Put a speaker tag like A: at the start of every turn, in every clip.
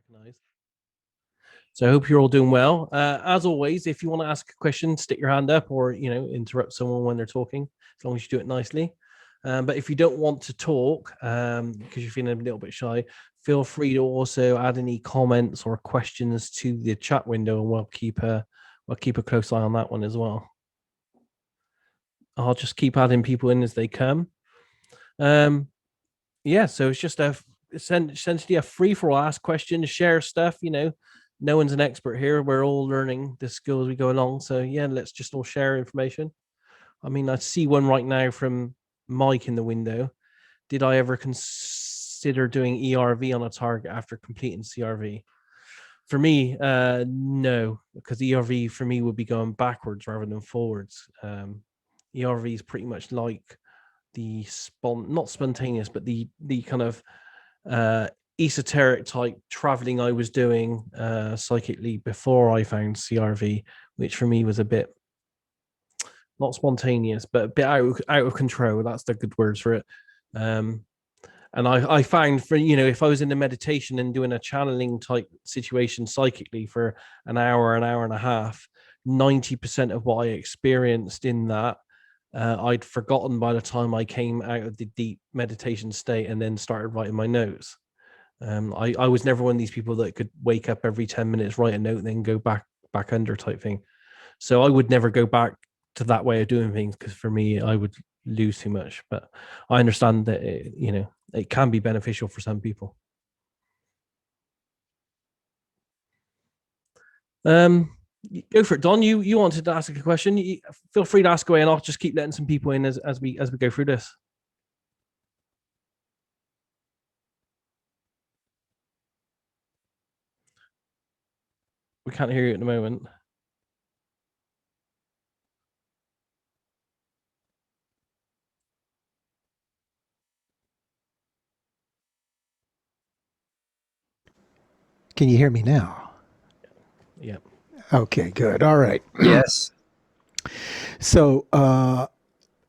A: Recognize. So I hope you're all doing well. As always, if you want to ask a question, stick your hand up or interrupt someone when they're talking, as long as you do it nicely. But if you don't want to talk because you're feeling a little bit shy, feel free to also add any comments or questions to the chat window, and we'll keep a close eye on that one as well. I'll just keep adding people in as they come. Yeah, so it's just essentially a free for all, ask questions, share stuff. No one's an expert here. We're all learning the skill as we go along. So yeah, let's just all share information. I mean, I see one right now from Mike in the window. Did I ever consider doing ERV on a target after completing CRV? For me, no, because ERV for me would be going backwards rather than forwards. ERV is pretty much like the not spontaneous, but the kind of esoteric type traveling I was doing psychically before I found CRV, which for me was a bit not spontaneous, but a bit out of control. That's the good words for it. And I found if I was in a meditation and doing a channeling type situation psychically for an hour and a half, 90% of what I experienced in that I'd forgotten by the time I came out of the deep meditation state and then started writing my notes. I was never one of these people that could wake up every 10 minutes, write a note, and then go back under type thing. So I would never go back to that way of doing things, because for me, I would lose too much. But I understand that it can be beneficial for some people. Go for it, Don. You wanted to ask a question. Feel free to ask away, and I'll just keep letting some people in as we go through this. We can't hear you at the moment.
B: Can you hear me now?
A: Yeah.
B: Okay, good. All right.
C: Yes.
B: So,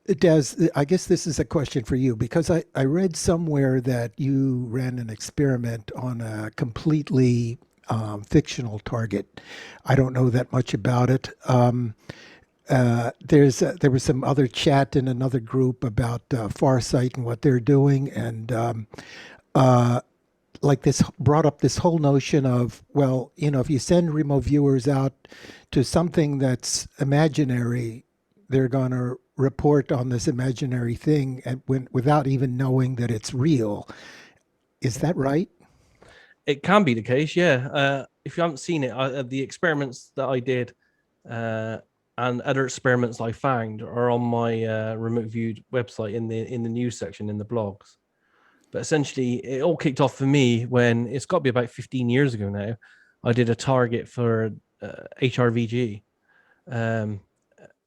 B: Des, I guess this is a question for you, because I read somewhere that you ran an experiment on a completely fictional target. I don't know that much about it. There was some other chat in another group about Farsight and what they're doing, and like this brought up this whole notion of, well, if you send remote viewers out to something that's imaginary, they're going to report on this imaginary thing and without even knowing that it's real. Is that right?
A: It can be the case, yeah. If you haven't seen it, the experiments that I did and other experiments I found are on my remote viewed website in the news section in the blogs. But essentially, it all kicked off for me when it's got to be about 15 years ago now. I did a target for HRVG. And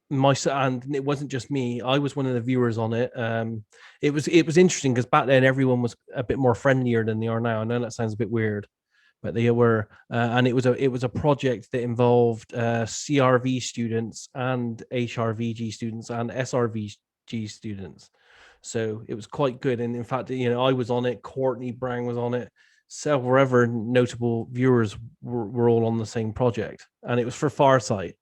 A: it wasn't just me. I was one of the viewers on it. It was interesting because back then everyone was a bit more friendlier than they are now. I know that sounds a bit weird, but they were, and it was a project that involved CRV students and HRVG students and SRVG students. So it was quite good. And in fact, I was on it. Courtney Brown was on it. Several other notable viewers were all on the same project, and it was for Farsight,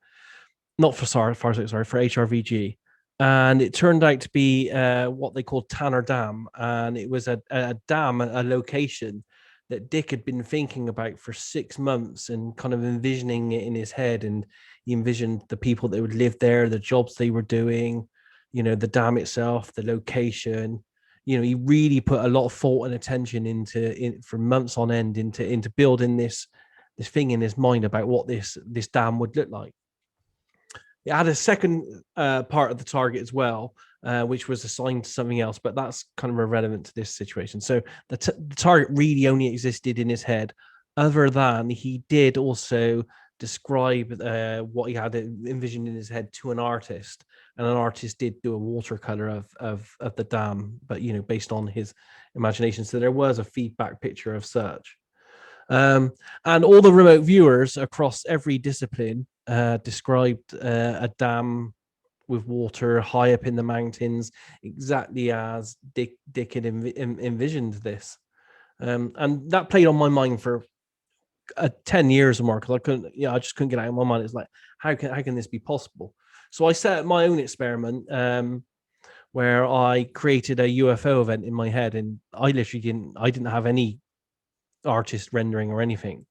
A: not for Farsight, sorry, for HRVG. And it turned out to be what they called Tanner Dam, and it was a dam, a location that Dick had been thinking about for 6 months and kind of envisioning it in his head. And he envisioned the people that would live there, the jobs they were doing, the dam itself, the location. He really put a lot of thought and attention for months on end into building this thing in his mind about what this dam would look like. It had a second part of the target as well, which was assigned to something else, but that's kind of irrelevant to this situation. So the target really only existed in his head, other than he did also describe what he had envisioned in his head to an artist, and an artist did do a watercolor of the dam, but based on his imagination. So there was a feedback picture of such. And all the remote viewers across every discipline described a dam with water high up in the mountains, exactly as Dick had envisioned this. And that played on my mind for 10 years or more because I couldn't, I just couldn't get out of my mind. It's like, how can this be possible? So I set up my own experiment where I created a UFO event in my head, and I didn't have any artist rendering or anything.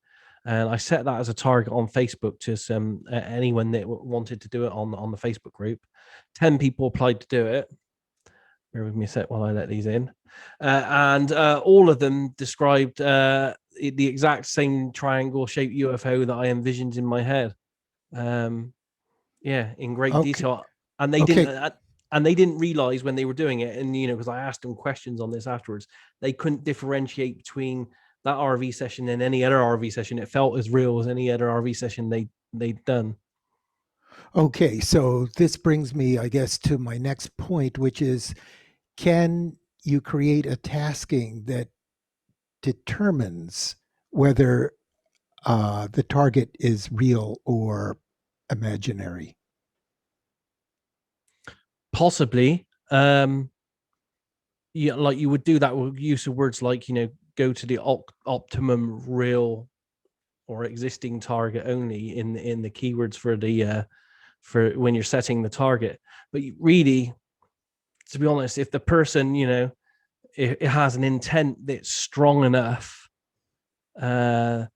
A: And I set that as a target on Facebook to some anyone that wanted to do it on the Facebook group. 10 people applied to do it. Bear with me a sec while I let these in. And all of them described the exact same triangle shaped UFO that I envisioned in my head. Yeah, in great
B: Okay.
A: detail. And they
B: Okay.
A: didn't. And they didn't realize when they were doing it, and because I asked them questions on this afterwards, they couldn't differentiate between that RV session and any other RV session. It felt as real as any other RV session they'd done.
B: Okay. So this brings me, I guess, to my next point, which is, can you create a tasking that determines whether the target is real or imaginary?
A: Possibly, yeah, like you would do that with use of words like go to the optimum real or existing target only in the keywords for the for when you're setting the target. But really, to be honest, if the person it has an intent that's strong enough, a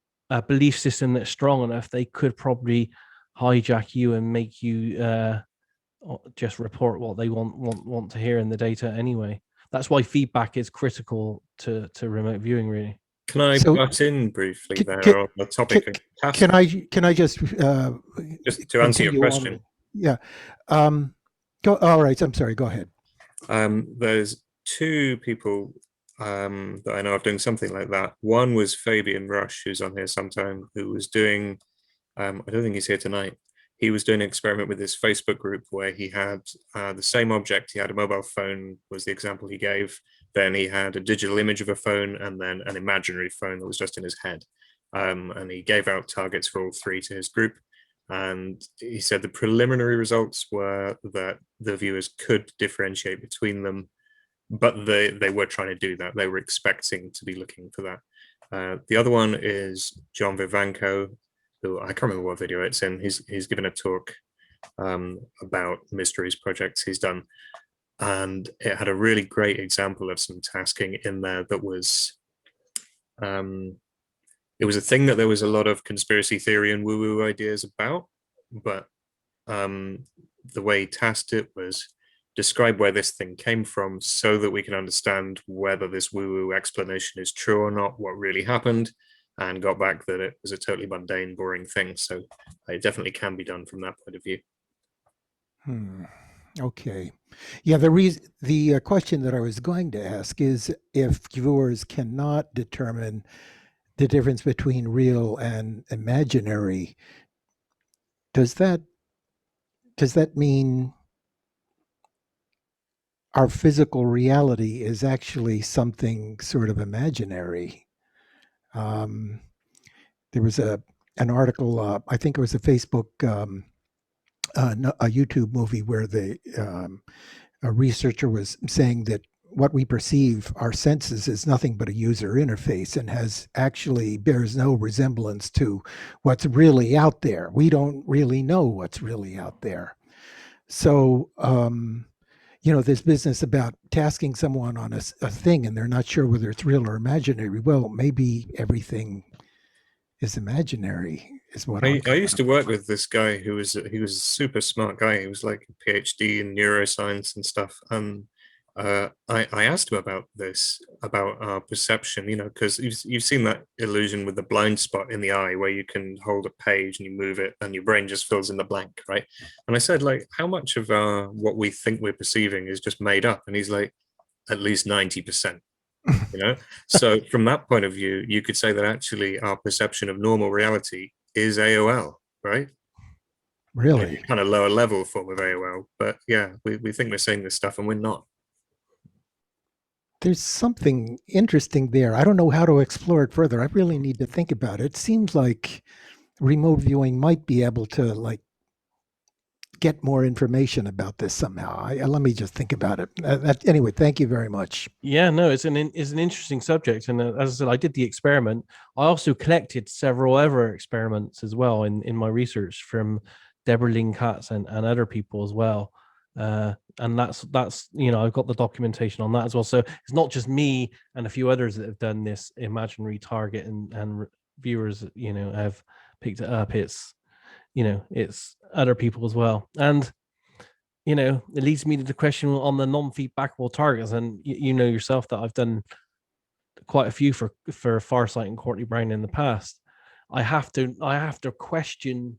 A: belief system that's strong enough, they could probably hijack you and make you just report what they want to hear in the data anyway. That's why feedback is critical to remote viewing, really.
C: Can I
B: So
C: butt in briefly
B: can,
C: there on the topic of
B: can
C: tasking?
B: I just
C: Just to answer your
B: continue
C: question.
B: on? Yeah. Go. All right. I'm sorry. Go ahead.
C: There's two people that I know of doing something like that. One was Fabian Rush, who's on here sometime, who was doing, I don't think he's here tonight. He was doing an experiment with this Facebook group where he had the same object. He had a mobile phone, was the example he gave. Then he had a digital image of a phone and then an imaginary phone that was just in his head. And he gave out targets for all three to his group. And he said the preliminary results were that the viewers could differentiate between them, but they were trying to do that. They were expecting to be looking for that. The other one is John Vivanco, who I can't remember what video it's in. He's given a talk about mysteries projects he's done, and it had a really great example of some tasking in there that was it was a thing that there was a lot of conspiracy theory and woo-woo ideas about, but the way he tasked it was describe where this thing came from so that we can understand whether this woo-woo explanation is true or not, what really happened, and got back that it was a totally mundane, boring thing. So it definitely can be done from that point of view.
B: Okay. Yeah, the question that I was going to ask is, if viewers cannot determine the difference between real and imaginary, does that mean our physical reality is actually something sort of imaginary? There was an article, I think it was a Facebook, a YouTube movie where a researcher was saying that what we perceive, our senses, is nothing but a user interface and bears no resemblance to what's really out there. We don't really know what's really out there. So, this business about tasking someone on a thing and they're not sure whether it's real or imaginary. Well, maybe everything is imaginary, is what
C: I used to work with this guy who was a super smart guy. He was like a PhD in neuroscience and stuff. And I asked him about this, about our perception, because you've seen that illusion with the blind spot in the eye where you can hold a page and you move it and your brain just fills in the blank, right? And I said, like, how much of what we think we're perceiving is just made up? And he's like, at least 90%. So from that point of view, you could say that actually our perception of normal reality is AOL, right?
B: Really?
C: Kind of lower level form of AOL, but yeah, we think we're saying this stuff and we're not.
B: There's something interesting there. I don't know how to explore it further. I really need to think about it. It seems like remote viewing might be able to get more information about this somehow. Let me just think about it. Anyway, thank you very much.
A: Yeah, no, it's an interesting subject, and as I said, I did the experiment. I also collected several other experiments as well in my research from Deborah Lynn Katz and other people as well. And that's I've got the documentation on that as well. So it's not just me and a few others that have done this imaginary target, and viewers have picked it up. It's it's other people as well. And it leads me to the question on the non-feedbackable targets. And you know yourself that I've done quite a few for Farsight and Courtney Brown in the past. I have to question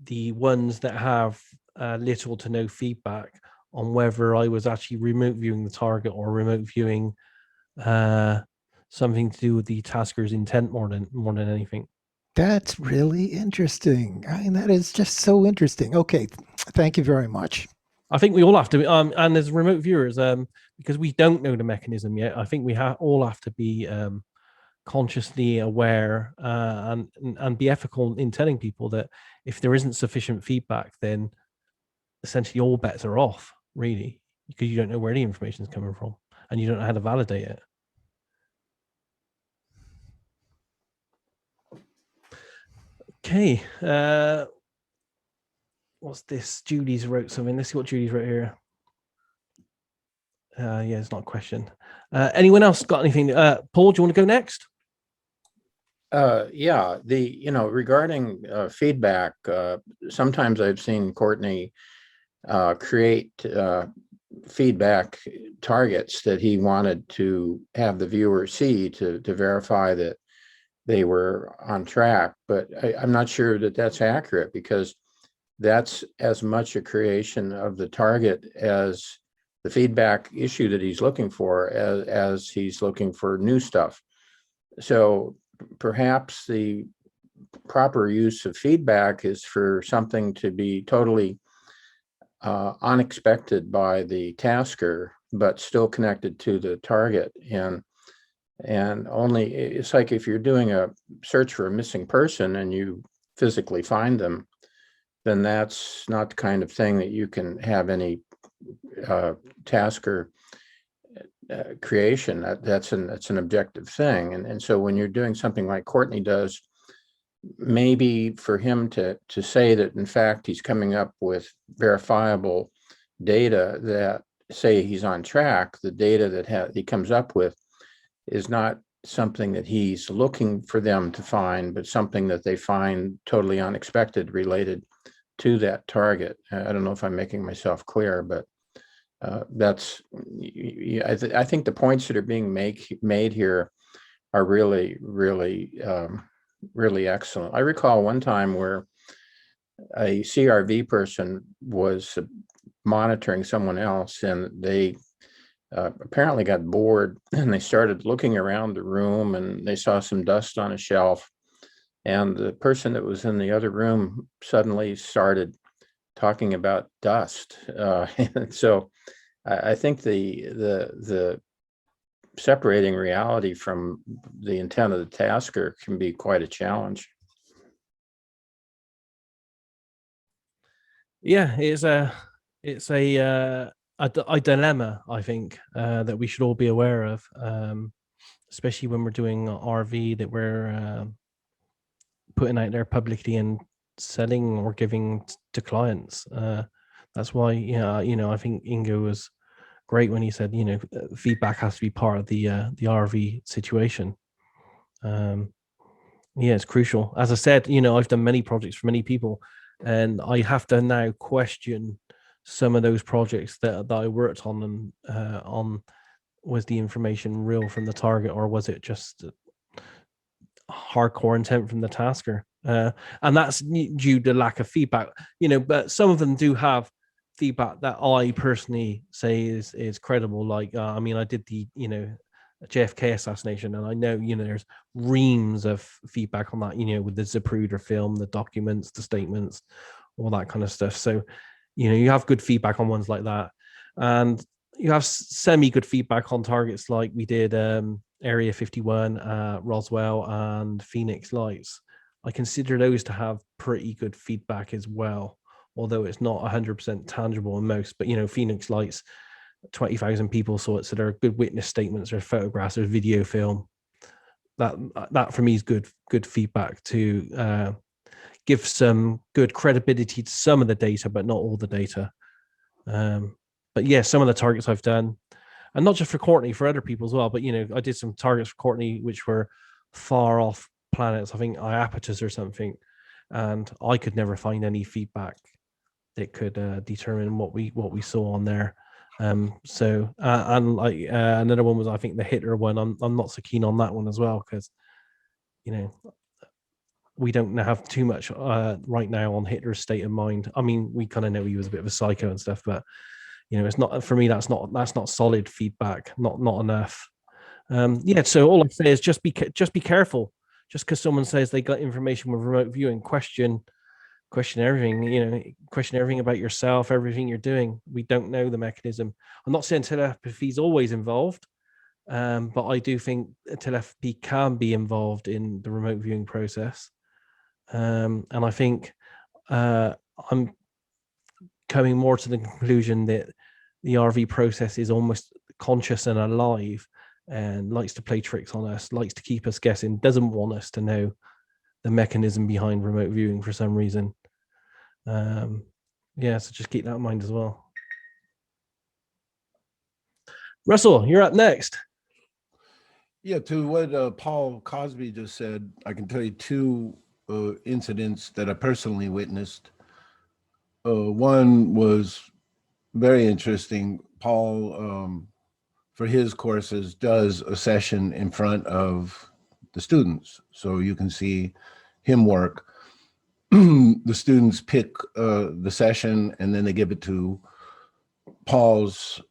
A: the ones that have little to no feedback on whether I was actually remote viewing the target or remote viewing something to do with the tasker's intent more than anything.
B: That's really interesting. I mean, that is just so interesting. Okay, thank you very much.
A: I think we all have to, and as remote viewers, because we don't know the mechanism yet, I think we all have to be consciously aware and be ethical in telling people that if there isn't sufficient feedback, then essentially all bets are off, really, because you don't know where the information is coming from and you don't know how to validate it. Okay. What's this? Julie's wrote something. Let's see what Julie's wrote here. Yeah, it's not a question. Anyone else got anything? Paul, do you want to go next?
D: Yeah, regarding feedback, sometimes I've seen Courtney create feedback targets that he wanted to have the viewer see to verify that they were on track. But I'm not sure that that's accurate, because that's as much a creation of the target as the feedback issue that he's looking for, as he's looking for new stuff. So perhaps the proper use of feedback is for something to be totally unexpected by the tasker, but still connected to the target. And only, it's like if you're doing a search for a missing person and you physically find them, then that's not the kind of thing that you can have any tasker creation. That's an objective thing. And so when you're doing something like Courtney does, maybe for him to say that in fact he's coming up with verifiable data that say he's on track, the data that he comes up with is not something that he's looking for them to find, but something that they find totally unexpected related to that target. I don't know if I'm making myself clear, but that's, I think the points that are being made here are really, really, really excellent. I recall one time where a CRV person was monitoring someone else, and they apparently got bored, and they started looking around the room, and they saw some dust on a shelf, and the person that was in the other room suddenly started talking about dust. And so I think the separating reality from the intent of the tasker can be quite a challenge.
A: Yeah, it's a dilemma, I think, that we should all be aware of, especially when we're doing RV that we're putting out there publicly and selling or giving to clients. That's why, I think Ingo was great when he said, feedback has to be part of the RV situation. Yeah, it's crucial. As I said, I've done many projects for many people, and I have to now question some of those projects that I worked on, and was the information real from the target, or was it just hardcore intent from the tasker? And that's due to lack of feedback, but some of them do have feedback that I personally say is credible. Like, I did the, JFK assassination, and I know, there's reams of feedback on that, with the Zapruder film, the documents, the statements, all that kind of stuff. So, you have good feedback on ones like that. And you have semi-good feedback on targets like we did Area 51, Roswell, and Phoenix Lights. I consider those to have pretty good feedback as well although it's not 100% tangible in most. But Phoenix Lights, 20,000 people saw it, so there are good witness statements, there's photographs, there's video film. That for me is good feedback to give some good credibility to some of the data, but not all the data. But yeah, some of the targets I've done, and not just for Courtney, for other people as well. But I did some targets for Courtney which were far off planets, I think Iapetus or something, and I could never find any feedback that could determine what we saw on there. So and like another one was, I think, the Hitler one. I'm not so keen on that one as well, because we don't have too much right now on Hitler's state of mind. I mean, we kind of know he was a bit of a psycho and stuff, but it's not, for me, that's not solid feedback, not enough. Yeah, so all I say is just be careful. Just because someone says they got information with remote viewing, question everything, question everything about yourself, everything you're doing. We don't know the mechanism. I'm not saying telepathy is always involved, but I do think telepathy can be involved in the remote viewing process. And I think I'm coming more to the conclusion that the RV process is almost conscious and alive, and likes to play tricks on us, likes to keep us guessing, doesn't want us to know the mechanism behind remote viewing for some reason. Yeah, so just keep that in mind as well. Russell, you're up next.
E: Yeah, to what Paul Cosby just said, I can tell you two incidents that I personally witnessed. One was very interesting. Paul, for his courses, does a session in front of the students, so you can see him work. The students pick the session, and then they give it to Paul's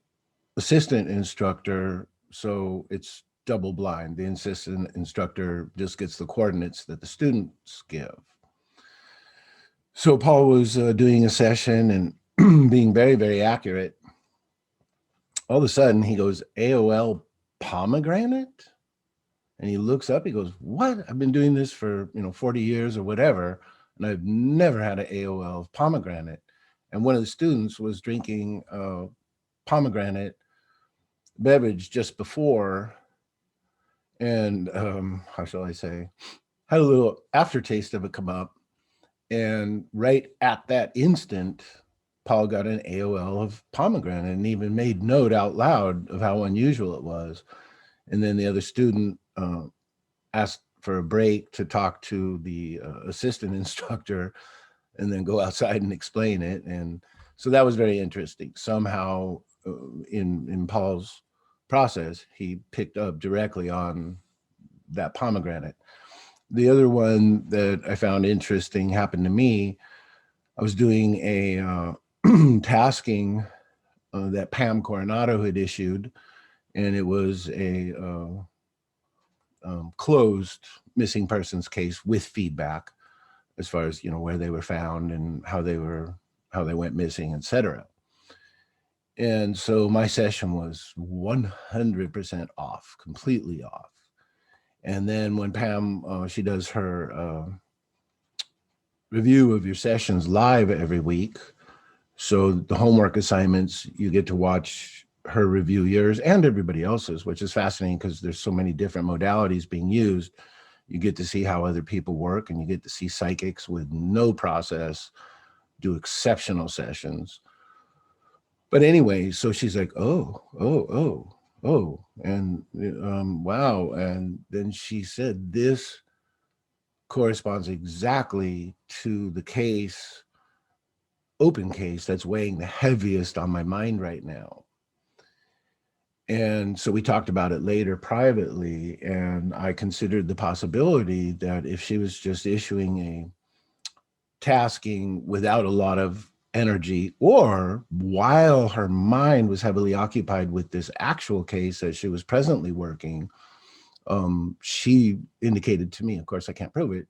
E: assistant instructor, so it's double blind. The assistant instructor just gets the coordinates that the students give. So Paul was doing a session and being very, very accurate. All of a sudden he goes, AOL pomegranate? And he looks up, he goes, what? I've been doing this for 40 years or whatever, and I've never had an AOL pomegranate. And one of the students was drinking pomegranate beverage just before, and how shall I say, had a little aftertaste of it come up, and right at that instant Paul got an AOL of pomegranate and even made note out loud of how unusual it was. And then the other student asked for a break to talk to the assistant instructor and then go outside and explain it. And so that was very interesting. Somehow in Paul's process, he picked up directly on that pomegranate. The other one that I found interesting happened to me. I was doing a tasking that Pam Coronado had issued, and it was a closed missing persons case with feedback as far as where they were found and how they went missing, etc. And so my session was 100% off, completely off. And then when Pam, she does her review of your sessions live every week. So the homework assignments, you get to watch her review yours and everybody else's, which is fascinating because there's so many different modalities being used. You get to see how other people work, and you get to see psychics with no process do exceptional sessions. But anyway, so she's like, oh, and wow. And then she said, this corresponds exactly to the case, open case, that's weighing the heaviest on my mind right now. And so we talked about it later privately, and I considered the possibility that if she was just issuing a tasking without a lot of energy, or while her mind was heavily occupied with this actual case that she was presently working, she indicated to me, of course I can't prove it,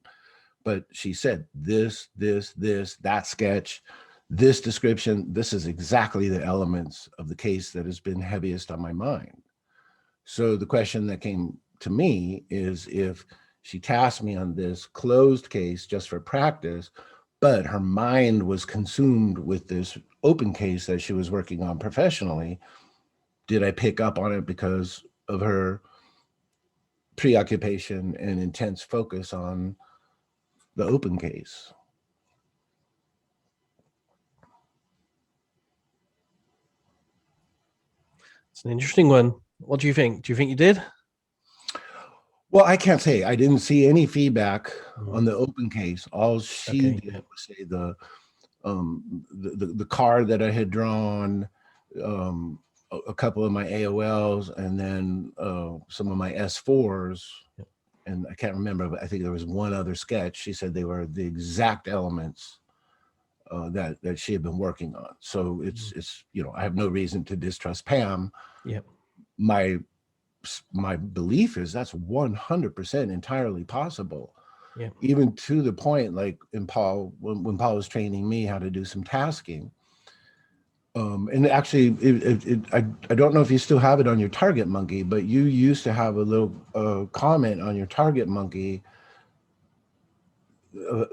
E: but she said this, that sketch, this description, this is exactly the elements of the case that has been heaviest on my mind. So the question that came to me is, if she tasked me on this closed case just for practice, but her mind was consumed with this open case that she was working on professionally. Did I pick up on it because of her preoccupation and intense focus on the open case?
A: It's an interesting one. What do you think? Do you think you did?
E: Well, I can't say. I didn't see any feedback
A: Mm.
E: on the open case. All she
A: Okay,
E: did
A: yeah.
E: was say the card that I had drawn, a couple of my AOLs, and then some of my S4s.
A: Yep.
E: And I can't remember, but I think there was one other sketch. She said they were the exact elements that she had been working on. So it's I have no reason to distrust Pam.
A: Yeah.
E: My belief is that's 100% entirely possible.
A: Yeah.
E: Even to the point, like in Paul, when Paul was training me how to do some tasking. And actually, I don't know if you still have it on your Target Monkey, but you used to have a little comment on your Target Monkey,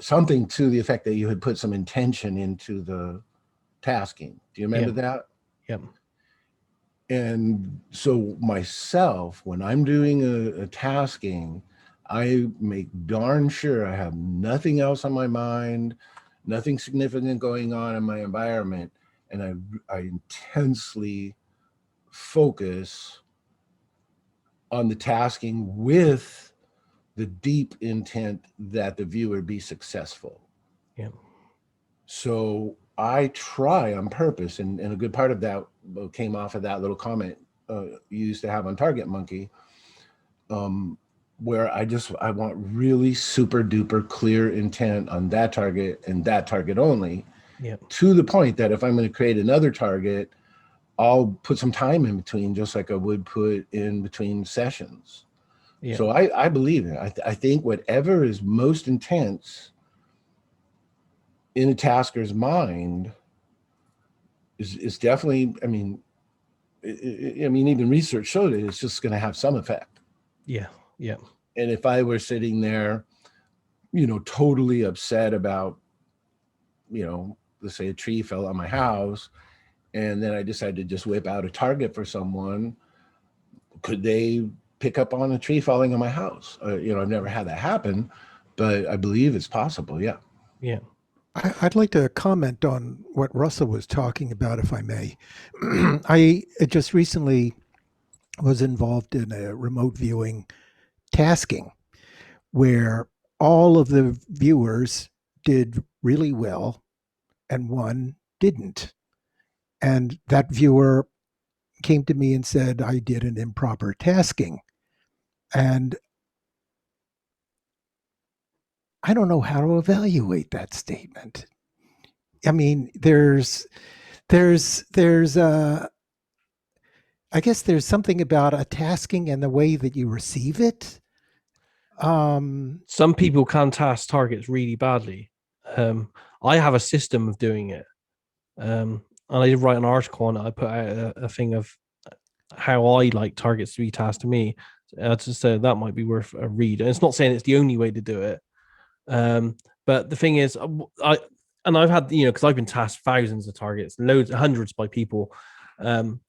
E: something to the effect that you had put some intention into the tasking. Do you remember that?
A: Yeah.
E: And so myself, when I'm doing a tasking, I make darn sure I have nothing else on my mind, nothing significant going on in my environment, and I intensely focus on the tasking with the deep intent that the viewer be successful.
A: Yeah.
E: So I try on purpose, and a good part of that came off of that little comment you used to have on Target Monkey, where I want really super duper clear intent on that target and that target only.
A: Yeah.
E: To the point that if I'm going to create another target, I'll put some time in between, just like I would put in between sessions.
A: Yeah.
E: So I believe it. I think whatever is most intense in a tasker's mind is definitely, I mean, even research showed it's just going to have some effect.
A: Yeah. Yeah.
E: And if I were sitting there, totally upset about, let's say a tree fell on my house, and then I decided to just whip out a target for someone, could they pick up on a tree falling on my house? I've never had that happen, but I believe it's possible. Yeah.
A: Yeah.
B: I'd like to comment on what Russell was talking about, if I may. I just recently was involved in a remote viewing tasking where all of the viewers did really well and one didn't. And that viewer came to me and said, I did an improper tasking. And I don't know how to evaluate that statement. I mean, I guess there's something about a tasking and the way that you receive it.
A: Some people can task targets really badly. I have a system of doing it. And I did write an article on it. I put out a thing of how I like targets to be tasked to me. Just that might be worth a read. And it's not saying it's the only way to do it. But the thing is, I've had, because I've been tasked thousands of targets, hundreds by people. And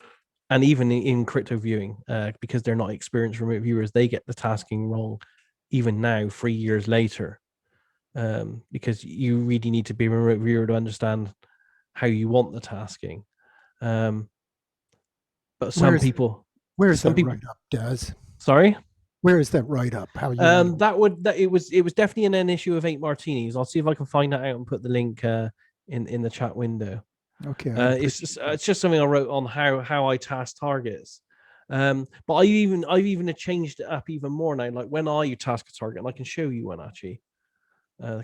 A: even in crypto viewing, because they're not experienced remote viewers, they get the tasking wrong even now, 3 years later. Because you really need to be a remote viewer to understand how you want the tasking. But some people,
B: where's
A: some
B: that
A: people,
B: write up, Daz?
A: Sorry,
B: where is that write up? How you?
A: It was definitely in an issue of 8 Martinis. I'll see if I can find that out and put the link in the chat window.
B: Okay.
A: It's just something I wrote on how I task targets. But I've even changed it up even more now. Like when I task a target, and I can show you one actually.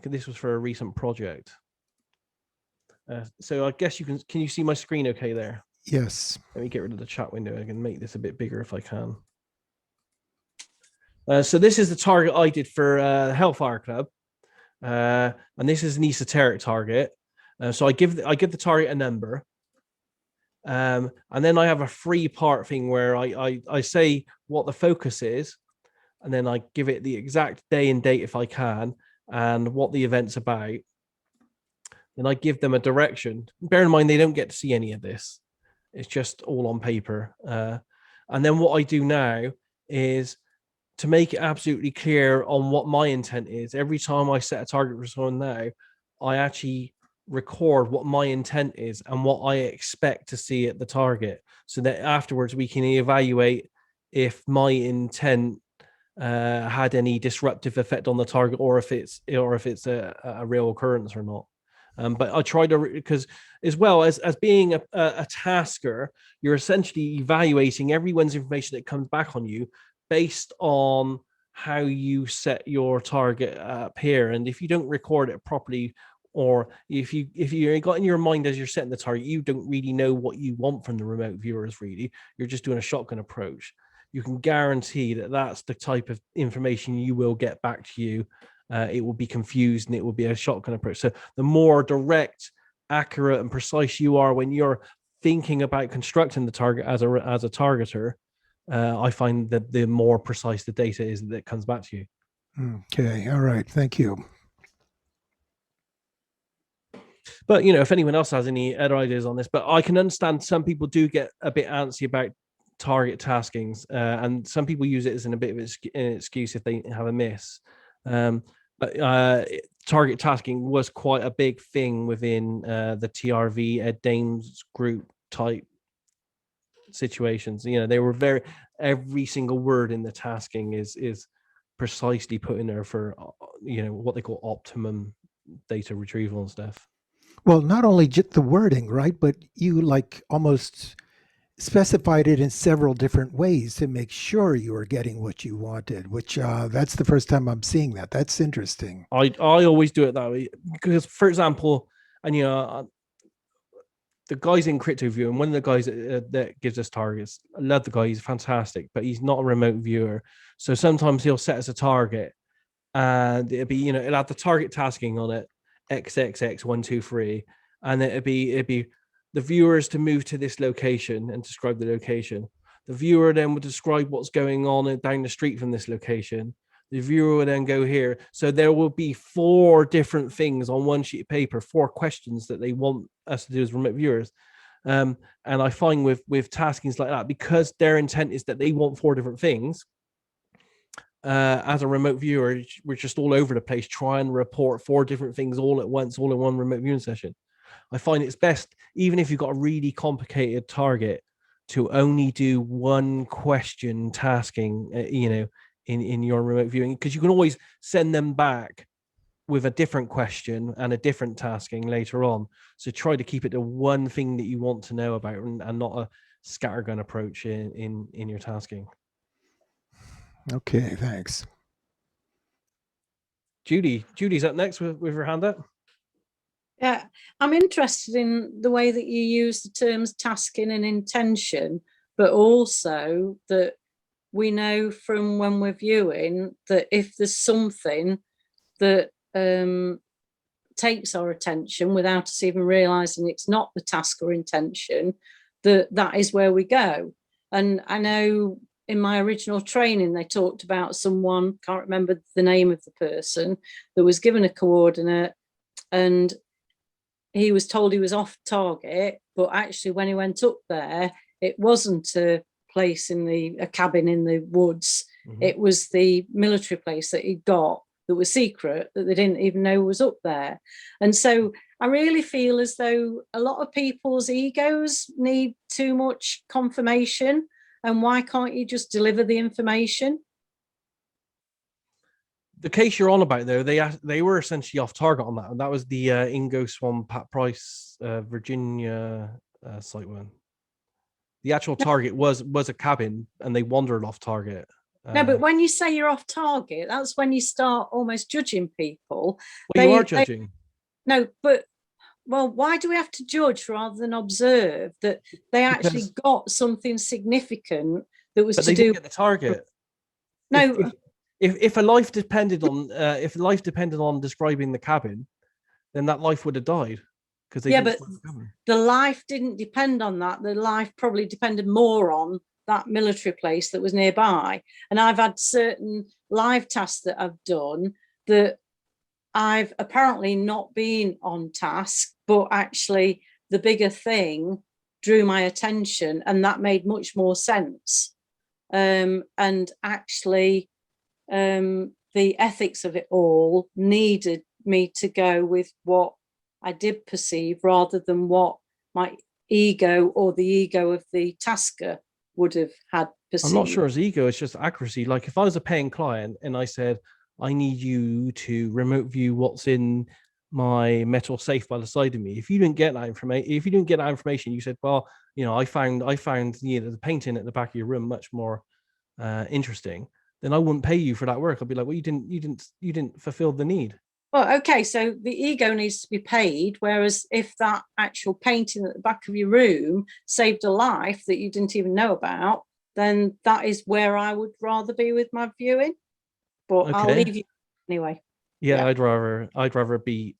A: This was for a recent project. So I guess can you see my screen okay there?
B: Yes.
A: Let me get rid of the chat window. I can make this a bit bigger if I can. So this is the target I did for Hellfire Club. And this is an esoteric target. So I give the target a number. And then I have a 3-part thing where I say what the focus is, and then I give it the exact day and date if I can, and what the event's about. and I give them a direction. Bear in mind, they don't get to see any of this. It's just all on paper. And then what I do now is to make it absolutely clear on what my intent is. Every time I set a target for someone now, I actually record what my intent is and what I expect to see at the target, so that afterwards we can evaluate if my intent had any disruptive effect on the target, or if it's a real occurrence or not. But I try to, because as well as being a tasker, you're essentially evaluating everyone's information that comes back on you based on how you set your target up here. And if you don't record it properly, or if you got in your mind as you're setting the target, you don't really know what you want from the remote viewers, really. You're just doing a shotgun approach. You can guarantee that that's the type of information you will get back to you. It will be confused and it will be a shotgun approach. So the more direct, accurate, and precise you are when you're thinking about constructing the target as a targeter, I find that the more precise the data is that comes back to you.
B: Okay, all right, thank you.
A: But, you know, if anyone else has any other ideas on this, but I can understand some people do get a bit antsy about target taskings, and some people use it as a bit of an excuse if they have a miss. But target tasking was quite a big thing within the TRV Ed Dames group type situations. You know, they were every single word in the tasking is precisely put in there for, you know, what they call optimum data retrieval and stuff.
B: Well, not only just the wording, right, but you like almost specified it in several different ways to make sure you were getting what you wanted, which that's the first time I'm seeing that. That's interesting.
A: I always do it that way because, for example, and you know, the guys in CryptoView, and one of the guys that gives us targets, I love the guy, he's fantastic, but he's not a remote viewer. So sometimes he'll set us a target and it'll be, you know, it'll have the target tasking on it, XXX123, and it'd be the viewers to move to this location and describe the location. The viewer then would describe what's going on down the street from this location. The viewer will then go here. So there will be 4 different things on one sheet of paper, 4 questions that they want us to do as remote viewers. And I find with taskings like that, because their intent is that they want 4 different things, as a remote viewer, we're just all over the place trying to report 4 different things all at once, all in one remote viewing session. I find it's best, even if you've got a really complicated target, to only do 1 question tasking, you know, in your remote viewing, because you can always send them back with a different question and a different tasking later on. So try to keep it to one thing that you want to know about, and not a scattergun approach in your tasking.
B: Okay, thanks.
A: Judy's up next with her hand up.
F: Yeah, I'm interested in the way that you use the terms tasking and intention, but also that we know from when we're viewing that if there's something that takes our attention without us even realizing it's not the task or intention, that is where we go. And I know in my original training, they talked about someone, can't remember the name of the person, that was given a coordinate and he was told he was off target, but actually when he went up there, it wasn't a place a cabin in the woods. Mm-hmm. It was the military place that he got that was secret, that they didn't even know was up there. And so I really feel as though a lot of people's egos need too much confirmation. And why can't you just deliver the information?
A: The case you're on about, though, they were essentially off target on that, and that was the Ingo, Swann, Pat Price, Virginia site one. The actual target was a cabin, and they wandered off target.
F: No, but when you say you're off target, that's when you start almost judging people.
A: Well, you are judging.
F: No, but why do we have to judge rather than observe that they actually got something significant that was to do
A: with the target?
F: No.
A: If a life depended on describing the cabin, then that life would have died. But
F: the life didn't depend on that. The life probably depended more on that military place that was nearby. And I've had certain live tasks that I've done that I've apparently not been on task, but actually the bigger thing drew my attention, and that made much more sense. And actually, the ethics of it all needed me to go with what I did perceive rather than what my ego or the ego of the tasker would have had perceived.
A: I'm not sure it's ego, it's just accuracy. Like if I was a paying client and I said, I need you to remote view what's in my metal safe by the side of me. If you didn't get that information, you said, well, I found the painting at the back of your room much more interesting, then I wouldn't pay you for that work. I'd be like, well, you didn't fulfill the need.
F: Well, okay, so the ego needs to be paid, whereas if that actual painting at the back of your room saved a life that you didn't even know about, then that is where I would rather be with my viewing. But okay. I'll leave you anyway.
A: Yeah, I'd rather be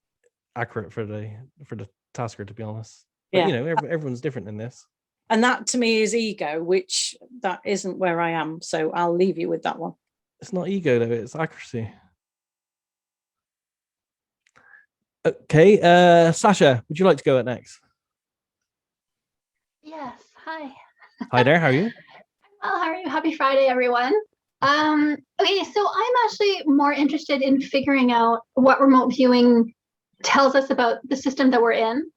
A: accurate for the tasker, to be honest. But everyone's different in this.
F: And that to me is ego, which that isn't where I am. So I'll leave you with that one.
A: It's not ego though, it's accuracy. Okay, Sasha, would you like to go at next?
G: Yes, hi.
A: Hi there, how are you?
G: Well, how are you? Happy Friday, everyone. Okay, so I'm actually more interested in figuring out what remote viewing tells us about the system that we're in.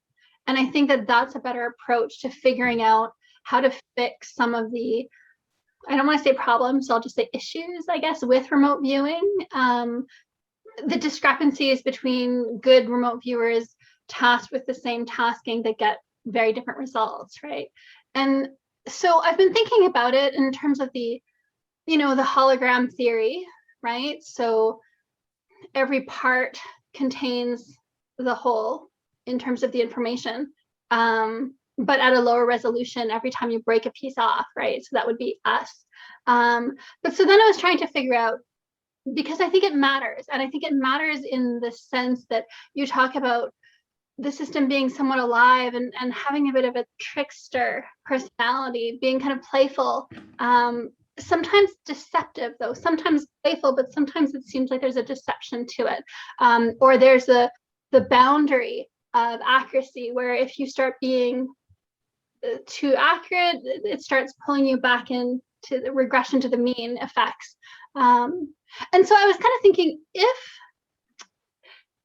G: And I think that that's a better approach to figuring out how to fix some of the, I don't want to say problems, so I'll just say issues, I guess, with remote viewing. The discrepancies between good remote viewers tasked with the same tasking that get very different results, right? And so I've been thinking about it in terms of the hologram theory, right? So every part contains the whole in terms of the information, but at a lower resolution every time you break a piece off, right? So that would be us. But so then I was trying to figure out, because I think it matters, and I think it matters in the sense that you talk about the system being somewhat alive and having a bit of a trickster personality, being kind of playful, sometimes deceptive though, sometimes playful, but sometimes it seems like there's a deception to it, or there's the boundary of accuracy where if you start being too accurate, it starts pulling you back into the regression to the mean effects. And so I was kind of thinking, if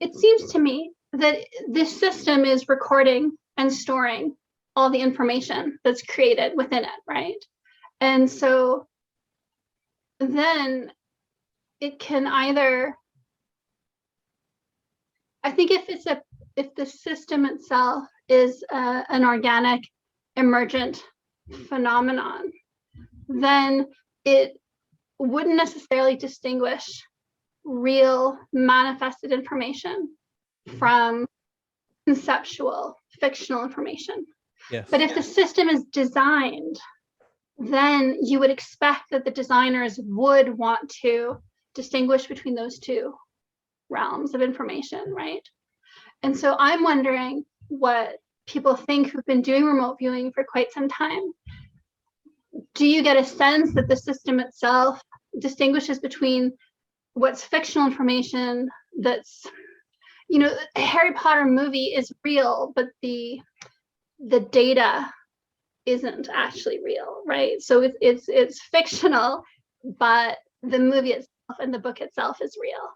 G: it seems to me that this system is recording and storing all the information that's created within it, right? And so then it can either, I think if the system itself is an organic emergent phenomenon, then it wouldn't necessarily distinguish real manifested information from conceptual fictional information.
A: Yes.
G: But if the system is designed, then you would expect that the designers would want to distinguish between those two realms of information, right? And so I'm wondering what people think who've been doing remote viewing for quite some time. Do you get a sense that the system itself distinguishes between what's fictional information that's, a Harry Potter movie is real, but the data isn't actually real, right? So it's fictional, but the movie itself and the book itself is real.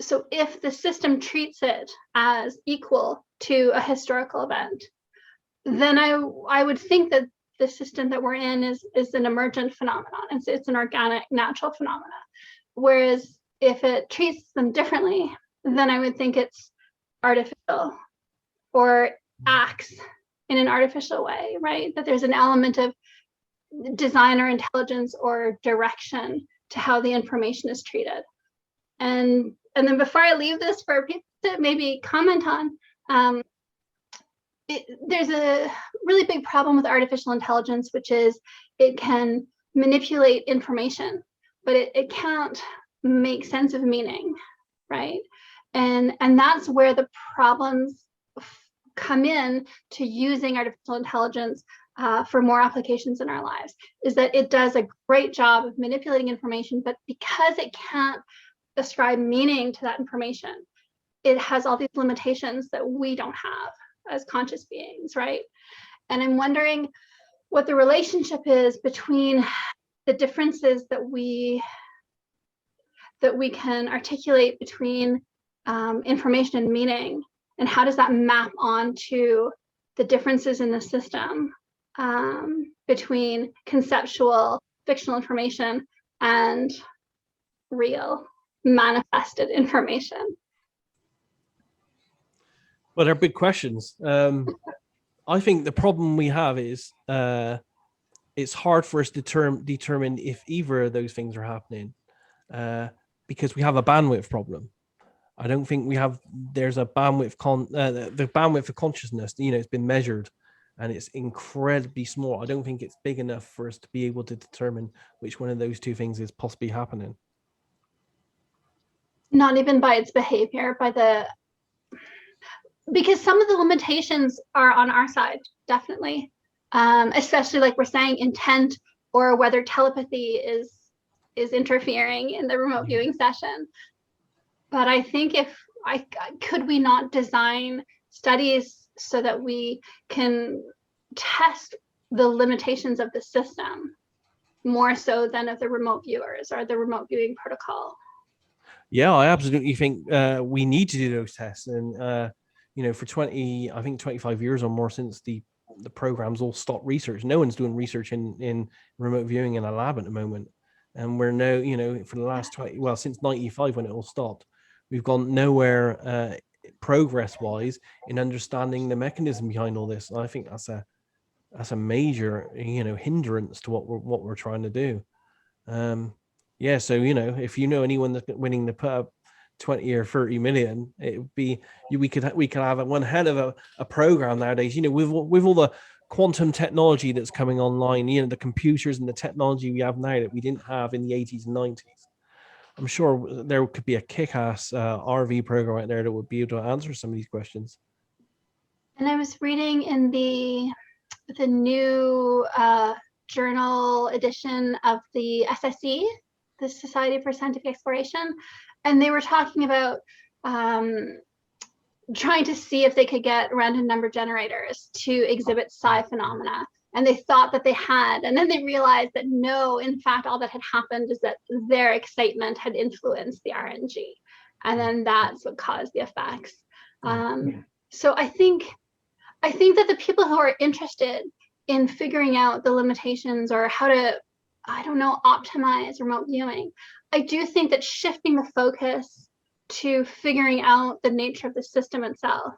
G: So if the system treats it as equal to a historical event, then I would think that the system that we're in is an emergent phenomenon. It's an organic, natural phenomena. Whereas if it treats them differently, then I would think it's artificial or acts in an artificial way, right? That there's an element of design or intelligence or direction to how the information is treated. And then before I leave this for people to maybe comment on, there's a really big problem with artificial intelligence, which is it can manipulate information, but it can't make sense of meaning, right? And that's where the problems come in to using artificial intelligence for more applications in our lives, is that it does a great job of manipulating information, but because it can't ascribe meaning to that information, it has all these limitations that we don't have as conscious beings, right? And I'm wondering what the relationship is between the differences that we can articulate between information and meaning, and how does that map onto the differences in the system between conceptual fictional information and real manifested information.
A: Well, they're big questions. I think the problem we have is it's hard for us to determine if either of those things are happening because we have a bandwidth problem. I don't think we have. There's a bandwidth the bandwidth of consciousness. It's been measured, and it's incredibly small. I don't think it's big enough for us to be able to determine which one of those two things is possibly happening.
G: Not even by its behavior, because some of the limitations are on our side, definitely. Especially like we're saying, intent, or whether telepathy is interfering in the remote viewing session. But I think could we not design studies so that we can test the limitations of the system more so than of the remote viewers or the remote viewing protocol?
A: Yeah, I absolutely think we need to do those tests. And, for 25 years or more since the programs all stopped research, no one's doing research in remote viewing in a lab at the moment. And we're now, for the last since 95 when it all stopped, we've gone nowhere progress-wise in understanding the mechanism behind all this. And I think that's a major, hindrance to what we're trying to do. Yeah, so if you know anyone that's winning the put up 20 or 30 million, it would be we could have one hell of a program nowadays. With all the quantum technology that's coming online, the computers and the technology we have now that we didn't have in the 80s and 90s. I'm sure there could be a kick-ass RV program out there that would be able to answer some of these questions.
G: And I was reading in the new journal edition of the SSE, the Society for Scientific Exploration, and they were talking about trying to see if they could get random number generators to exhibit psi phenomena. And they thought that they had, and then they realized that no, in fact, all that had happened is that their excitement had influenced the RNG. And then that's what caused the effects. So I think that the people who are interested in figuring out the limitations or how to, optimize remote viewing, I do think that shifting the focus to figuring out the nature of the system itself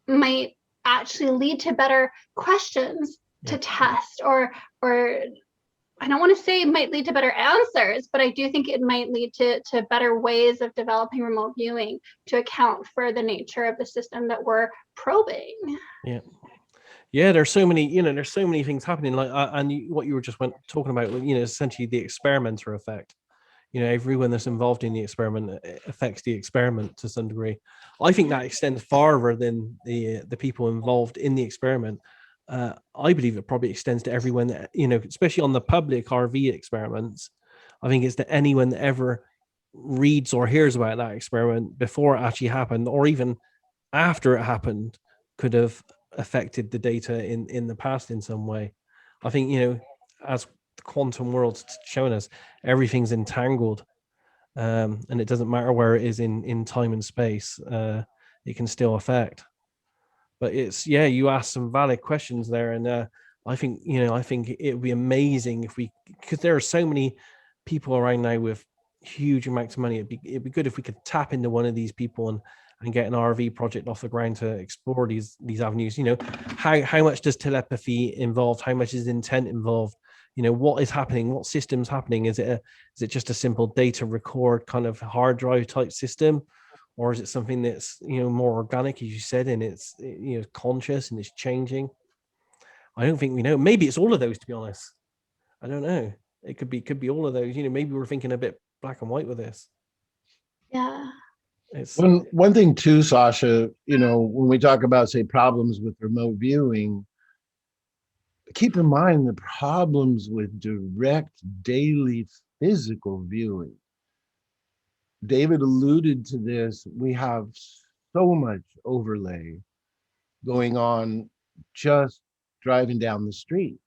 G: might actually lead to better questions to test, or I don't want to say it might lead to better answers, but I do think it might lead to better ways of developing remote viewing to account for the nature of the system that we're probing.
A: Yeah, there's so many things happening. Like, and what you were just talking about, essentially the experimenter effect. Everyone that's involved in the experiment affects the experiment to some degree. I think that extends farther than the people involved in the experiment. I believe it probably extends to everyone that, especially on the public RV experiments. I think it's to anyone that ever reads or hears about that experiment before it actually happened, or even after it happened, could have affected the data in the past in some way. I think, as the quantum world's showing us, everything's entangled, and it doesn't matter where it is in time and space, it can still affect. But you asked some valid questions there, and I think it would be amazing if because there are so many people around now with huge amounts of money. It'd be good if we could tap into one of these people and get an RV project off the ground to explore these avenues. How much does telepathy involved? How much is intent involved? What is happening? What system's happening? Is it just a simple data record kind of hard drive type system? Or is it something that's, more organic, as you said, and it's, conscious and it's changing? I don't think we know. Maybe it's all of those, to be honest. I don't know. It could be all of those. Maybe we're thinking a bit black and white with this.
G: Yeah.
A: It's
E: one thing too, Sasha, when we talk about, say, problems with remote viewing, keep in mind the problems with direct daily physical viewing. David alluded to this. We have so much overlay going on just driving down the street.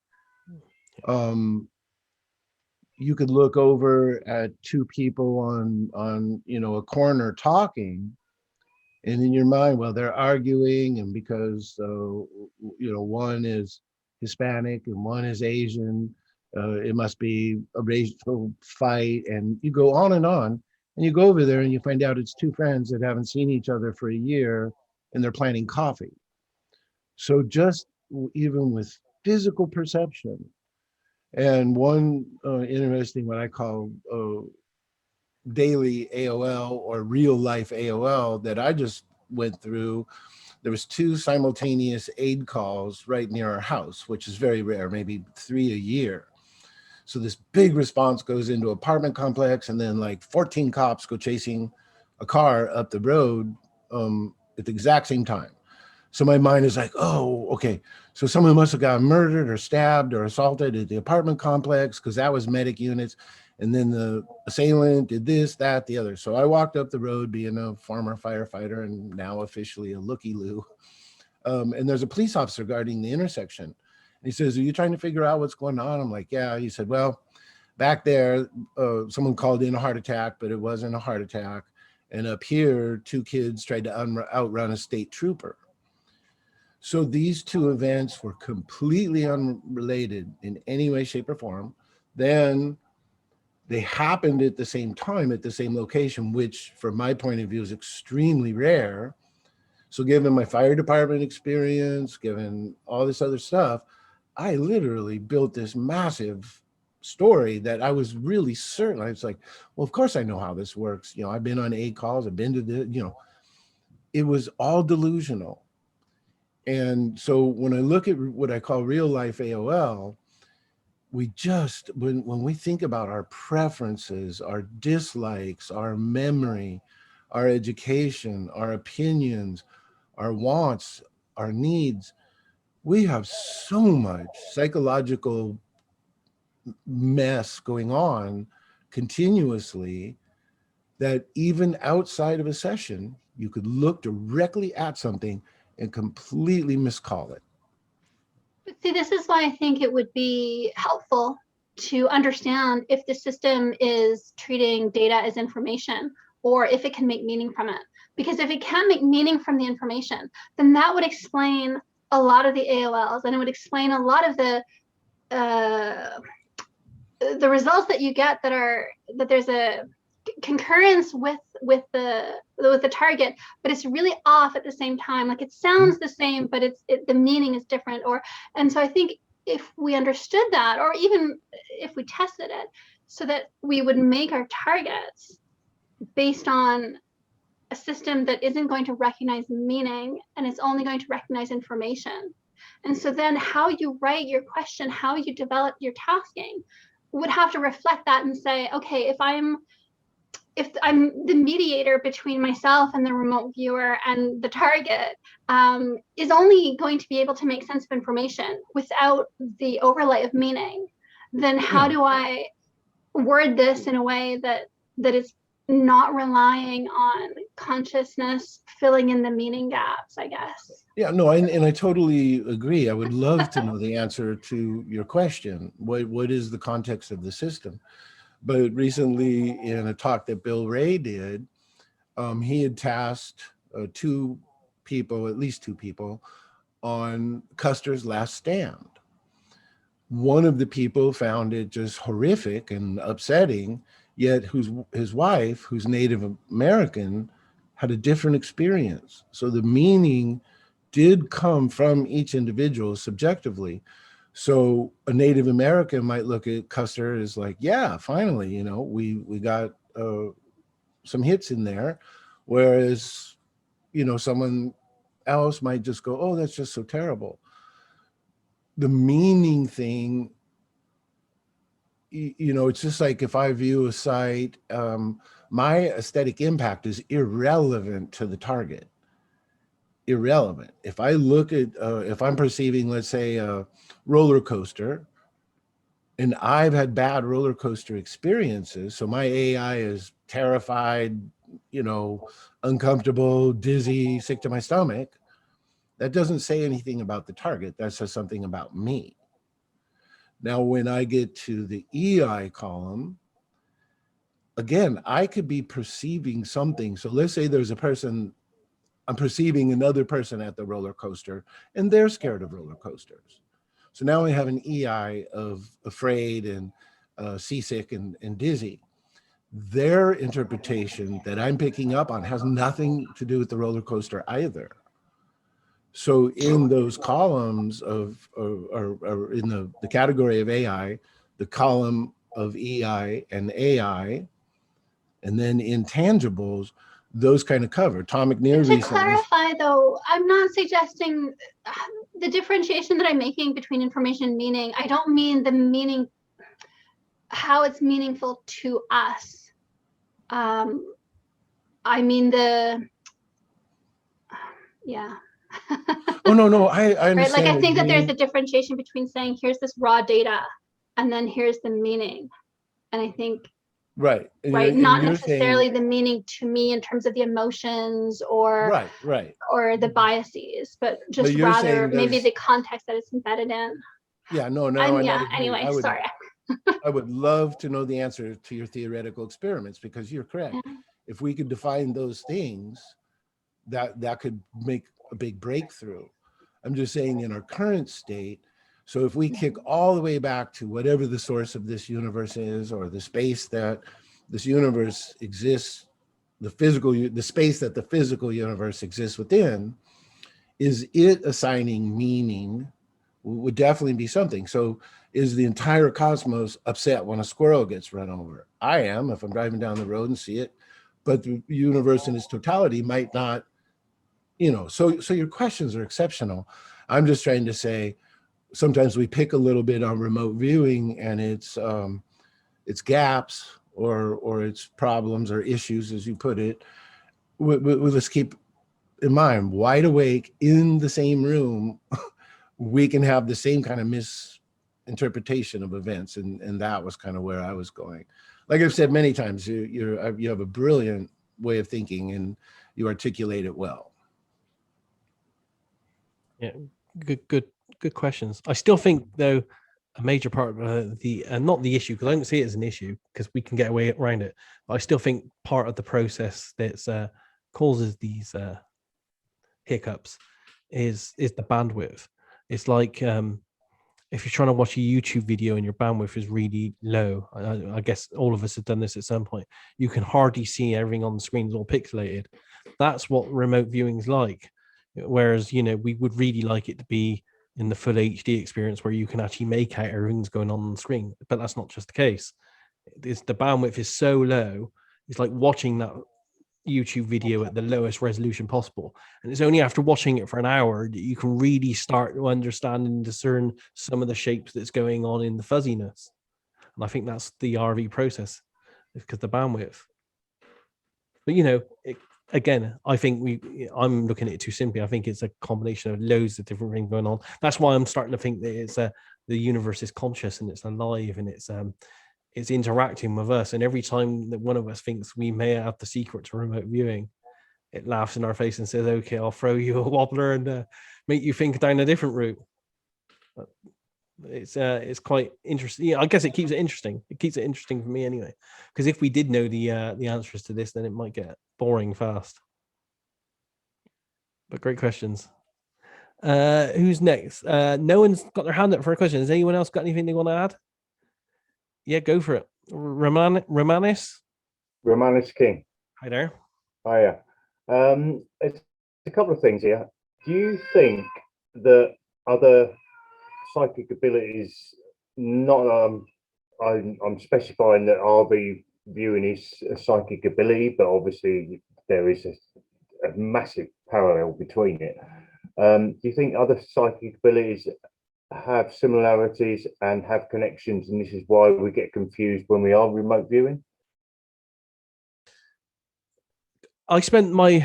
E: You could look over at two people on a corner talking, and in your mind, well, they're arguing, and because one is Hispanic and one is Asian, it must be a racial fight, and you go on, and you go over there and you find out it's two friends that haven't seen each other for a year, and they're planning coffee. So just even with physical perception, and one interesting, what I call daily AOL or real life AOL that I just went through. There was two simultaneous aid calls right near our house, which is very rare, maybe 3 a year. So this big response goes into apartment complex, and then like 14 cops go chasing a car up the road at the exact same time. So my mind is like, oh, okay. So someone must have gotten murdered or stabbed or assaulted at the apartment complex, because that was medic units. And then the assailant did this, that, the other. So I walked up the road being a former firefighter and now officially a looky-loo. And there's a police officer guarding the intersection. And he says, are you trying to figure out what's going on? I'm like, yeah. He said, well, back there, someone called in a heart attack, but it wasn't a heart attack. And up here, two kids tried to outrun a state trooper. So these two events were completely unrelated in any way, shape, or form. Then they happened at the same time at the same location, which from my point of view is extremely rare. So given my fire department experience, given all this other stuff, I literally built this massive story that I was really certain. I was like, well, of course I know how this works. I've been on 8 calls, I've been to the, it was all delusional. And so when I look at what I call real life AOL, we just, when we think about our preferences, our dislikes, our memory, our education, our opinions, our wants, our needs, we have so much psychological mess going on continuously that even outside of a session, you could look directly at something and completely miscall it.
G: But see, this is why I think it would be helpful to understand if the system is treating data as information, or if it can make meaning from it. Because if it can make meaning from the information, then that would explain a lot of the AOLs, and it would explain a lot of the results that you get that there's a concurrence with the target, but it's really off at the same time. Like it sounds the same, but the meaning is different. And so I think if we understood that, or even if we tested it, so that we would make our targets based on a system that isn't going to recognize meaning, and it's only going to recognize information. And so then how you write your question, how you develop your tasking would have to reflect that and say, okay, if I'm the mediator between myself and the remote viewer and the target, is only going to be able to make sense of information without the overlay of meaning, then how do I word this in a way that is not relying on consciousness filling in the meaning gaps, I guess?
E: Yeah, no, and I totally agree. I would love to know the answer to your question. What is the context of the system? But recently in a talk that Bill Ray did, he had tasked at least two people, on Custer's Last Stand. One of the people found it just horrific and upsetting, yet his wife, who's Native American, had a different experience. So the meaning did come from each individual subjectively. So a Native American might look at Custer as like, yeah, finally, we got some hits in there. Whereas, someone else might just go, oh, that's just so terrible. The meaning thing, it's just like if I view a site, my aesthetic impact is irrelevant to the target. Irrelevant. If I look at, if I'm perceiving, let's say, a roller coaster, and I've had bad roller coaster experiences, so my AI is terrified, uncomfortable, dizzy, sick to my stomach, that doesn't say anything about the target. That says something about me. Now, when I get to the EI column, again, I could be perceiving something. So let's say there's a person, I'm perceiving another person at the roller coaster, and they're scared of roller coasters. So now we have an EI of afraid and seasick and dizzy. Their interpretation that I'm picking up on has nothing to do with the roller coaster either. So in those columns of, or in the category of AI, the column of EI and AI, and then intangibles, those kind of cover. Tom McNear
G: To
E: recently.
G: clarify, though, I'm not suggesting the differentiation that I'm making between information and meaning. I don't mean the meaning, how it's meaningful to us. I mean yeah.
E: Oh, no, I understand.
G: Right, like I think that there's
E: a
G: a differentiation between saying here's this raw data and then here's the meaning. And I think
E: right,
G: right,
E: and
G: not
E: you're
G: necessarily
E: saying,
G: the meaning to me in terms of the emotions or
E: right,
G: or the biases, but just
E: you're
G: rather
E: saying
G: maybe
E: there's-
G: the context that it's embedded in.
E: Yeah, no,
G: And
E: I
G: yeah,
E: agree.
G: anyway, sorry.
E: I would love to know the answer to your theoretical experiments, because you're correct.
G: Yeah.
E: If we could define those things, that could make a big breakthrough. I'm just saying in our current state, so if we kick all the way back to whatever the source of this universe is, or the space that this universe exists, the space that the physical universe exists within, is it assigning meaning would definitely be something. So is the entire cosmos upset when a squirrel gets run over? I am, if I'm driving down the road and see it, but the universe in its totality might not, so your questions are exceptional. I'm just trying to say, sometimes we pick a little bit on remote viewing and its gaps or its problems or issues, as you put it. Let's keep in mind, wide awake in the same room, we can have the same kind of misinterpretation of events, and that was kind of where I was going. Like I've said many times, you have a brilliant way of thinking, and you articulate it well.
A: Yeah, good questions. I still think, though, a major part of the not the issue, because I don't see it as an issue, because we can get away around it. But I still think part of the process that's causes these hiccups is the bandwidth. It's like if you're trying to watch a YouTube video and your bandwidth is really low, I guess all of us have done this at some point. You can hardly see everything on the screen; it's all pixelated. That's what remote viewing is like. Whereas, we would really like it to be in the full HD experience where you can actually make out everything's going on the screen. But that's not just the case. The bandwidth is so low. It's like watching that YouTube video at the lowest resolution possible. And it's only after watching it for an hour that you can really start to understand and discern some of the shapes that's going on in the fuzziness. And I think that's the RV process, because the bandwidth. But again, I think I'm looking at it too simply. I think it's a combination of loads of different things going on. That's why I'm starting to think that it's the universe is conscious and it's alive and it's interacting with us. And every time that one of us thinks we may have the secret to remote viewing, it laughs in our face and says, "Okay, I'll throw you a wobbler and make you think down a different route." But it's quite interesting. Yeah, I guess it keeps it interesting. It keeps it interesting for me anyway. Because if we did know the answers to this, then it might get boring fast. But great questions. Who's next? No one's got their hand up for a question. Has anyone else got anything they want to add? Yeah, go for it. Romanis
H: King.
A: Hi there.
H: Hiya. It's a couple of things here. Do you think that other psychic abilities, not I'm specifying that RV viewing is a psychic ability, but obviously there is a massive parallel between it. Do you think other psychic abilities have similarities and have connections, and this is why we get confused when we are remote viewing?
A: I spent my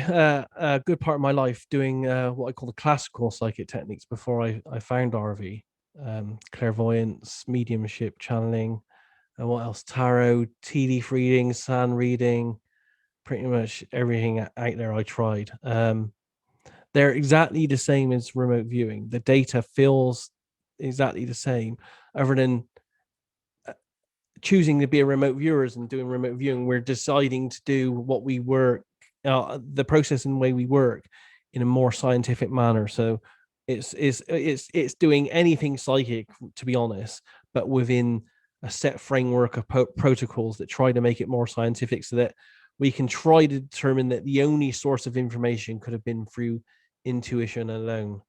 A: good part of my life doing what I call the classical psychic techniques before I found RV, clairvoyance, mediumship, channeling, and what else? Tarot, TD reading, Swann reading, pretty much everything out there I tried. They're exactly the same as remote viewing. The data feels exactly the same, other than choosing to be a remote viewers and doing remote viewing. We're deciding to do what we work, the process and way we work, in a more scientific manner. So it's doing anything psychic, to be honest, but within a set framework of protocols that try to make it more scientific, so that we can try to determine that the only source of information could have been through intuition alone.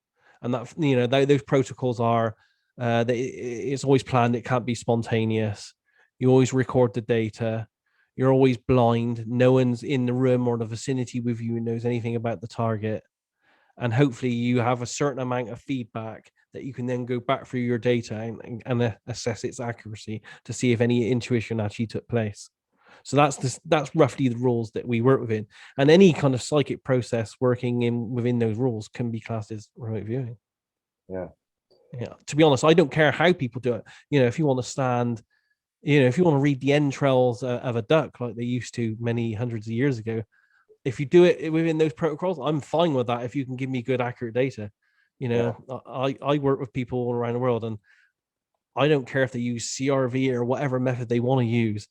A: And that, those protocols are, it's always planned, it can't be spontaneous, you always record the data, you're always blind, no one's in the room or the vicinity with you who knows anything about the target, and hopefully you have a certain amount of feedback that you can then go back through your data and assess its accuracy to see if any intuition actually took place. So that's roughly the rules that we work within, and any kind of psychic process working in within those rules can be classed as remote viewing.
H: Yeah.
A: To be honest, I don't care how people do it. If you want to stand, if you want to read the entrails of a duck like they used to many hundreds of years ago, if you do it within those protocols, I'm fine with that. If you can give me good, accurate data, I work with people all around the world, and I don't care if they use CRV or whatever method they want to use.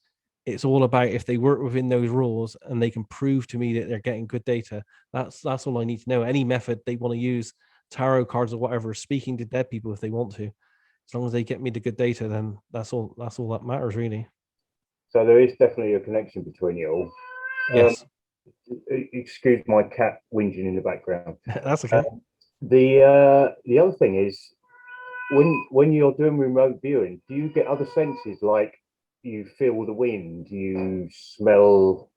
A: It's all about if they work within those rules and they can prove to me that they're getting good data. That's all I need to know. Any method they want to use, tarot cards or whatever, speaking to dead people if they want to, as long as they get me the good data, then that's all that matters, really.
H: So there is definitely a connection between you all.
A: Yes.
H: Excuse my cat whinging in the background.
A: That's okay.
H: The other thing is, when you're doing remote viewing, do you get other senses, like you feel the wind, you smell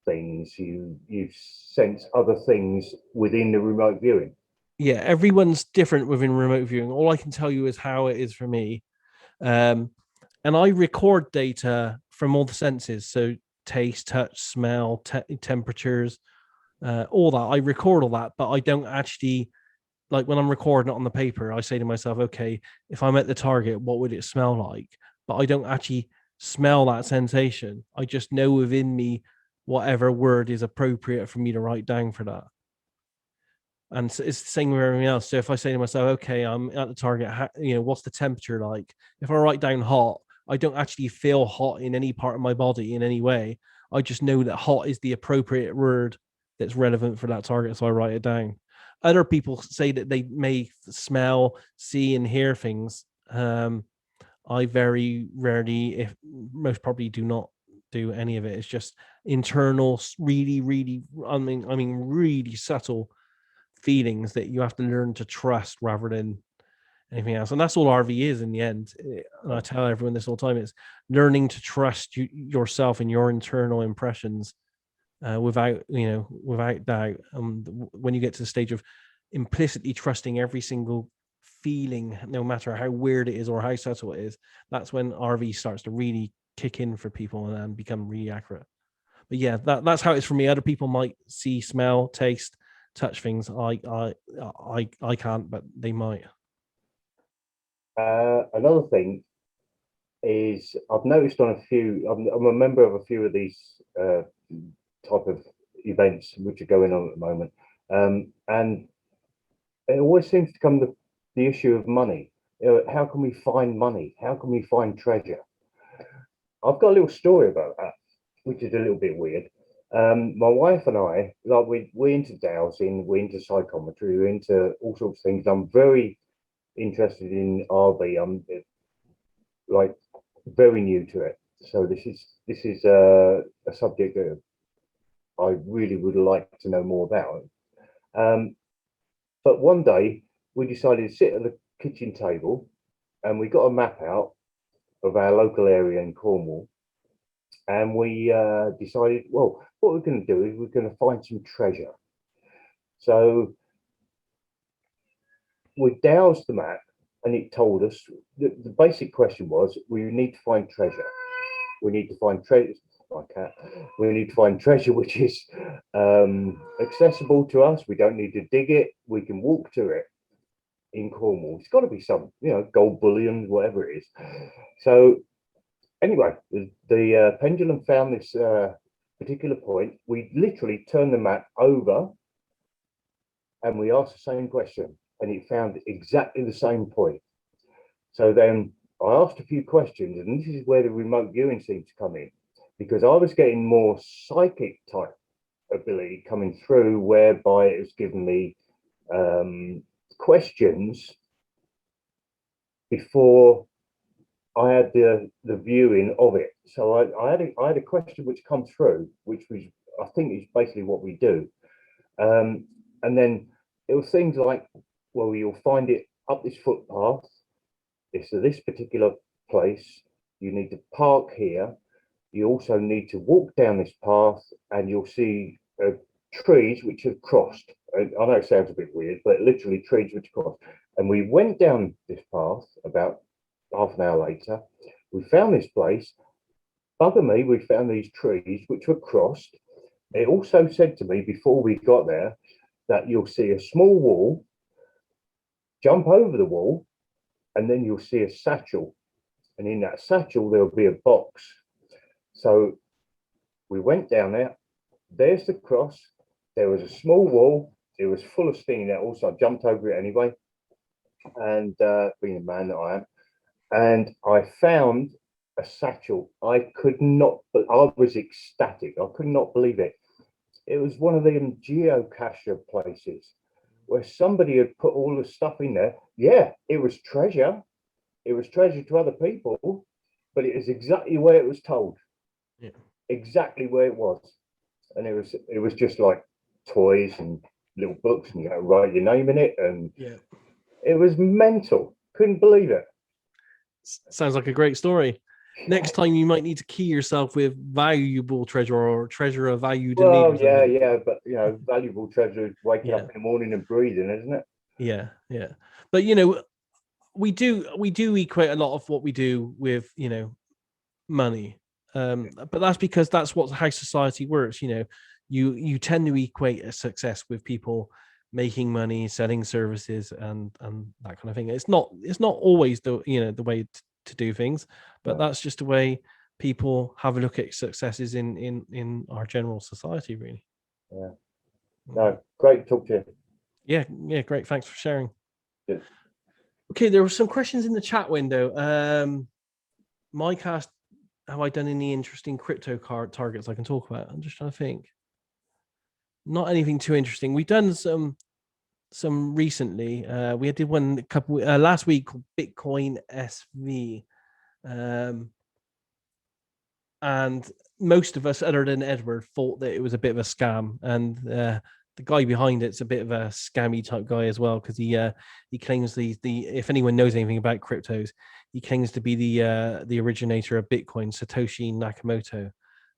H: things, you sense other things within the remote viewing?
A: Yeah, everyone's different within remote viewing. All I can tell you is how it is for me. And I record data from all the senses. So taste, touch, smell, temperatures, all that. I record all that, but I don't actually, like when I'm recording it on the paper, I say to myself, okay, if I'm at the target, what would it smell like? But I don't actually smell that sensation. I just know within me whatever word is appropriate for me to write down for that. And it's the same with everything else. So if I say to myself, okay, I'm at the target, what's the temperature like? If I write down hot, I don't actually feel hot in any part of my body in any way. I just know that hot is the appropriate word that's relevant for that target, so I write it down. Other people say that they may smell, see, and hear things. I very rarely, if most probably, do not do any of it. It's just internal, really, really, really subtle feelings that you have to learn to trust rather than anything else. And that's all RV is in the end. And I tell everyone this all the time, it's learning to trust yourself and your internal impressions without doubt. When you get to the stage of implicitly trusting every single feeling, no matter how weird it is or how subtle it is, that's when RV starts to really kick in for people and become really accurate. But yeah, that's how it is for me. Other people might see, smell, taste, touch things. I can't, but they might.
H: Another thing is, I've noticed on a few, I'm a member of a few of these type of events which are going on at the moment, and it always seems to come to the issue of money. How can we find money? How can we find treasure? I've got a little story about that, which is a little bit weird. My wife and I, like, we're into dowsing, we're into psychometry, we're into all sorts of things. I'm very interested in RV. I'm like very new to it, so this is a subject that I really would like to know more about. But one day we decided to sit at the kitchen table, and we got a map out of our local area in Cornwall, and we decided, well, what we're going to do is we're going to find some treasure. So we dowsed the map, and it told us the basic question was, we need to find treasure. We need to find treasure. My cat. We need to find treasure which is accessible to us. We don't need to dig it. We can walk to it in Cornwall. It's got to be some, gold bullion, whatever it is. So anyway, the pendulum found this particular point. We literally turned the map over and we asked the same question, and it found exactly the same point. So then I asked a few questions, and this is where the remote viewing seemed to come in, because I was getting more psychic type ability coming through, whereby it was giving me questions before I had the viewing of it. So I had a question which come through, which was, I think, is basically what we do. And then it was things like, well, you'll find it up this footpath. It's to this particular place. You need to park here. You also need to walk down this path, and you'll see trees which have crossed. I know it sounds a bit weird, but literally trees which crossed. And we went down this path about half an hour later. We found this place. Bugger me, we found these trees which were crossed. It also said to me before we got there that you'll see a small wall, jump over the wall, and then you'll see a satchel. And in that satchel, there'll be a box. So we went down there. There's the cross. There was a small wall. It was full of stinging nettles. So I jumped over it anyway. And being the man that I am, and I found a satchel. I was ecstatic. I could not believe it. It was one of them geocacher places where somebody had put all the stuff in there. Yeah, it was treasure. It was treasure to other people, but it was exactly where it was told.
A: Yeah.
H: Exactly where it was. And it was just like toys and little books, and you got to write your name in it, and
A: Yeah.
H: It was mental. Couldn't believe it.
A: Sounds like a great story. Next time you might need to key yourself with valuable treasure or treasure of value to
H: Well,
A: me.
H: yeah, but valuable treasure is waking up in the morning and breathing, isn't it?
A: Yeah. But we do equate a lot of what we do with money. But that's because that's how society works. You tend to equate a success with people making money, selling services, and that kind of thing. It's not always the way to do things, but that's just the way people have a look at successes in our general society, really.
H: Yeah. No, great to talk to you.
A: Yeah, great. Thanks for sharing.
H: Yeah.
A: Okay, there were some questions in the chat window. Mike asked, have I done any interesting crypto card targets I can talk about? I'm just trying to think. Not anything too interesting. We've done some recently. We did one a couple last week called Bitcoin SV. And most of us, other than Edward, thought that it was a bit of a scam. And the guy behind it's a bit of a scammy type guy as well, because he claims the if anyone knows anything about cryptos, he claims to be the originator of Bitcoin, Satoshi Nakamoto,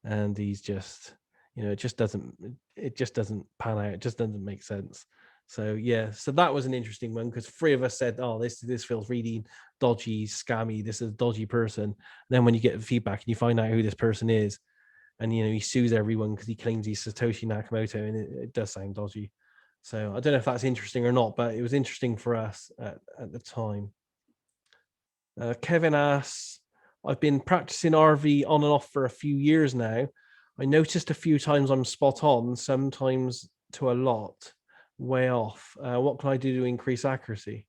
A: and he's just it just doesn't pan out. It just doesn't make sense. So so that was an interesting one, because three of us said, "Oh, this feels really dodgy, scammy. This is a dodgy person." And then when you get feedback and you find out who this person is, and he sues everyone because he claims he's Satoshi Nakamoto, and it does sound dodgy. So I don't know if that's interesting or not, but it was interesting for us at the time. Kevin asks, I've been practicing RV on and off for a few years now. I noticed a few times I'm spot on, sometimes to a lot way off. What can I do to increase accuracy?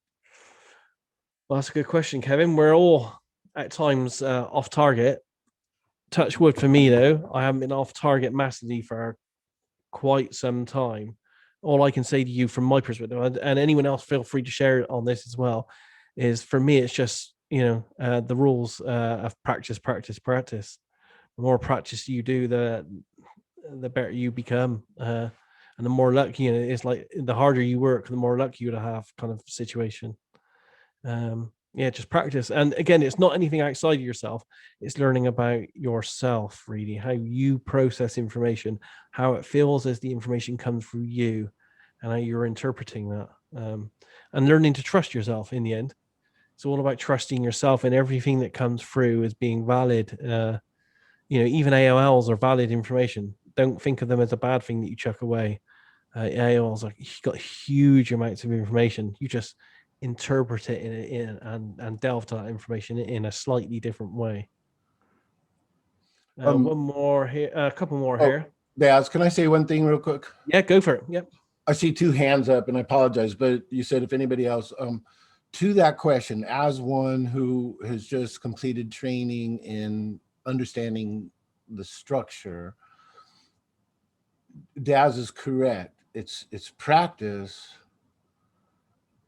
A: Well, that's a good question, Kevin. We're all at times off target. Touch wood for me, though. I haven't been off target massively for quite some time. All I can say to you from my perspective, and anyone else feel free to share it on this as well, is for me, it's just, the rules of practice. The more practice you do, the better you become. And the more luck, it's like the harder you work, the more luck you would have, kind of situation. Just practice. And again, it's not anything outside of yourself. It's learning about yourself, really, how you process information, how it feels as the information comes through you, and how you're interpreting that. And learning to trust yourself in the end. It's all about trusting yourself, and everything that comes through as being valid. Even AOLs are valid information. Don't think of them as a bad thing that you chuck away. AOLs, like, you've got huge amounts of information. You just interpret it and delve to that information in a slightly different way. One more here, a couple more
E: Oh,
A: here.
E: Baz, can I say one thing real quick?
A: Yeah, go for it. Yep.
E: I see two hands up, and I apologize, but you said if anybody else, to that question, as one who has just completed training in understanding the structure, Daz is correct. It's practice,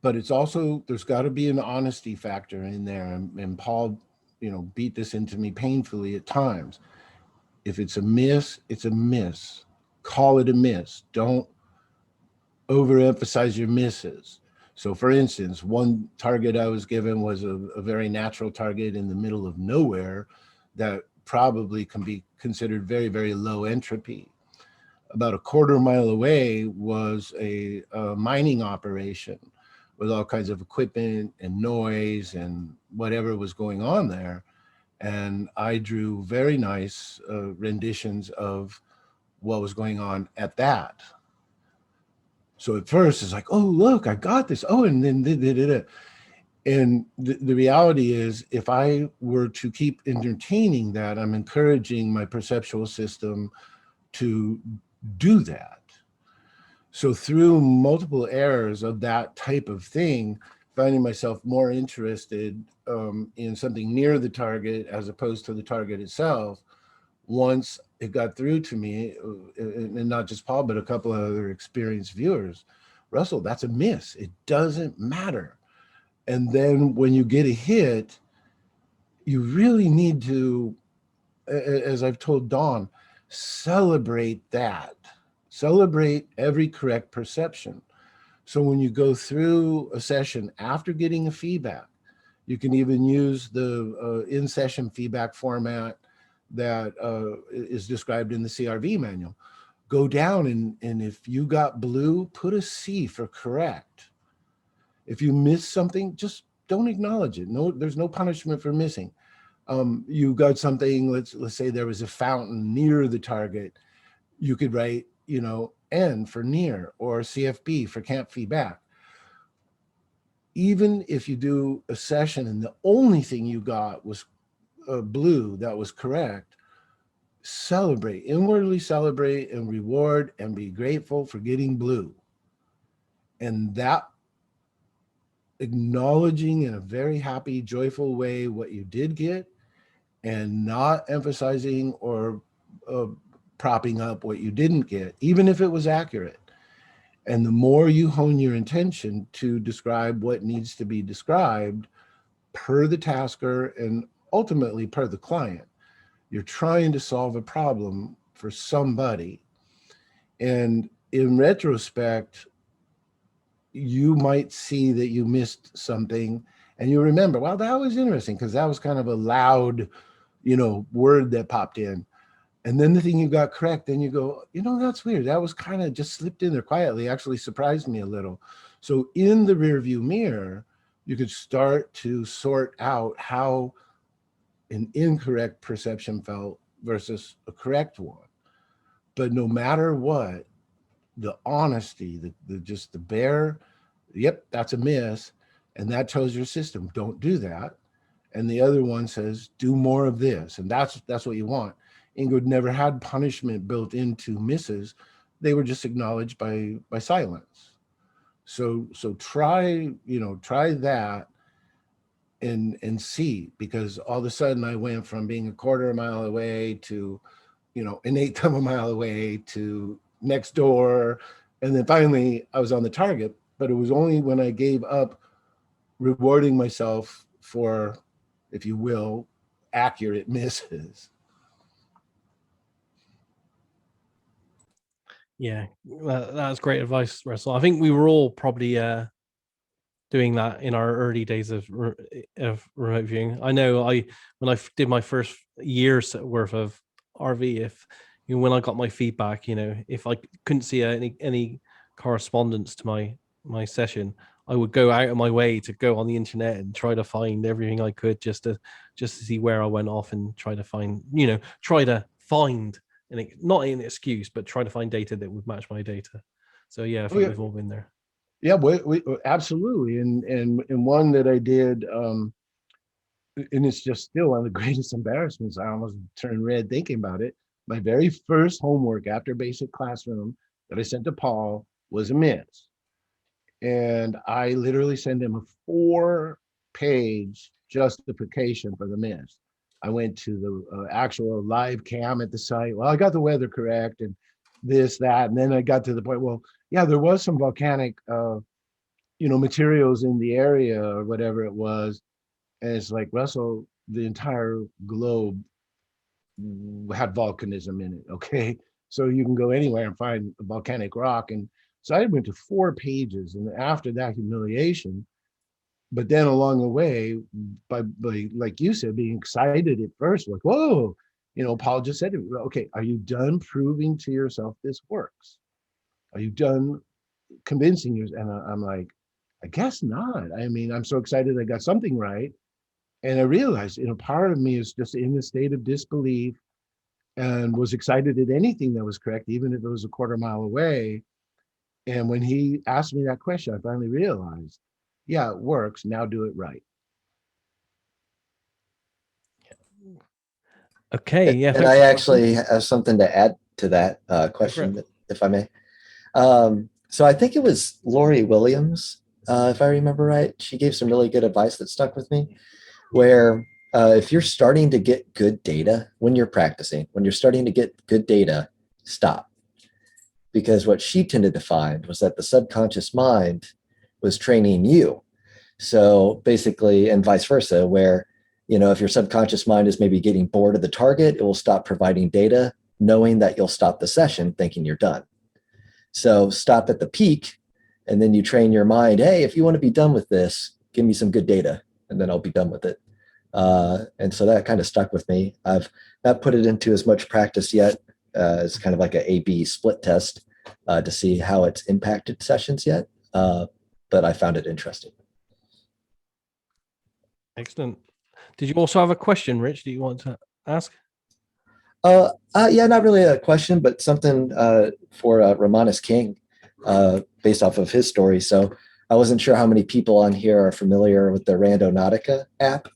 E: but it's also, there's got to be an honesty factor in there. And Paul, beat this into me painfully at times. If it's a miss, it's a miss. Call it a miss. Don't overemphasize your misses. So for instance, one target I was given was a very natural target in the middle of nowhere that probably can be considered very, very low entropy. About a quarter mile away was a mining operation with all kinds of equipment and noise and whatever was going on there. And I drew very nice renditions of what was going on at that. So at first it's like, oh, look, I got this. Oh, and then and the reality is, if I were to keep entertaining that, I'm encouraging my perceptual system to do that. So through multiple errors of that type of thing, finding myself more interested in something near the target as opposed to the target itself, once it got through to me, and not just Paul, but a couple of other experienced viewers, Russell, that's a miss. It doesn't matter. And then when you get a hit, you really need to, as I've told Dawn, celebrate that. Celebrate every correct perception. So when you go through a session after getting a feedback, you can even use the in-session feedback format that is described in the CRV manual. Go down and if you got blue, put a C for correct. If you miss something, just don't acknowledge it. No, there's no punishment for missing. You got something, let's say there was a fountain near the target. You could write, N for near, or CFB for can't feedback. Even if you do a session and the only thing you got was blue that was correct, celebrate, inwardly celebrate and reward and be grateful for getting blue. And that acknowledging in a very happy, joyful way what you did get, and not emphasizing or propping up what you didn't get, even if it was accurate. And the more you hone your intention to describe what needs to be described per the tasker and ultimately per the client, you're trying to solve a problem for somebody. And in retrospect, you might see that you missed something and you remember, well, that was interesting because that was kind of a loud, word that popped in. And then the thing you got correct, then you go, that's weird. That was kind of just slipped in there quietly, actually surprised me a little. So in the rearview mirror, you could start to sort out how an incorrect perception felt versus a correct one. But no matter what, the honesty, the bare, yep, that's a miss. And that tells your system, don't do that. And the other one says, do more of this. And that's what you want. Ingo never had punishment built into misses. They were just acknowledged by silence. So try that and see, because all of a sudden I went from being a quarter mile away to, an eighth of a mile away to next door. And then finally I was on the target, but it was only when I gave up rewarding myself for, if you will, accurate misses.
A: Yeah, that's great advice, Russell. I think we were all probably doing that in our early days of remote viewing. I know when I did my first year's worth of RV, if when I got my feedback, if I couldn't see any correspondence to my session, I would go out of my way to go on the internet and try to find everything I could just to see where I went off and try to find and not an excuse, but try to find data that would match my data. So yeah, I think we've all been there.
E: Yeah, we absolutely. And one that I did and it's just still one of the greatest embarrassments. I almost turned red thinking about it. My very first homework after basic classroom that I sent to Paul was a miss. And I literally sent him a 4-page justification for the miss. I went to the actual live cam at the site. Well, I got the weather correct and this, that. And then I got to the point, well, yeah, there was some volcanic, materials in the area or whatever it was. And it's like, Russell, the entire globe had volcanism in it. Okay. So you can go anywhere and find a volcanic rock. And so I went to 4 pages. And after that humiliation, but then along the way, by like you said, being excited at first, like, whoa, Paul just said, okay, are you done proving to yourself this works? Are you done convincing yourself? And I'm like, I guess not. I mean, I'm so excited I got something right. And I realized, part of me is just in a state of disbelief and was excited at anything that was correct, even if it was a quarter mile away. And when he asked me that question, I finally realized, yeah, it works. Now do it right.
A: Okay, yeah.
I: And
A: thanks
I: I
A: for that,
I: actually have something to add to that question, if I may. So I think it was Lori Williams, if I remember right. She gave some really good advice that stuck with me, where if you're starting to get good data when you're practicing, when you're starting to get good data, stop. Because what she tended to find was that the subconscious mind was training you. So basically, and vice versa, where, if your subconscious mind is maybe getting bored of the target, it will stop providing data, knowing that you'll stop the session thinking you're done. So stop at the peak, and then you train your mind, hey, if you want to be done with this, give me some good data, and then I'll be done with it. And so that kind of stuck with me. I've not put it into as much practice yet as kind of like a A/B split test to see how it's impacted sessions yet, but I found it interesting.
A: Excellent. Did you also have a question, Rich, that you want to ask?
I: Yeah, not really a question, but something for Romanus King, based off of his story. So I wasn't sure how many people on here are familiar with the Randonautica app,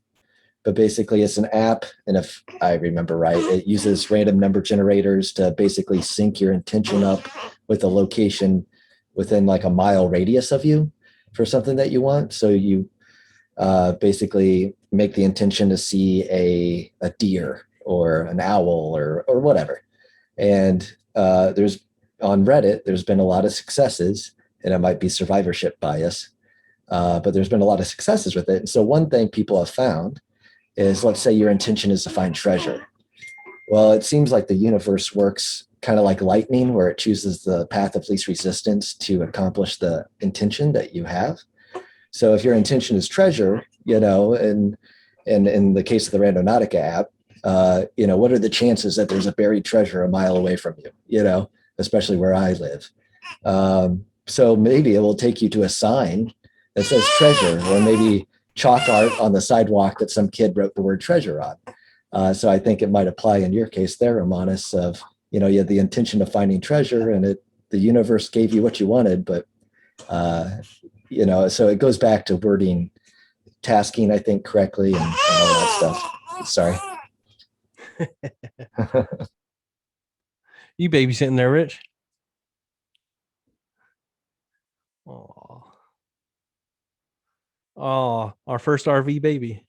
I: but basically it's an app, and if I remember right, it uses random number generators to basically sync your intention up with a location within like a mile radius of you for something that you want. So you basically make the intention to see a deer or an owl or whatever. And there's on Reddit, there's been a lot of successes, and it might be survivorship bias, but there's been a lot of successes with it. And so one thing people have found is, let's say your intention is to find treasure. Well, it seems like the universe works kind of like lightning, where it chooses the path of least resistance to accomplish the intention that you have. So if your intention is treasure, and in the case of the Randonautica app, what are the chances that there's a buried treasure a mile away from you, especially where I live. So maybe it will take you to a sign that says treasure, or maybe chalk art on the sidewalk that some kid wrote the word treasure on. So I think it might apply in your case there, Romanus, of, you had the intention of finding treasure, and the universe gave you what you wanted, but so it goes back to wording, tasking, I think, correctly, and all that stuff. Sorry.
A: You babysitting there, Rich? Oh, our first RV baby.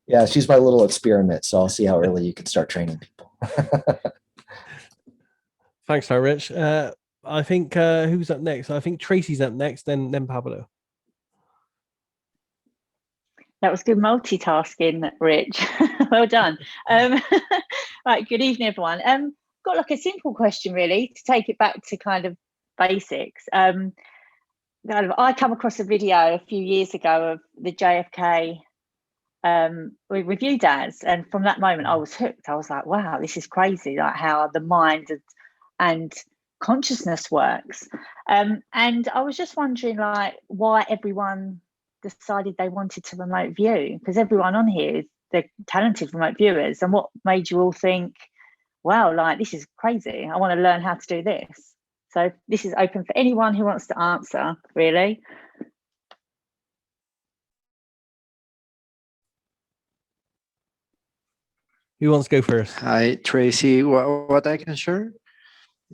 I: Yeah, she's my little experiment, so I'll see how early you can start training people.
A: Thanks, Rich. I think who's up next? I think Tracy's up next, then Pablo.
J: That was good multitasking, Rich. Well done. Right, good evening, everyone. Got like a simple question, really, to take it back to kind of basics. I come across a video a few years ago of the JFK with you, Daz, and from that moment I was hooked. I was like, wow, this is crazy, like how the mind and consciousness works. And I was just wondering, like, why everyone decided they wanted to remote view, because everyone on here, they're talented remote viewers, and what made you all think, wow, like, this is crazy, I want to learn how to do this? So this is open for anyone who wants to answer, really.
A: Who wants to go first?
K: Hi, Tracy. What I can share?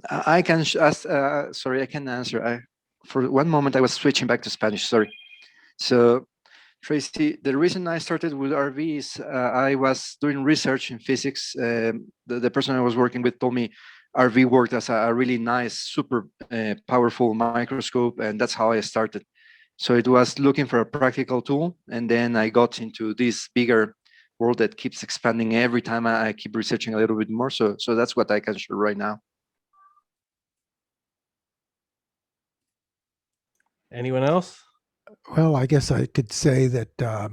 K: I can sorry, I can answer. For one moment I was switching back to Spanish. Sorry. So, Tracy, the reason I started with RV is I was doing research in physics. The person I was working with told me RV worked as a really nice, super powerful microscope, and that's how I started. So it was looking for a practical tool, and then I got into this bigger world that keeps expanding every time I keep researching a little bit more. So that's what I can share right now.
A: Anyone else?
B: Well, I guess I could say that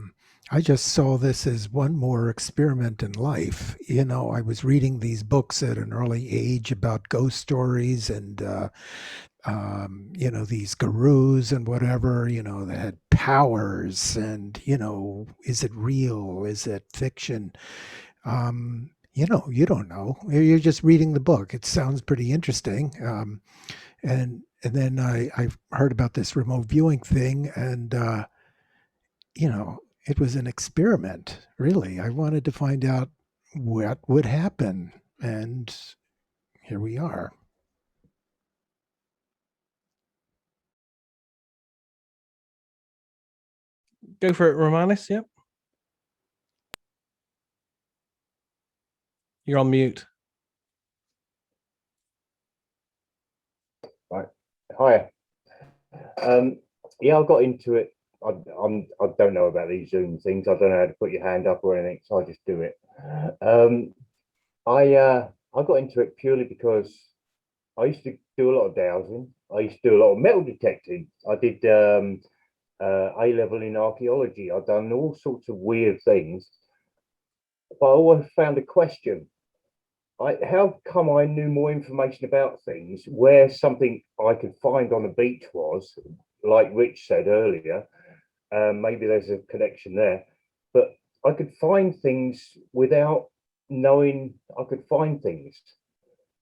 B: I just saw this as one more experiment in life. You know, I was reading these books at an early age about ghost stories and, you know, these gurus and whatever, you know, that had powers and, you know, is it real? Is it fiction? You know, you don't know. You're just reading the book. It sounds pretty interesting. And then I heard about this remote viewing thing, and you know, it was an experiment. Really, I wanted to find out what would happen, and here we are.
A: Go for it, Romanis. Yep. You're on mute.
H: Right. Hi. Yeah, I got into it. I don't know about these Zoom things. I don't know how to put your hand up or anything, so I just do it. I got into it purely because I used to do a lot of dowsing. I used to do a lot of metal detecting. I did A-level in archaeology. I've done all sorts of weird things, but I always found a question. How come I knew more information about things where something I could find on the beach was, like Rich said earlier, maybe there's a connection there, but I could find things without knowing I could find things.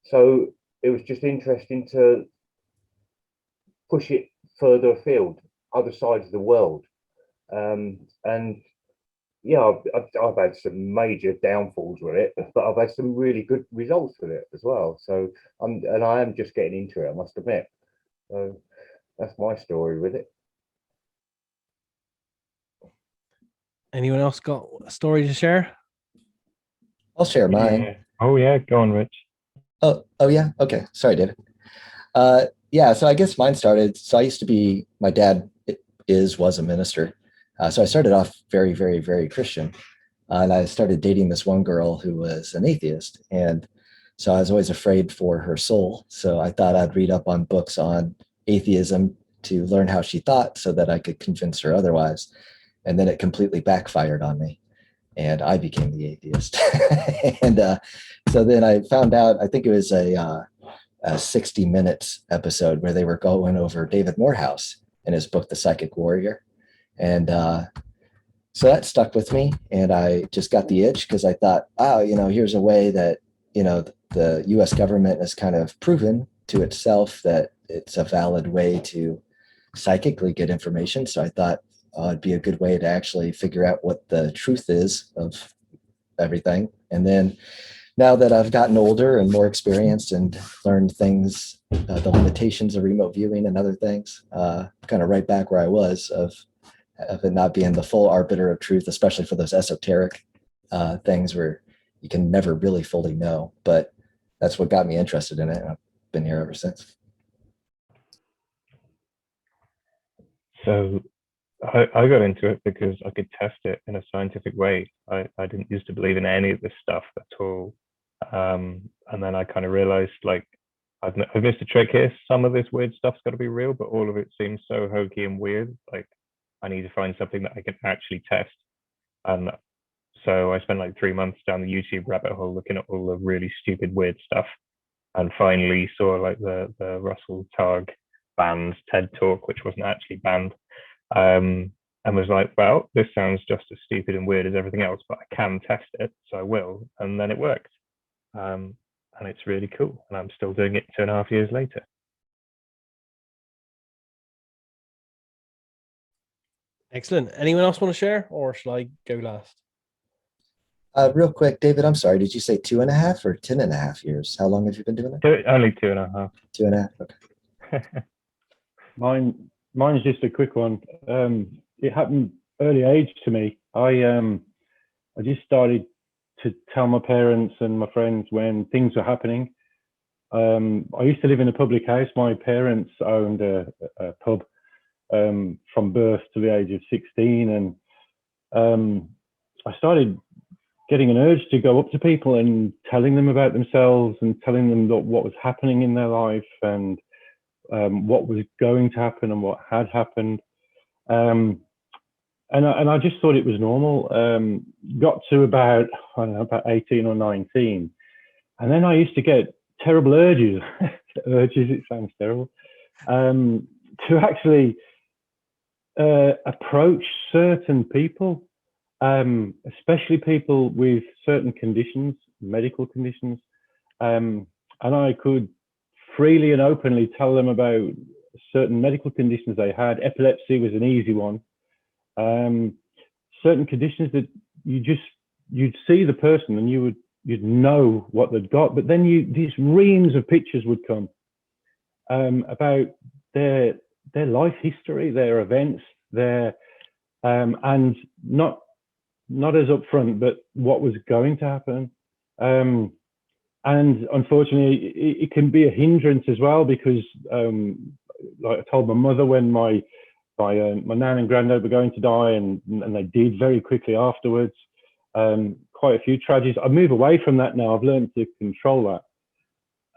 H: So it was just interesting to push it further afield, other sides of the world. And yeah, I've had some major downfalls with it, but I've had some really good results with it as well. So I am just getting into it, I must admit. So that's my story with it.
A: Anyone else got a story to share?
I: I'll share mine.
L: Yeah. Oh yeah, go on, Rich.
I: Oh yeah. Okay. Sorry, David. Yeah. So I guess mine started. So I used to be. My dad was a minister. So I started off very, very, very Christian, and I started dating this one girl who was an atheist, and so I was always afraid for her soul. So I thought I'd read up on books on atheism to learn how she thought, so that I could convince her otherwise. And then it completely backfired on me, and I became the atheist. And so then I found out, I think it was a 60 Minutes episode where they were going over David Morehouse in his book, The Psychic Warrior. And so that stuck with me, and I just got the itch because I thought, oh, you know, here's a way that, you know, the US government has kind of proven to itself that it's a valid way to psychically get information. So I thought, it'd be a good way to actually figure out what the truth is of everything. And then now that I've gotten older and more experienced and learned things, the limitations of remote viewing and other things, kind of right back where I was of it not being the full arbiter of truth, especially for those esoteric things where you can never really fully know. But that's what got me interested in it. And I've been here ever since.
L: So I got into it because I could test it in a scientific way. I didn't used to believe in any of this stuff at all. And then I kind of realized, like, I've missed a trick here. Some of this weird stuff's got to be real, but all of it seems so hokey and weird. Like, I need to find something that I can actually test. And so I spent like 3 months down the YouTube rabbit hole looking at all the really stupid, weird stuff, and finally saw like the Russell Targ banned TED Talk, which wasn't actually banned. And was like, well, this sounds just as stupid and weird as everything else, but I can test it, so I will. And then it worked. And it's really cool. And I'm still doing it 2.5 years later.
A: Excellent. Anyone else want to share, or shall I go last?
I: Real quick, David, I'm sorry. Did you say 2.5 or 10.5 years? How long have you been doing it?
L: Only 2.5.
I: 2.5. Okay.
L: Mine's just a quick one. It happened early age to me. I just started to tell my parents and my friends when things were happening. I used to live in a public house. My parents owned a pub from birth to the age of 16, and I started getting an urge to go up to people and telling them about themselves and telling them what was happening in their life and what was going to happen and what had happened. And I just thought it was normal. Got to about, I don't know, about 18 or 19. And then I used to get terrible urges. Urges, it sounds terrible. To actually approach certain people, especially people with certain conditions, medical conditions. And I could freely and openly tell them about certain medical conditions they had. Epilepsy was an easy one. Certain conditions that you'd see the person and you'd know what they'd got, but then these reams of pictures would come about their life history, their events, and not as upfront, but what was going to happen. And unfortunately, it can be a hindrance as well, because like I told my mother when my nan and granddad were going to die, and they did very quickly afterwards. Quite a few tragedies. I move away from that now. I've learned to control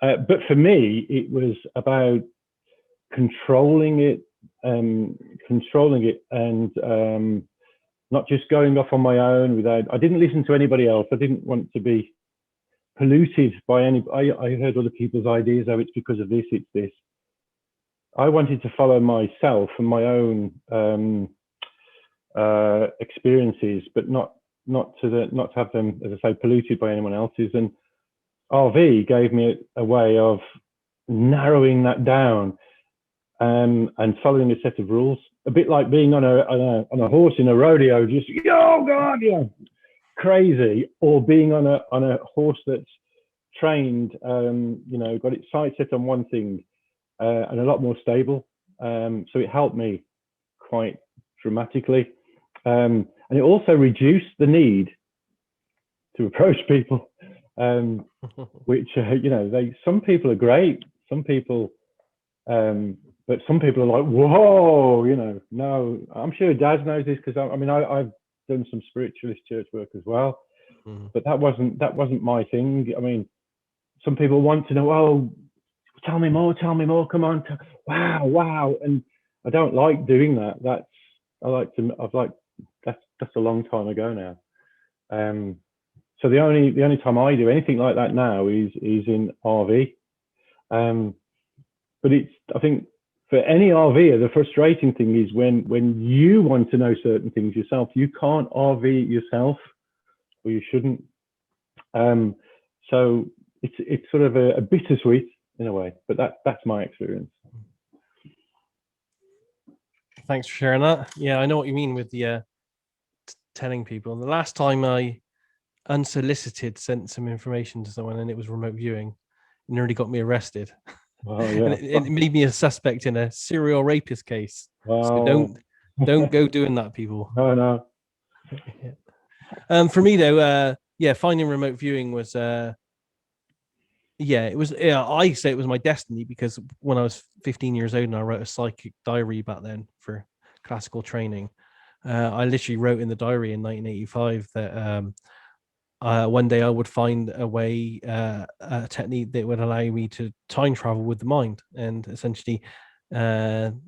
L: that. But for me, it was about controlling it, and not just going off on my own I didn't listen to anybody else. I didn't want to be polluted by I heard other people's ideas. Oh, it's because of this, it's this. I wanted to follow myself and my own experiences, but not to have them, as I say, polluted by anyone else's. And RV gave me a way of narrowing that down and following a set of rules. A bit like being on a horse in a rodeo, just oh god, yeah, crazy, or being on a horse that's trained, got its sights set on one thing, and a lot more stable. So it helped me quite dramatically, and it also reduced the need to approach people, which some people are great, some people. But some people are like, whoa, no. I'm sure Daz knows this, because I've done some spiritualist church work as well, but that wasn't my thing. I mean, some people want to know, oh, tell me more, come on, wow, and I don't like doing that. That's a long time ago now. So the only time I do anything like that now is in RV. But I think for any RVer, the frustrating thing is when you want to know certain things yourself, you can't RV yourself, or you shouldn't. So it's sort of a bittersweet in a way, but that's my experience.
A: Thanks for sharing that. Yeah, I know what you mean with the telling people. The last time I unsolicited sent some information to someone and it was remote viewing, it nearly got me arrested.
L: Oh, yeah.
A: And it made me a suspect in a serial rapist case.
L: Wow.
A: So don't go doing that, people.
L: No.
A: For me though, finding remote viewing was I say it was my destiny, because when I was 15 years old and I wrote a psychic diary back then for classical training, I literally wrote in the diary in 1985 that one day I would find a way, a technique that would allow me to time travel with the mind. And essentially 7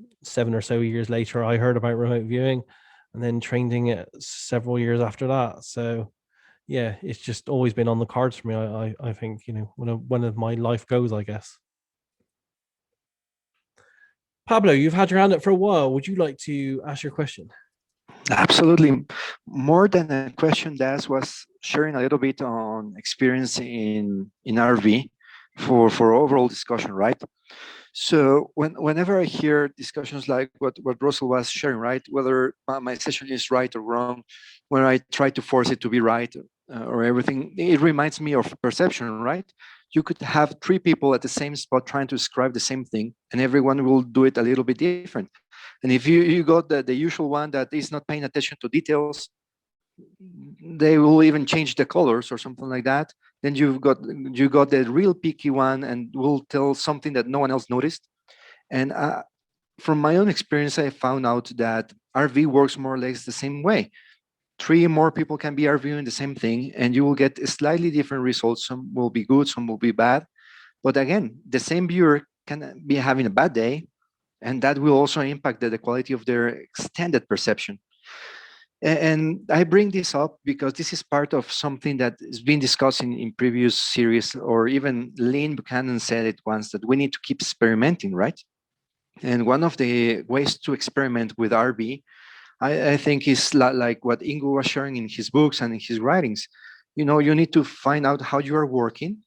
A: or so years later, I heard about remote viewing and then training it several years after that. So yeah, it's just always been on the cards for me. I think, one of my life goals, I guess. Pablo, you've had your hand up for a while. Would you like to ask your question?
K: Absolutely. More than a question, Daz was sharing a little bit on experience in RV for overall discussion, right? So whenever I hear discussions like what Russell was sharing, right, whether my session is right or wrong, when I try to force it to be right, or everything. It reminds me of perception, right? You could have three people at the same spot trying to describe the same thing, and everyone will do it a little bit different. And if you got the usual one that is not paying attention to details, they will even change the colors or something like that. Then you got the real picky one and will tell something that no one else noticed. And from my own experience, I found out that RV works more or less the same way. Three more people can be reviewing the same thing, and you will get slightly different results. Some will be good, some will be bad. But again, the same viewer can be having a bad day, and that will also impact the quality of their extended perception. And I bring this up because this is part of something that has been discussed in previous series, or even Lynn Buchanan said it once, that we need to keep experimenting, right? And one of the ways to experiment with RB, I think is like what Ingo was sharing in his books and in his writings. You need to find out how you are working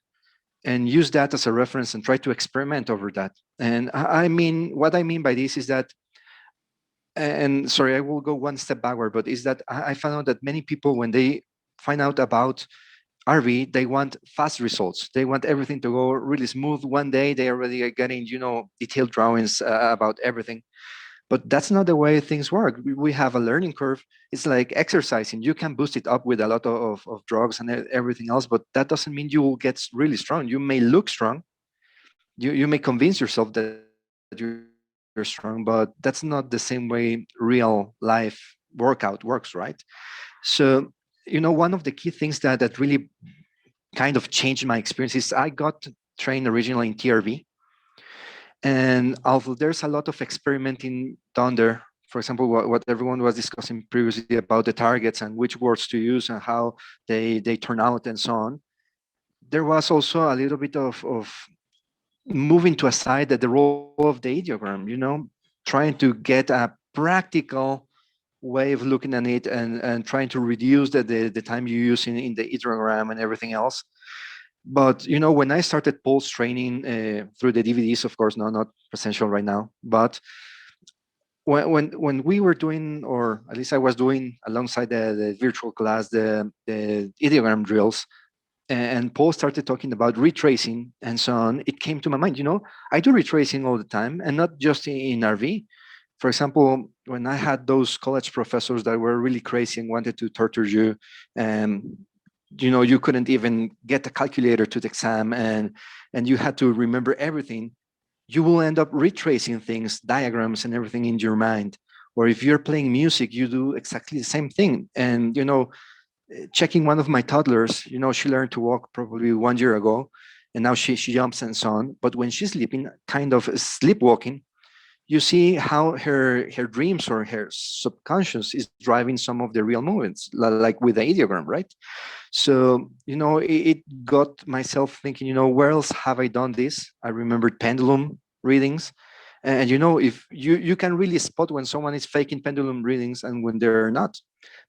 K: and use that as a reference and try to experiment over that. And I mean, what I mean by this is that, and sorry, I will go one step backward, but is that I found out that many people, when they find out about RV, they want fast results. They want everything to go really smooth. One day they already are getting, detailed drawings about everything. But that's not the way things work. We have a learning curve. It's like exercising. You can boost it up with a lot of drugs and everything else, but that doesn't mean you will get really strong. You may look strong. You may convince yourself that you're strong, but that's not the same way real life workout works, right? So, one of the key things that really kind of changed my experience is I got trained originally in TRV. And although there's a lot of experimenting done there, for example, what everyone was discussing previously about the targets and which words to use and how they turn out and so on, there was also a little bit of moving to a side that the role of the ideogram, trying to get a practical way of looking at it and trying to reduce the time you use in the ideogram and everything else. But when I started pulse training through the DVDs, of course, not essential right now, but when we were doing, or at least I was doing alongside the virtual class, the ideogram drills, and Paul started talking about retracing and so on, it came to my mind, I do retracing all the time, and not just in RV. For example, when I had those college professors that were really crazy and wanted to torture you, and you couldn't even get a calculator to the exam, and you had to remember everything, you will end up retracing things, diagrams and everything in your mind. Or if you're playing music, you do exactly the same thing. And checking one of my toddlers, she learned to walk probably 1 year ago, and now she jumps and so on. But when she's sleeping, kind of sleepwalking, you see how her dreams or her subconscious is driving some of the real movements, like with the ideogram, right? So, it got myself thinking, where else have I done this? I remembered pendulum readings. And, if you can really spot when someone is faking pendulum readings and when they're not.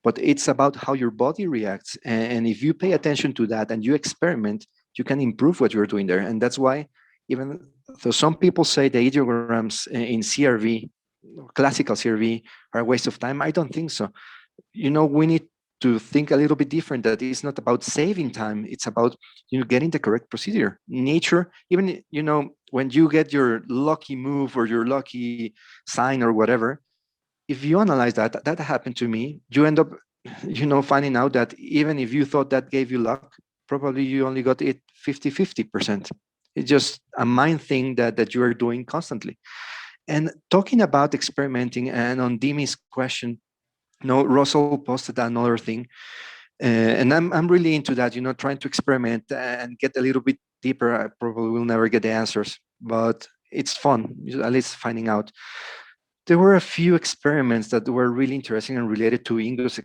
K: But it's about how your body reacts. And if you pay attention to that and you experiment, you can improve what you're doing there. And that's why, even though some people say the ideograms in CRV, classical CRV, are a waste of time, I don't think so. We need to think a little bit different, that it's not about saving time, it's about getting the correct procedure. Nature, even when you get your lucky move or your lucky sign or whatever, if you analyze that happened to me, you end up finding out that even if you thought that gave you luck, probably you only got it 50% It's just a mind thing that you are doing constantly. And talking about experimenting, and on Dimi's question, Russell posted another thing, and I'm really into that. Trying to experiment and get a little bit deeper. I probably will never get the answers, but it's fun, at least finding out. There were a few experiments that were really interesting and related to Ingo's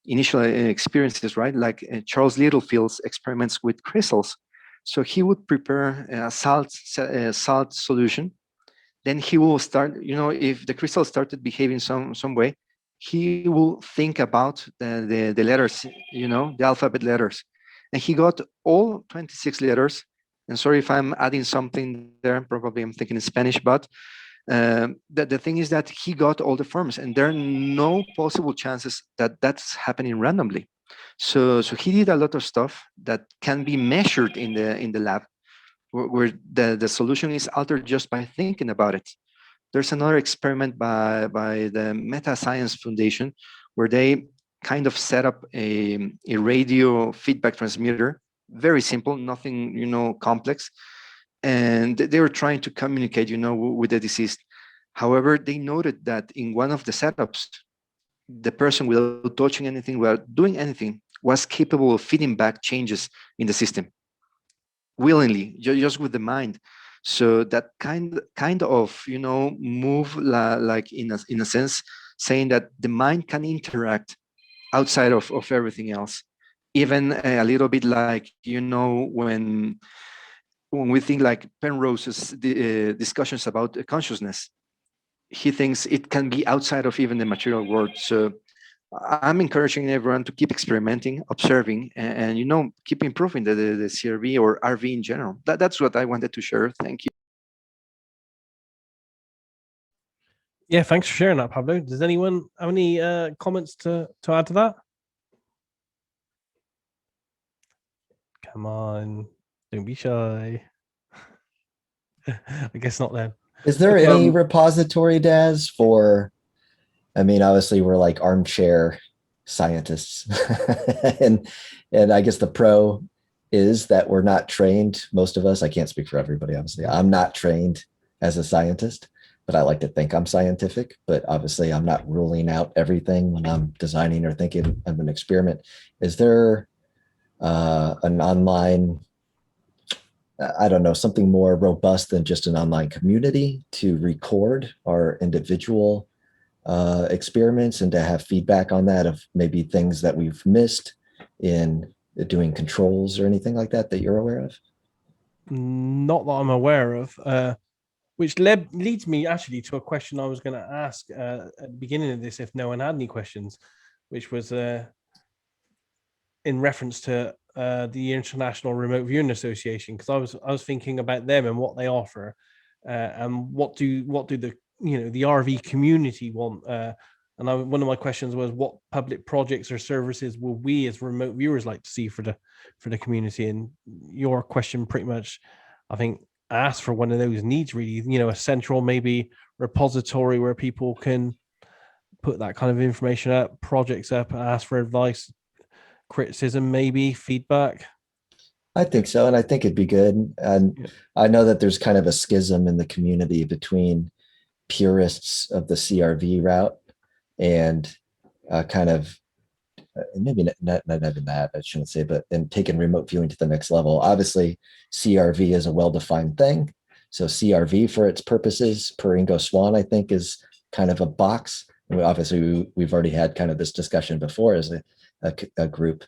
K: initial experiences, right? Like Charles Littlefield's experiments with crystals. So he would prepare a salt solution. Then he will start, if the crystal started behaving some way, he will think about the letters, the alphabet letters. And he got all 26 letters. And sorry if I'm adding something there, probably I'm thinking in Spanish, but the thing is that he got all the forms, and there are no possible chances that that's happening randomly. So he did a lot of stuff that can be measured in the lab, where the solution is altered just by thinking about it. There's another experiment by the Meta Science Foundation where they kind of set up a radio feedback transmitter, very simple, nothing complex, and they were trying to communicate with the deceased. However, they noted that in one of the setups, the person, without touching anything, without doing anything, was capable of feeding back changes in the system willingly, just with the mind. So that kind of move, like in a sense, saying that the mind can interact outside of everything else, even a little bit like when we think like Penrose's discussions about consciousness. He thinks it can be outside of even the material world. So I'm encouraging everyone to keep experimenting, observing, and keep improving the CRV or RV in general. That's what I wanted to share. Thank you.
A: Yeah, thanks for sharing that, Pablo. Does anyone have any comments to add to that? Come on, don't be shy. I guess not then.
I: Is there any repository, Daz, for, I mean, obviously we're like armchair scientists and I guess the pro is that we're not trained, most of us, I can't speak for everybody, obviously. I'm not trained as a scientist, but I like to think I'm scientific, but obviously I'm not ruling out everything when I'm designing or thinking of an experiment. Is there an online, I don't know, something more robust than just an online community to record our individual experiments and to have feedback on that of maybe things that we've missed in doing controls or anything like that you're aware of?
A: Not that I'm aware of, which leads me actually to a question I was going to ask at the beginning of this, if no one had any questions, which was in reference to the International Remote Viewing Association, because I was thinking about them and what they offer, and what do the the RV community want. And one of my questions was, what public projects or services will we as remote viewers like to see for the community? And your question pretty much, I think, asked for one of those needs, really. A central maybe repository where people can put that kind of information up, projects up, ask for advice, criticism, maybe feedback.
I: I think so, and I think it'd be good. And I know that there's kind of a schism in the community between purists of the CRV route and kind of maybe not even that, I shouldn't say, but then taking remote viewing to the next level. Obviously, CRV is a well-defined thing. So CRV for its purposes, per Ingo Swann, I think, is kind of a box. And we've already had kind of this discussion before as a group.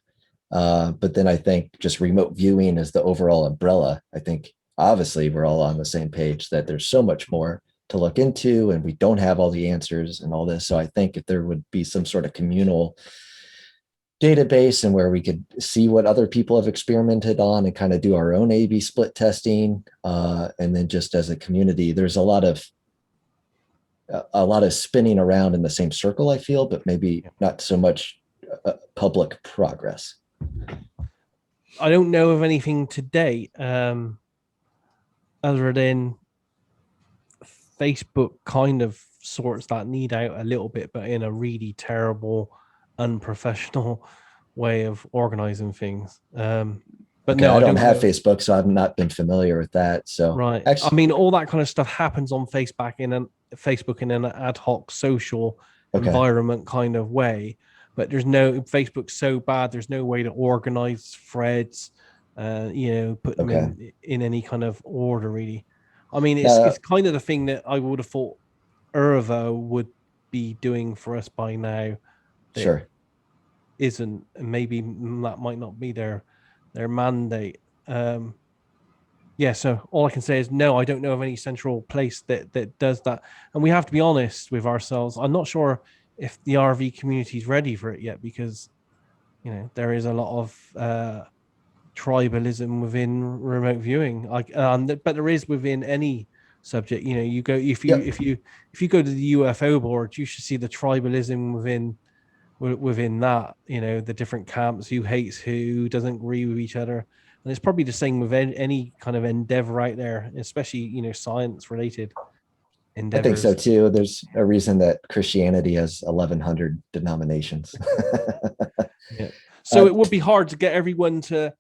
I: But then I think just remote viewing as the overall umbrella. I think obviously we're all on the same page that there's so much more to look into and we don't have all the answers and all this. So I think if there would be some sort of communal database and where we could see what other people have experimented on and kind of do our own A/B split testing, and then just as a community, there's a lot of spinning around in the same circle, I feel, but maybe not so much public progress.
A: I don't know of anything to date, other than Facebook kind of sorts that need out a little bit, but in a really terrible, unprofessional way of organizing things. But
I: okay,
A: no,
I: I don't have Facebook, so I've not been familiar with that. So
A: right, actually, I mean, all that kind of stuff happens on Facebook in an ad hoc social environment kind of way. But Facebook's so bad, there's no way to organize threads, put them in any kind of order, really. I mean, it's kind of the thing that I would have thought Irvo would be doing for us by now.
I: Sure.
A: Isn't, and maybe that might not be their mandate. So all I can say is no, I don't know of any central place that does that. And we have to be honest with ourselves. I'm not sure if the RV community is ready for it yet, because there is a lot of tribalism within remote viewing, but there is within any subject. If you go to the UFO board, you should see the tribalism within within that, the different camps, who hates who, doesn't agree with each other. And it's probably the same with any kind of endeavor out there, especially, science related
I: I think so
A: endeavors.
I: too. There's a reason that Christianity has 1,100 denominations.
A: Yeah. So
I: Uh,
A: it would be hard to get everyone to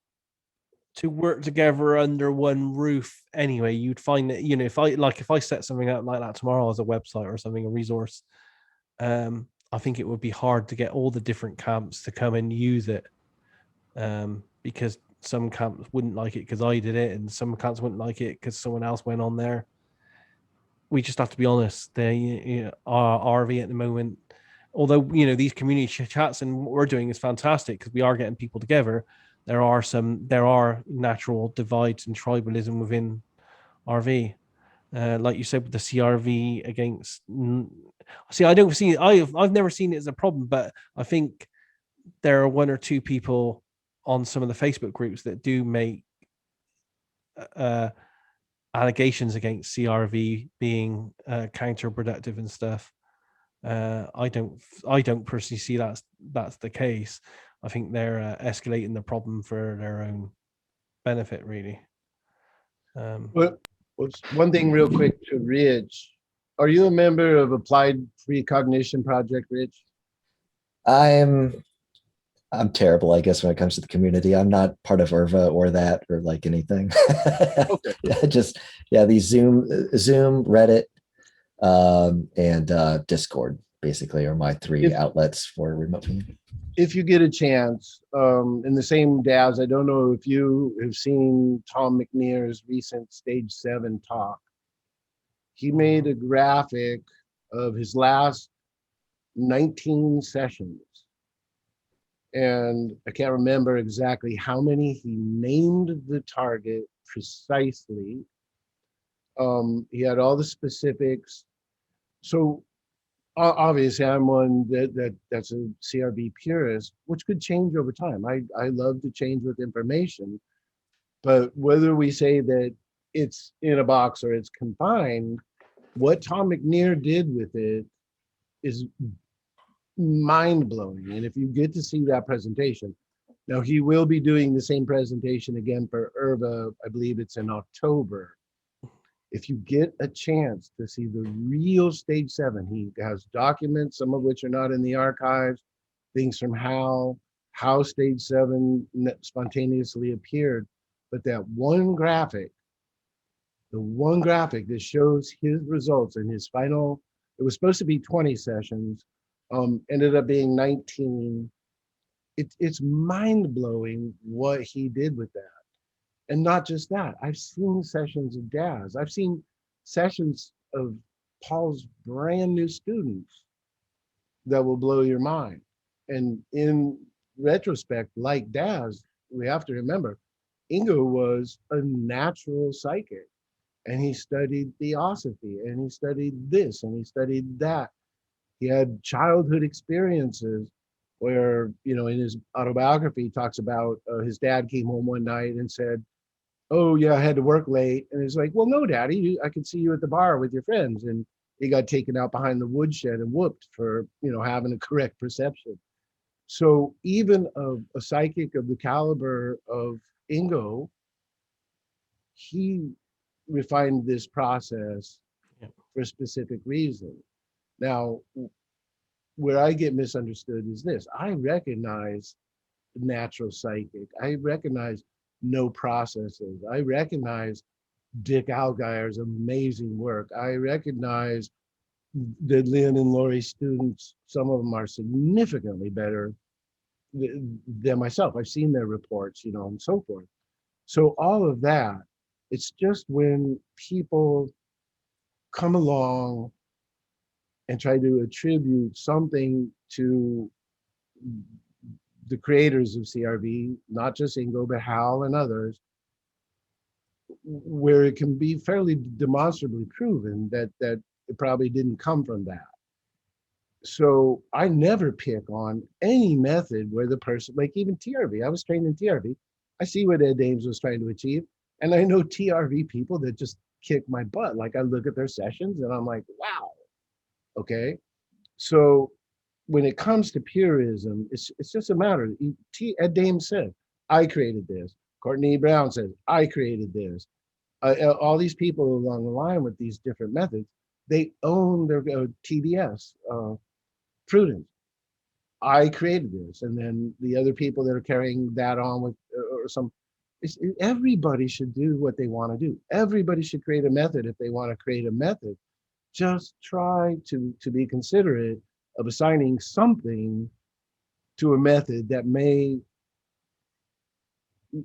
A: work together under one roof anyway. You'd find that, if I set something up like that tomorrow as a website or something, a resource, I think it would be hard to get all the different camps to come and use it, because some camps wouldn't like it because I did it, and some camps wouldn't like it because someone else went on there. We just have to be honest. Our RV at the moment, although these community chats and what we're doing is fantastic because we are getting people together, there are natural divides and tribalism within RV. Like you said, with the CRV against. See, I've never seen it as a problem, but I think there are one or two people on some of the Facebook groups that do make allegations against CRV being counterproductive and stuff. I don't personally see that's the case. I think they're escalating the problem for their own benefit, really.
E: Well, one thing real quick to Rich. Are you a member of Applied Precognition Project, Rich?
I: I'm terrible, I guess, when it comes to the community. I'm not part of IRVA or that or like anything.
E: Okay.
I: These Zoom, Reddit, and Discord basically are my three outlets for remote viewing.
E: If you get a chance, in the same DAS, I don't know if you have seen Tom McNear's recent Stage 7 talk. He made a graphic of his last 19 sessions. And I can't remember exactly how many. He named the target precisely. He had all the specifics. So obviously I'm one that's a CRV purist, which could change over time. I love to change with information, but whether we say that it's in a box or it's confined, what Tom McNear did with it is mind-blowing. And if you get to see that presentation, now he will be doing the same presentation again for IRVA. I believe it's in October. If you get a chance to see the real Stage 7, he has documents, some of which are not in the archives, things from how Stage 7 spontaneously appeared. But that one graphic, the one graphic that shows his results in his final, it was supposed to be 20 sessions, ended up being 19. It's mind-blowing what he did with that. And not just that, I've seen sessions of Daz. I've seen sessions of Paul's brand new students that will blow your mind. And in retrospect, like Daz, we have to remember, Ingo was a natural psychic. And he studied theosophy, and he studied this, and he studied that. He had childhood experiences where, in his autobiography, he talks about his dad came home one night and said, "Oh yeah, I had to work late." And he's like, "Well, no, Daddy, I could see you at the bar with your friends." And he got taken out behind the woodshed and whooped for, having a correct perception. So even a psychic of the caliber of Ingo, he refined this process for a specific reason. Now, where I get misunderstood is this: I recognize natural psychic. I recognize no processes. I recognize Dick Algire's amazing work. I recognize that Lynn and Lori's students, some of them are significantly better than myself. I've seen their reports, and so forth. So all of that, it's just when people come along and try to attribute something to the creators of CRV, not just Ingo, but Hal and others, where it can be fairly demonstrably proven that it probably didn't come from that. So I never pick on any method where the person, like even TRV, I was trained in TRV. I see what Ed Ames was trying to achieve. And I know TRV people that just kick my butt. Like I look at their sessions and I'm like, wow, okay. So when it comes to purism, it's just a matter. Ed Dame said, I created this. Courtney Brown says, I created this. All these people along the line with these different methods, they own their TBS, Prudence. I created this. And then the other people that are carrying that on with, or some, everybody should do what they want to do. Everybody should create a method if they want to create a method. Just try to be considerate of assigning something to a method that may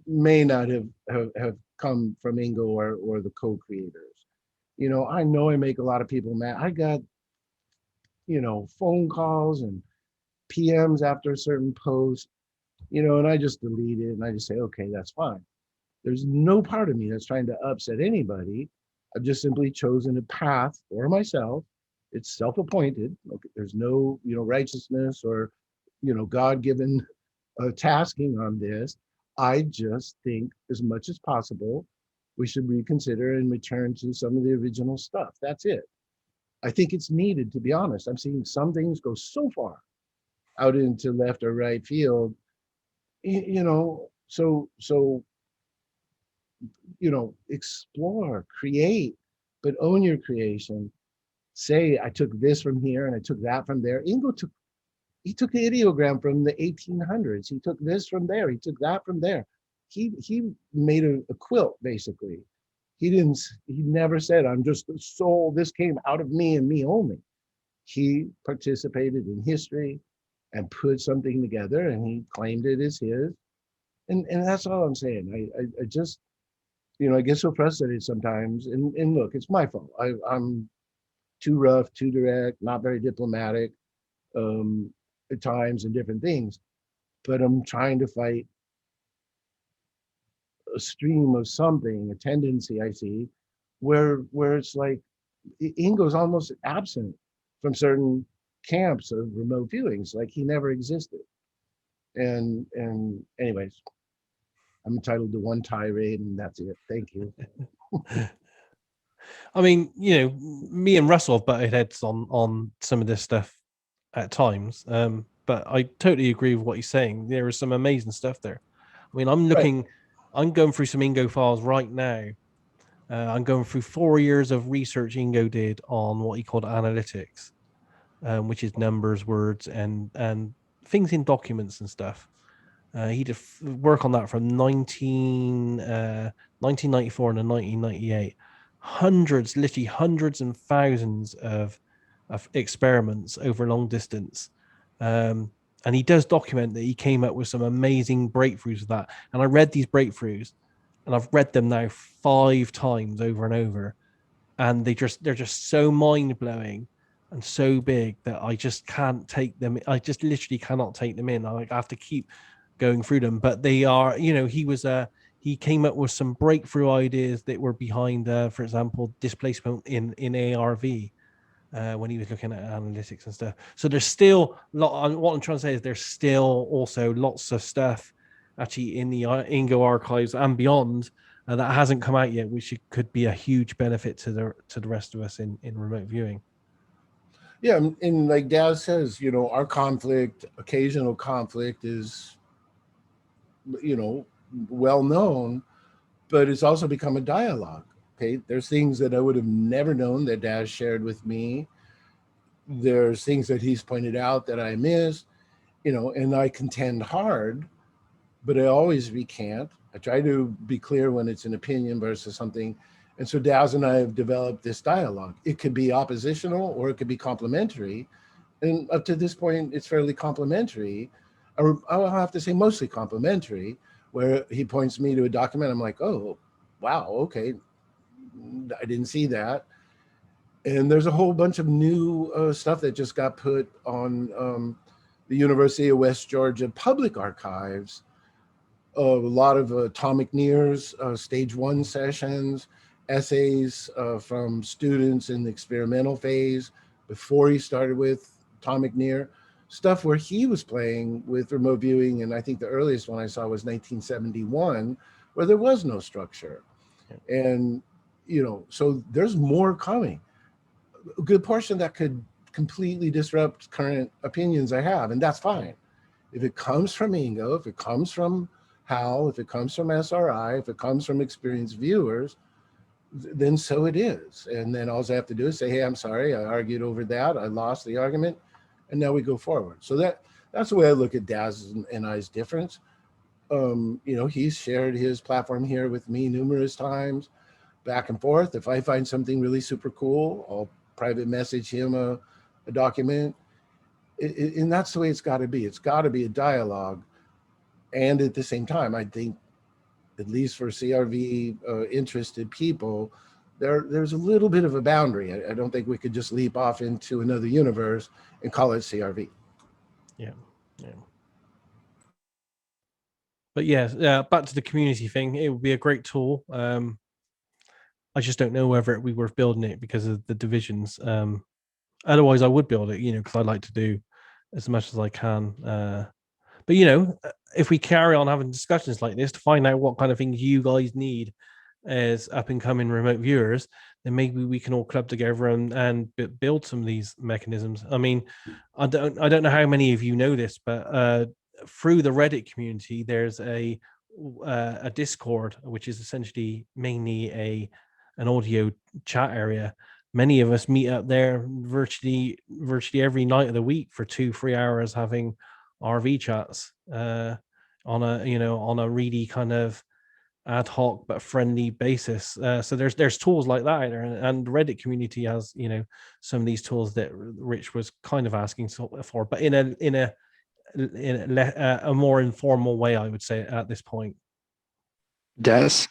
E: not have come from Ingo or the co-creators. You know, I know I make a lot of people mad. I got, you know, phone calls and PMs after a certain post, you know, and I just delete it and I just say, okay, that's fine. There's no part of me that's trying to upset anybody. I've just simply chosen a path for myself. It's self-appointed. Okay, there's no, you know, righteousness or, you know, God-given tasking on this. I just think as much as possible, we should reconsider and return to some of the original stuff. That's it. I think it's needed, to be honest. I'm seeing some things go so far out into left or right field, you know, so you know, explore, create, but own your creation. Say, I took this from here and I took that from there. Ingo took the ideogram from the 1800s. He took this from there. He took that from there. He made a quilt, basically. He never said, I'm just the soul. This came out of me and me only. He participated in history and put something together and he claimed it as his. And that's all I'm saying. I just, you know, I get so frustrated sometimes. And look, it's my fault. I'm too rough, too direct, not very diplomatic at times and different things. But I'm trying to fight a stream of something, a tendency I see, where it's like Ingo's almost absent from certain camps of remote viewings, like he never existed. And anyways, I'm entitled to one tirade and that's it. Thank you.
A: I mean, you know, me and Russell have butted heads on some of this stuff at times, but I totally agree with what he's saying. There is some amazing stuff there. I mean, I'm going through some Ingo files right now. I'm going through 4 years of research Ingo did on what he called analytics, which is numbers, words, and things in documents and stuff. He did work on that from 1994 to 1998. Literally hundreds and thousands of experiments over long distance. And he does document that he came up with some amazing breakthroughs with that. And I read these breakthroughs and I've read them now 5 times over and over. And they're just so mind blowing and so big that I just can't take them. I just literally cannot take them in. I have to keep going through them, but they are, you know, he came up with some breakthrough ideas that were behind, for example, displacement in ARV when he was looking at analytics and stuff. So there's still what I'm trying to say is there's still also lots of stuff actually in the Ingo archives and beyond that hasn't come out yet, which could be a huge benefit to the rest of us in remote viewing.
E: Yeah, and like Daz says, you know, our occasional conflict is, you know, well known, but it's also become a dialogue. Okay, there's things that I would have never known that Daz shared with me. There's things that he's pointed out that I missed, you know, and I contend hard, but I always recant. I try to be clear when it's an opinion versus something. And so Daz and I have developed this dialogue. It could be oppositional or it could be complementary. And up to this point, it's fairly complementary. I'll have to say mostly complementary, where he points me to a document. I'm like, oh, wow, okay. I didn't see that. And there's a whole bunch of new stuff that just got put on the University of West Georgia Public Archives. A lot of atomic nears, stage 1 sessions, essays from students in the experimental phase before he started with atomic near, stuff where he was playing with remote viewing. And I think the earliest one I saw was 1971, where there was no structure. And, you know, so there's more coming. A good portion that could completely disrupt current opinions I have, and that's fine. If it comes from Ingo, if it comes from Hal, if it comes from SRI, if it comes from experienced viewers, then so it is. And then all I have to do is say, hey, I'm sorry, I argued over that, I lost the argument, and now we go forward. So that's the way I look at Daz and I's difference. You know, he's shared his platform here with me numerous times, back and forth. If I find something really super cool, I'll private message him a document. And that's the way it's got to be. It's got to be a dialogue. And at the same time, I think, at least for CRV interested people, there's a little bit of a boundary. I don't think we could just leap off into another universe and call it CRV.
A: Yeah. But yeah, back to the community thing. It would be a great tool. I just don't know whether it'd be worth building it because of the divisions. Otherwise, I would build it, because I like to do as much as I can. But if we carry on having discussions like this to find out what kind of things you guys need as up and coming remote viewers, then maybe we can all club together and build some of these mechanisms. I mean, I don't know how many of you know this, but through the Reddit community, there's a Discord, which is essentially mainly an audio chat area. Many of us meet up there virtually every night of the week for 2-3 hours having RV chats on a really kind of ad hoc but friendly basis. So there's tools like that there, and the Reddit community has some of these tools that Rich was kind of asking for, but in a more informal way, I would say, at this point.
K: That's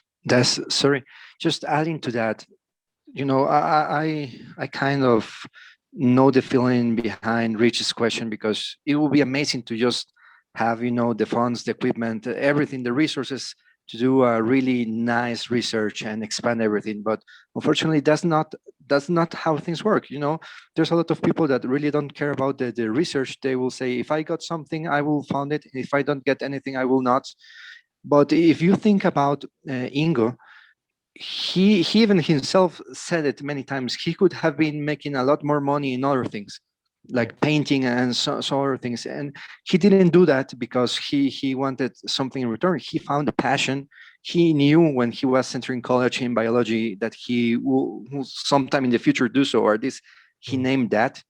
K: sorry, just adding to that, I kind of know the feeling behind Rich's question, because it will be amazing to just have the funds, the equipment, everything, the resources to do a really nice research and expand everything. But unfortunately, that's not how things work. There's a lot of people that really don't care about the research. They will say, if I got something, I will fund it. If I don't get anything, I will not. But if you think about Ingo, he even himself said it many times, he could have been making a lot more money in other things, like painting and so other things, and he didn't do that because he wanted something in return. He found a passion. He knew when he was entering college in biology that he will sometime in the future do so, or at least he named that.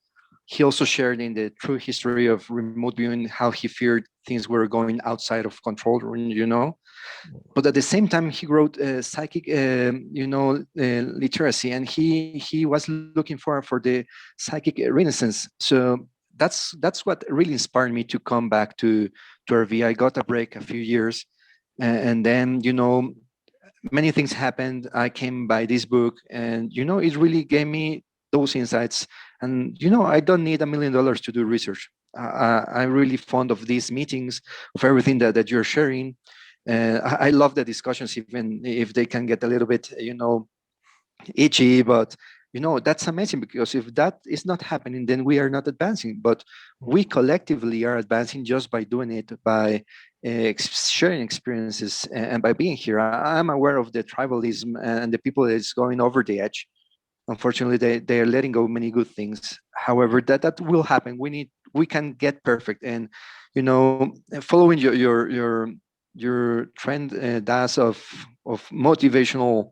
K: He also shared in the true history of remote viewing how he feared things were going outside of control, But at the same time, he wrote psychic, literacy, and he was looking for the psychic renaissance. So that's what really inspired me to come back to RV. I got a break a few years, and then many things happened. I came by this book, and it really gave me those insights. And I don't need $1 million to do research. I'm really fond of these meetings, of everything that you're sharing. I love the discussions, even if they can get a little bit, itchy, but that's amazing, because if that is not happening, then we are not advancing. But we collectively are advancing just by doing it, by sharing experiences, and by being here. I'm aware of the tribalism and the people that's going over the edge. Unfortunately, they are letting go many good things. However, that will happen. We can get perfect, and following your trend, Das, of motivational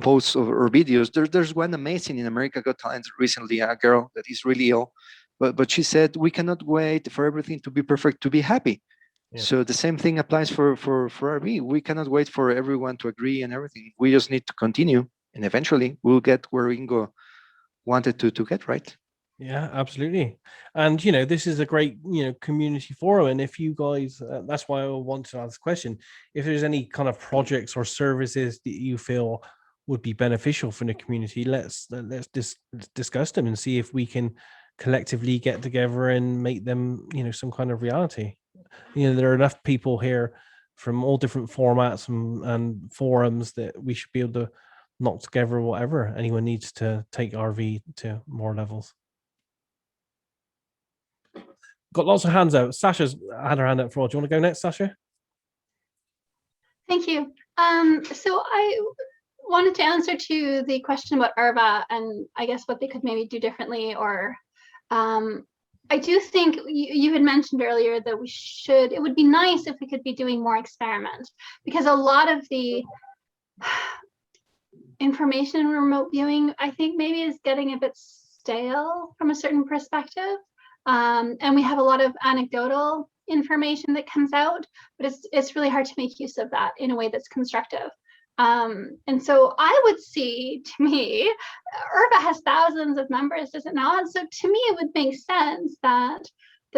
K: posts or videos. There's one amazing in America Got Talent recently, a girl that is really ill, but she said, we cannot wait for everything to be perfect to be happy. Yeah. So the same thing applies for RV. We cannot wait for everyone to agree and everything. We just need to continue, and eventually we'll get where Ingo wanted to get, right?
A: Yeah, absolutely. And this is a great community forum, and if you guys that's why I want to ask this question, if there's any kind of projects or services that you feel would be beneficial for the community, let's discuss them and see if we can collectively get together and make them some kind of reality. There are enough people here from all different formats and forums that we should be able to knock together whatever anyone needs to take RV to more levels. Got lots of hands out. Sasha's had her hand up for all. Do you want to go next, Sasha?
G: Thank you. So I wanted to answer to the question about IRVA and I guess what they could maybe do differently, or I do think you had mentioned earlier that it would be nice if we could be doing more experiments, because a lot of the information in remote viewing, I think maybe is getting a bit stale from a certain perspective. And we have a lot of anecdotal information that comes out, but it's really hard to make use of that in a way that's constructive. And so I would see, to me, IRVA has thousands of members, does it not? So to me, it would make sense that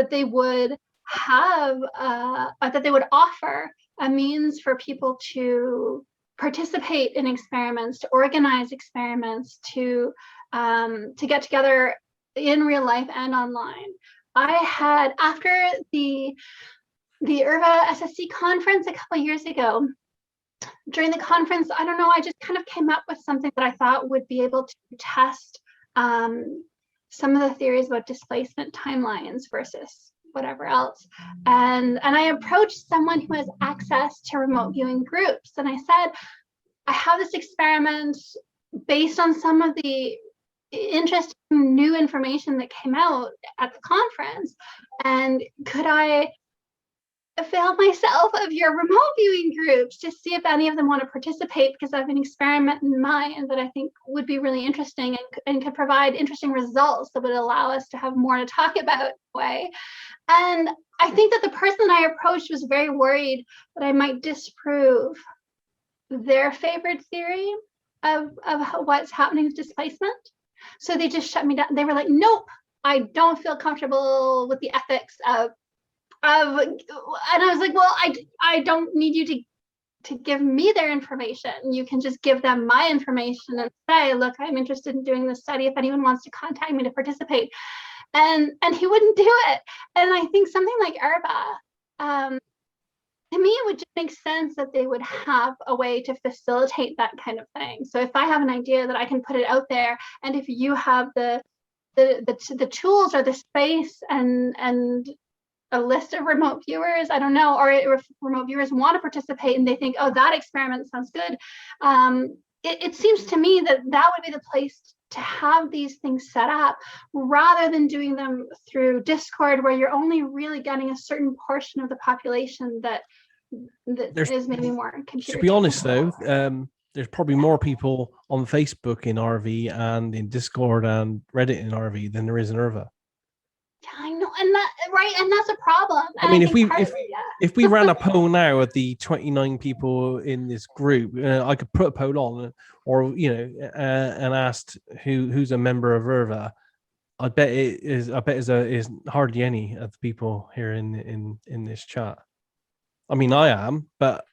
G: they would have that they would offer a means for people to participate in experiments, to organize experiments, to get together in real life and online. I had, after the IRVA SSC conference a couple of years ago, during the conference, I don't know, I just kind of came up with something that I thought would be able to test some of the theories about displacement timelines versus whatever else. And I approached someone who has access to remote viewing groups. And I said, I have this experiment based on some of the interesting new information that came out at the conference. And could I avail myself of your remote viewing groups to see if any of them want to participate, because I have an experiment in mind that I think would be really interesting and could provide interesting results that would allow us to have more to talk about way. And I think that the person I approached was very worried that I might disprove their favorite theory of what's happening with displacement. So they just shut me down. They were like, nope, I don't feel comfortable with the ethics of and I was like, well, I don't need you to give me their information. You can just give them my information and say, look, I'm interested in doing this study if anyone wants to contact me to participate. And he wouldn't do it. And I think something like IRVA, to me, it would just make sense that they would have a way to facilitate that kind of thing. So if I have an idea, that I can put it out there, and if you have the tools or the space and a list of remote viewers, I don't know, or if remote viewers want to participate and they think, oh, that experiment sounds good. It seems to me that would be the place to have these things set up, rather than doing them through Discord, where you're only really getting a certain portion of the population that is maybe more computer.
A: To be honest, though, there's probably more people on Facebook in RV and in Discord and Reddit in RV than there is in IRVA.
G: Yeah, I know, and that's a problem.
A: I mean, if we ran a poll now of the 29 people in this group, I could put a poll on, or and asked who's a member of IRVA. I bet is hardly any of the people here in this chat. I mean, I am, but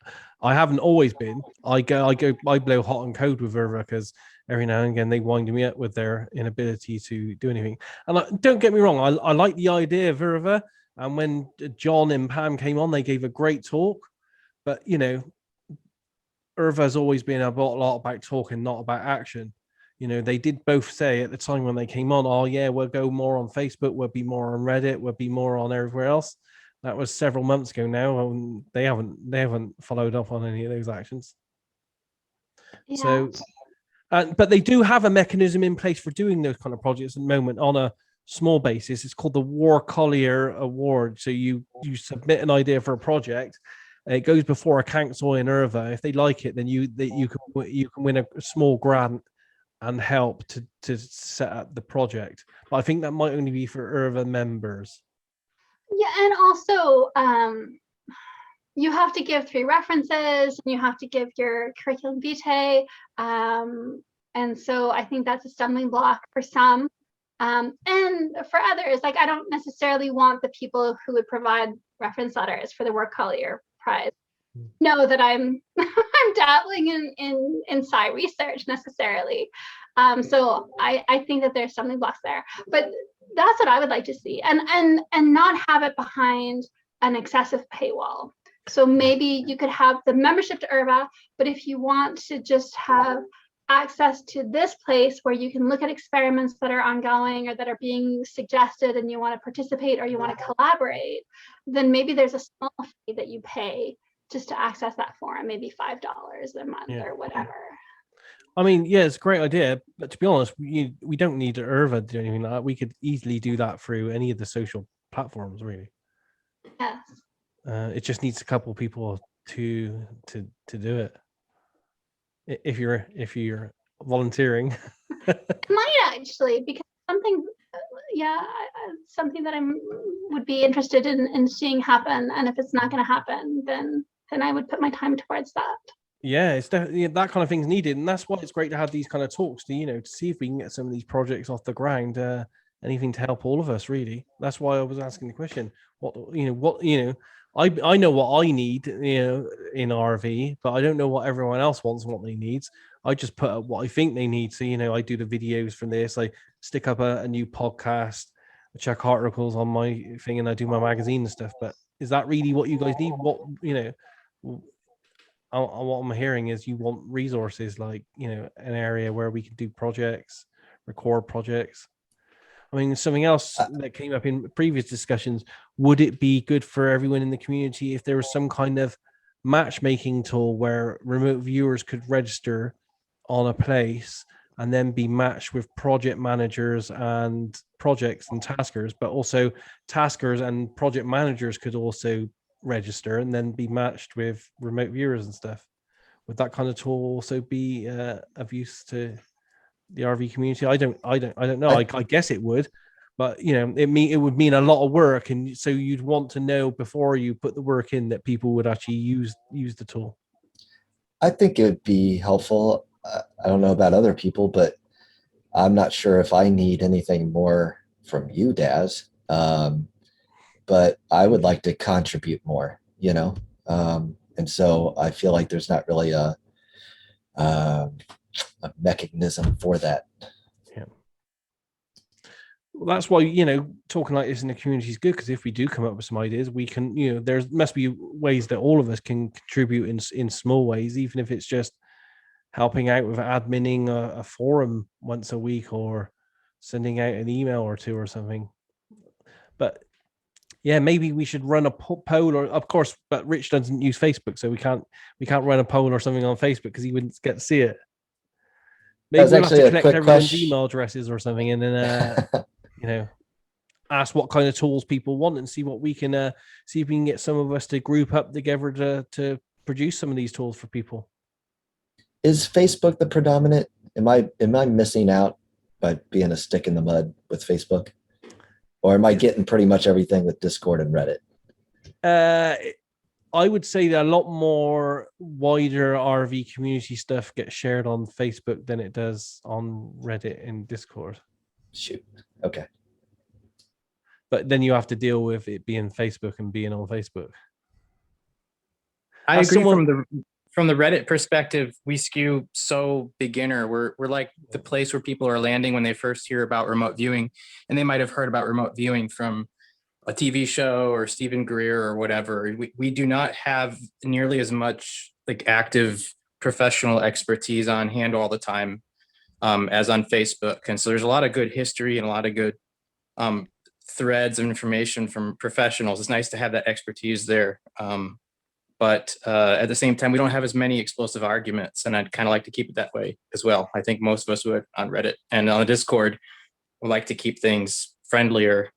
A: I haven't always been. I blow hot and cold with IRVA because every now and again they wind me up with their inability to do anything. And don't get me wrong, I like the idea of IRVA. And when John and Pam came on, they gave a great talk. But IRVA's always been a lot about talking, not about action. They did both say at the time when they came on, oh yeah, we'll go more on Facebook, we'll be more on Reddit, we'll be more on everywhere else. That was several months ago now, and they haven't followed up on any of those actions. Yeah. So, but they do have a mechanism in place for doing those kind of projects at the moment on a small basis. It's called the War Collier Award. So you submit an idea for a project, it goes before a council in IRVA. If they like it, then you can win a small grant and help to set up the project. But I think that might only be for IRVA members.
G: Yeah, and also you have to give 3 references, and you have to give your curriculum vitae, and so I think that's a stumbling block for some, and for others. Like, I don't necessarily want the people who would provide reference letters for the Work Collier Prize know that I'm dabbling in sci research necessarily. So I think that there's stumbling blocks there, but that's what I would like to see, and not have it behind an excessive paywall. So maybe you could have the membership to IRVA, but if you want to just have access to this place where you can look at experiments that are ongoing or that are being suggested, and you want to participate or you want to collaborate, then maybe there's a small fee that you pay just to access that forum, maybe $5 a month or whatever.
A: I mean, yeah, it's a great idea, but to be honest, we don't need Irva to do anything like that. We could easily do that through any of the social platforms, really.
G: Yes.
A: It just needs a couple of people to do it. If you're volunteering.
G: It might actually, because something, something that would be interested in seeing happen. And if it's not going to happen, then I would put my time towards that.
A: Yeah, it's definitely that kind of thing's needed, and that's why it's great to have these kind of talks to see if we can get some of these projects off the ground. Anything to help all of us, really. That's why I was asking the question. I know what I need, in RV, but I don't know what everyone else wants and what they needs. I just put up what I think they need. So I do the videos from this. I stick up a new podcast. I check articles on my thing, and I do my magazine and stuff. But is that really what you guys need? What I'm hearing is you want resources like an area where we can do projects, record projects. I mean, something else that came up in previous discussions, would it be good for everyone in the community if there was some kind of matchmaking tool where remote viewers could register on a place and then be matched with project managers and projects and taskers, but also taskers and project managers could also register and then be matched with remote viewers and stuff? Would that kind of tool also be of use to the RV community? I don't know. I guess it would, but it would mean a lot of work, and so you'd want to know before you put the work in that people would actually use the tool.
I: I think it would be helpful. I don't know about other people, but I'm not sure if I need anything more from you, Daz. But I would like to contribute more, and so I feel like there's not really a mechanism for that.
A: Yeah. Well, that's why talking like this in the community is good, because if we do come up with some ideas, we can there must be ways that all of us can contribute in small ways, even if it's just helping out with adminning a forum once a week or sending out an email or two or something. But yeah, maybe we should run a poll, or of course, but Rich doesn't use Facebook, so we can't run a poll or something on Facebook because he wouldn't get to see it. Maybe we'll have to collect everyone's email addresses or something, and then ask what kind of tools people want, and see what we can see if we can get some of us to group up together to produce some of these tools for people.
I: Is Facebook the predominant? Am I missing out by being a stick in the mud with Facebook? Or am I getting pretty much everything with Discord and Reddit?
A: I would say that a lot more wider RV community stuff gets shared on Facebook than it does on Reddit and Discord.
I: Shoot. Okay.
A: But then you have to deal with it being Facebook and being on Facebook.
M: I agree. From the Reddit perspective, we skew so beginner. We're like the place where people are landing when they first hear about remote viewing, and they might have heard about remote viewing from a TV show or Stephen Greer or whatever. We do not have nearly as much like active professional expertise on hand all the time as on Facebook. And so there's a lot of good history and a lot of good threads of information from professionals. It's nice to have that expertise there. But at the same time, we don't have as many explosive arguments, and I'd kind of like to keep it that way as well. I think most of us would on Reddit, and on the Discord, we like to keep things friendlier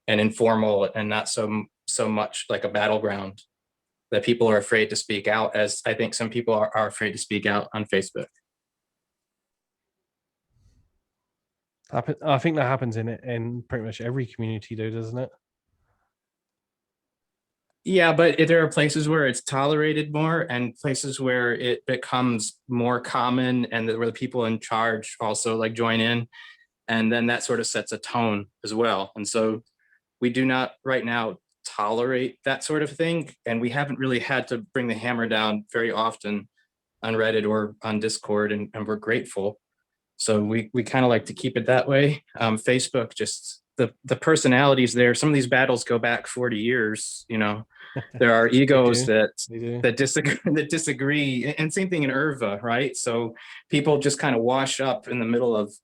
M: and informal, and not so much like a battleground that people are afraid to speak out, as I think some people are afraid to speak out on Facebook.
A: I think that happens in pretty much every community, though, doesn't it?
M: Yeah, but there are places where it's tolerated more, and places where it becomes more common, and where the people in charge also like join in, and then that sort of sets a tone as well. And so we do not right now tolerate that sort of thing, and we haven't really had to bring the hammer down very often on Reddit or on Discord, and we're grateful. So we kind of like to keep it that way. Facebook, just the personalities there. Some of these battles go back 40 years. There are egos that disagree, and same thing in Irva, right? So people just kind of wash up in the middle of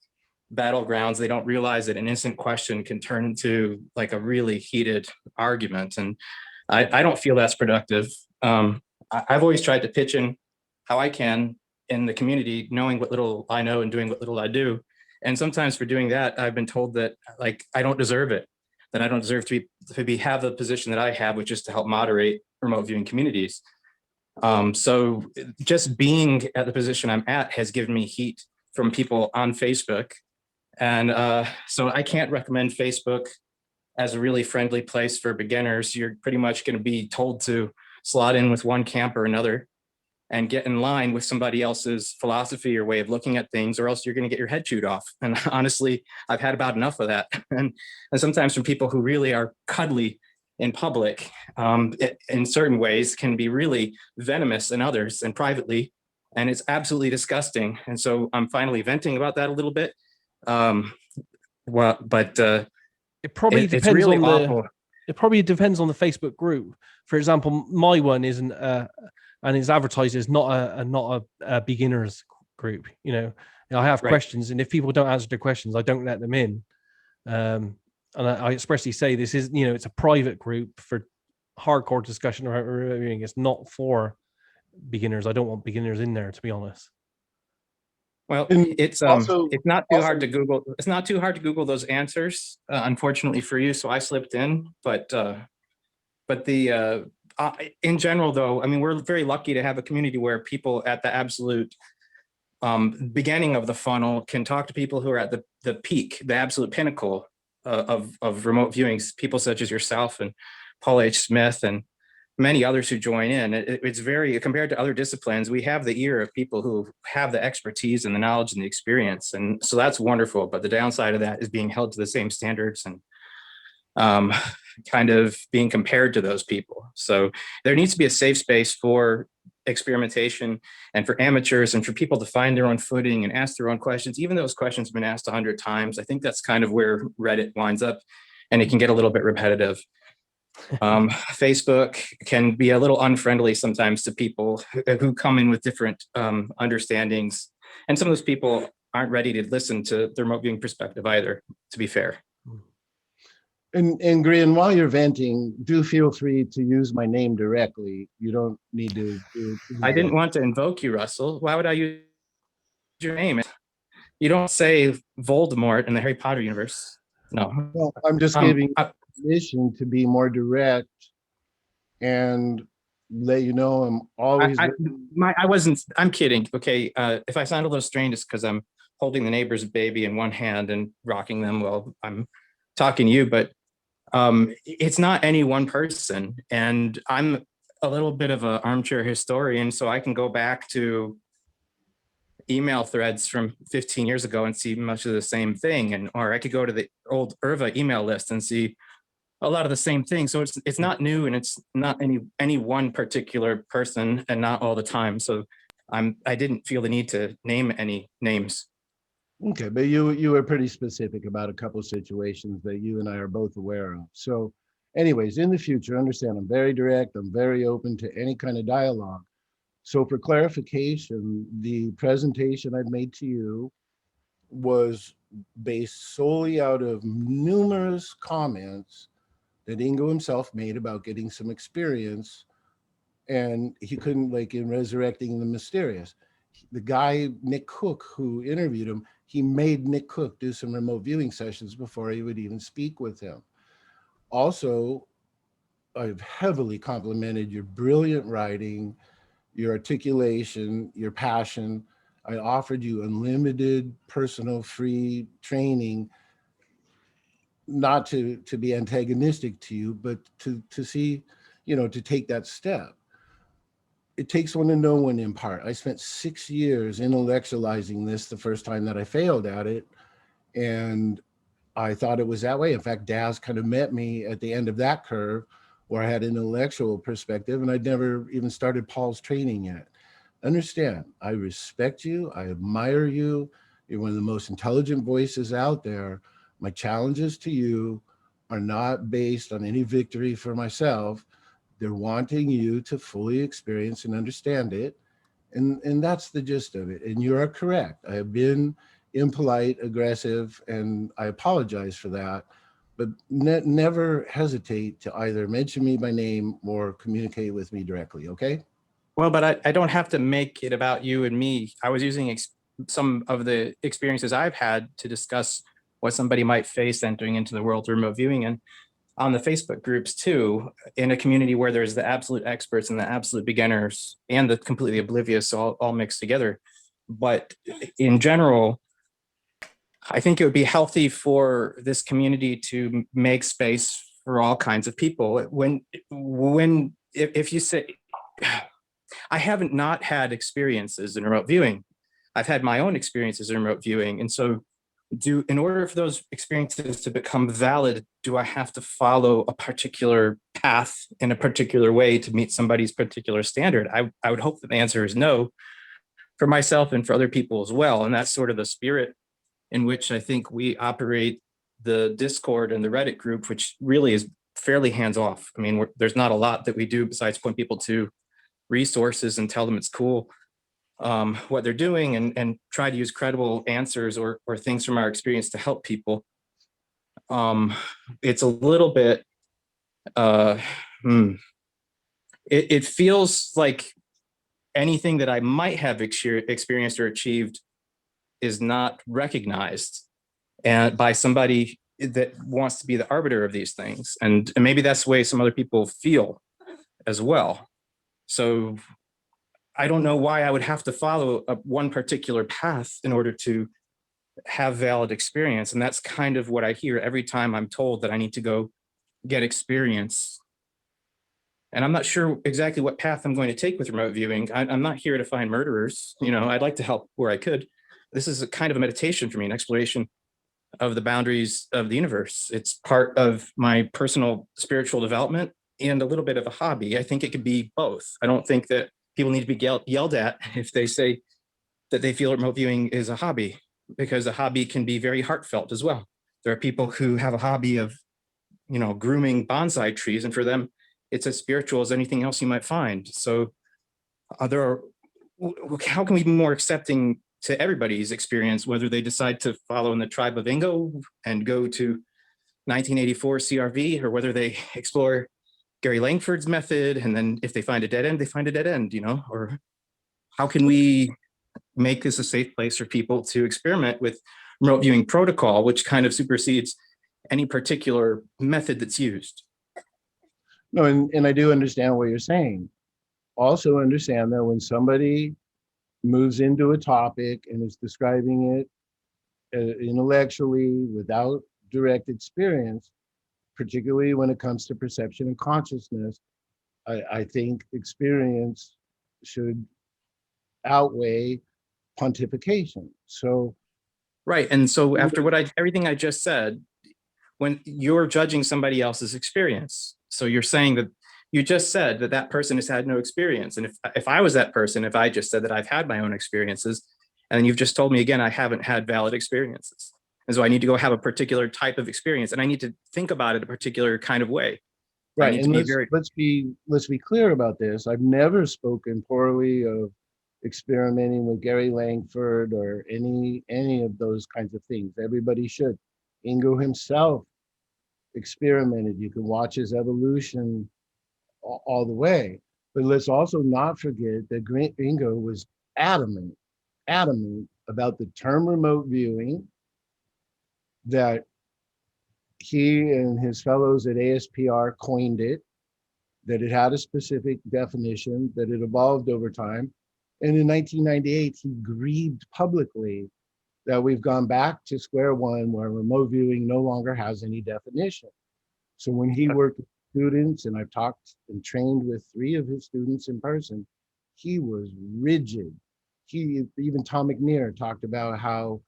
M: battlegrounds. They don't realize that an innocent question can turn into like a really heated argument, and I don't feel that's productive. I've always tried to pitch in how I can in the community, knowing what little I know and doing what little I do. And sometimes for doing that, I've been told that like I don't deserve it, that I don't deserve to have the position that I have, which is to help moderate remote viewing communities. So just being at the position I'm at has given me heat from people on Facebook. And so I can't recommend Facebook as a really friendly place for beginners. You're pretty much going to be told to slot in with one camp or another and get in line with somebody else's philosophy or way of looking at things, or else you're going to get your head chewed off. And honestly, I've had about enough of that. And sometimes from people who really are cuddly in public, in certain ways can be really venomous in others and privately. And it's absolutely disgusting. And so I'm finally venting about that a little bit.
A: It probably
M: it's
A: depends
M: really
A: on
M: awful.
A: It probably depends on the Facebook group. For example, my one isn't, and it's advertised as not a beginners group. You know, I have
M: Right.
A: questions, and if people don't answer their questions, I don't let them in. And I expressly say this is, you know, it's a private group for hardcore discussion or everything. It's not for beginners. I don't want beginners in there, to be honest.
M: Well,
E: And
M: it's
E: also-
M: not too hard to Google. It's not too hard to Google those answers, unfortunately for you. So I slipped in, but in general, though, I mean, we're very lucky to have a community where people at the absolute beginning of the funnel can talk to people who are at the peak, the absolute pinnacle of remote viewings. People such as yourself and Paul H. Smith and many others who join in. It's very, compared to other disciplines, we have the ear of people who have the expertise and the knowledge and the experience. And so that's wonderful. But the downside of that is being held to the same standards and kind of being compared to those people. So there needs to be a safe space for experimentation and for amateurs and for people to find their own footing and ask their own questions. Even though those questions have been asked 100 times, I think that's kind of where Reddit winds up, and it can get a little bit repetitive. Facebook can be a little unfriendly sometimes to people who come in with different understandings. And some of those people aren't ready to listen to the remote viewing perspective either, to be fair.
E: And Grian, while you're venting, do feel free to use my name directly. You don't need to.
M: I didn't want to invoke you, Russell. Why would I use your name? You don't say Voldemort in the Harry Potter universe. No.
E: Well, I'm just giving permission to be more direct and let you know I'm always.
M: I'm kidding. Okay. If I sound a little strange, it's because I'm holding the neighbor's baby in one hand and rocking them while I'm talking to you, but it's not any one person. And I'm a little bit of an armchair historian, so I can go back to email threads from 15 years ago and see much of the same thing. Or I could go to the old IRVA email list and see a lot of the same thing. So it's not new, and it's not any one particular person, and not all the time. So I didn't feel the need to name any names.
E: Okay, but you were pretty specific about a couple of situations that you and I are both aware of. So anyways, in the future, understand I'm very direct. I'm very open to any kind of dialogue. So for clarification, the presentation I've made to you was based solely out of numerous comments that Ingo himself made about getting some experience, and he couldn't, like in Resurrecting the Mysterious. The guy, Nick Cook, who interviewed him, he made Nick Cook do some remote viewing sessions before he would even speak with him. Also, I've heavily complimented your brilliant writing, your articulation, your passion. I offered you unlimited personal free training, not to be antagonistic to you, but to see, you know, to take that step. It takes one to know one in part. I spent 6 years intellectualizing this the first time that I failed at it. And I thought it was that way. In fact, Daz kind of met me at the end of that curve where I had an intellectual perspective, and I'd never even started Paul's training yet. Understand, I respect you. I admire you. You're one of the most intelligent voices out there. My challenges to you are not based on any victory for myself. They're wanting you to fully experience and understand it. And that's the gist of it. And you are correct. I have been impolite, aggressive, and I apologize for that. But never hesitate to either mention me by name or communicate with me directly, okay?
M: Well, but I don't have to make it about you and me. I was using some of the experiences I've had to discuss what somebody might face entering into the world of remote viewing. And on the Facebook groups too, in a community where there's the absolute experts and the absolute beginners and the completely oblivious all mixed together. But in general, I think it would be healthy for this community to make space for all kinds of people. If you say, I haven't not had experiences in remote viewing. I've had my own experiences in remote viewing. And so in order for those experiences to become valid, do I have to follow a particular path in a particular way to meet somebody's particular standard? I would hope that the answer is no, for myself and for other people as well. And that's sort of the spirit in which I think we operate the Discord and the Reddit group, which really is fairly hands-off. I mean, there's not a lot that we do besides point people to resources and tell them it's cool what they're doing, and try to use credible answers or things from our experience to help people. It's a little bit, it feels like anything that I might have experienced or achieved is not recognized and by somebody that wants to be the arbiter of these things. And maybe that's the way some other people feel as well. So I don't know why I would have to follow one particular path in order to have valid experience. And that's kind of what I hear every time I'm told that I need to go get experience. And I'm not sure exactly what path I'm going to take with remote viewing. I'm not here to find murderers. You know, I'd like to help where I could. This is a kind of a meditation for me, an exploration of the boundaries of the universe. It's part of my personal spiritual development and a little bit of a hobby. I think it could be both. I don't think that people need to be yelled at if they say that they feel remote viewing is a hobby, because a hobby can be very heartfelt as well. There are people who have a hobby of, you know, grooming bonsai trees, and for them, it's as spiritual as anything else you might find. So how can we be more accepting to everybody's experience, whether they decide to follow in the tribe of Ingo and go to 1984 CRV, or whether they explore Gary Langford's method, and then if they find a dead end, they find a dead end, you know? Or how can we make this a safe place for people to experiment with remote viewing protocol, which kind of supersedes any particular method that's used?
E: No, and I do understand what you're saying. Also understand that when somebody moves into a topic and is describing it intellectually without direct experience, particularly when it comes to perception and consciousness, I think experience should outweigh pontification. So,
M: right. And so after everything I just said, when you're judging somebody else's experience, so you're saying that you just said that that person has had no experience. And if I was that person, if I just said that I've had my own experiences, and you've just told me again, I haven't had valid experiences. And so I need to go have a particular type of experience, and I need to think about it a particular kind of way.
E: Right. And let's be clear about this. I've never spoken poorly of experimenting with Gary Langford or any of those kinds of things. Everybody should. Ingo himself experimented. You can watch his evolution all the way. But let's also not forget that Ingo was adamant about the term remote viewing, that he and his fellows at ASPR coined it, that it had a specific definition, that it evolved over time. And in 1998, he grieved publicly that we've gone back to square one, where remote viewing no longer has any definition. So when he worked with students, and I've talked and trained with 3 of his students in person, he was rigid. Even Tom McNear talked about how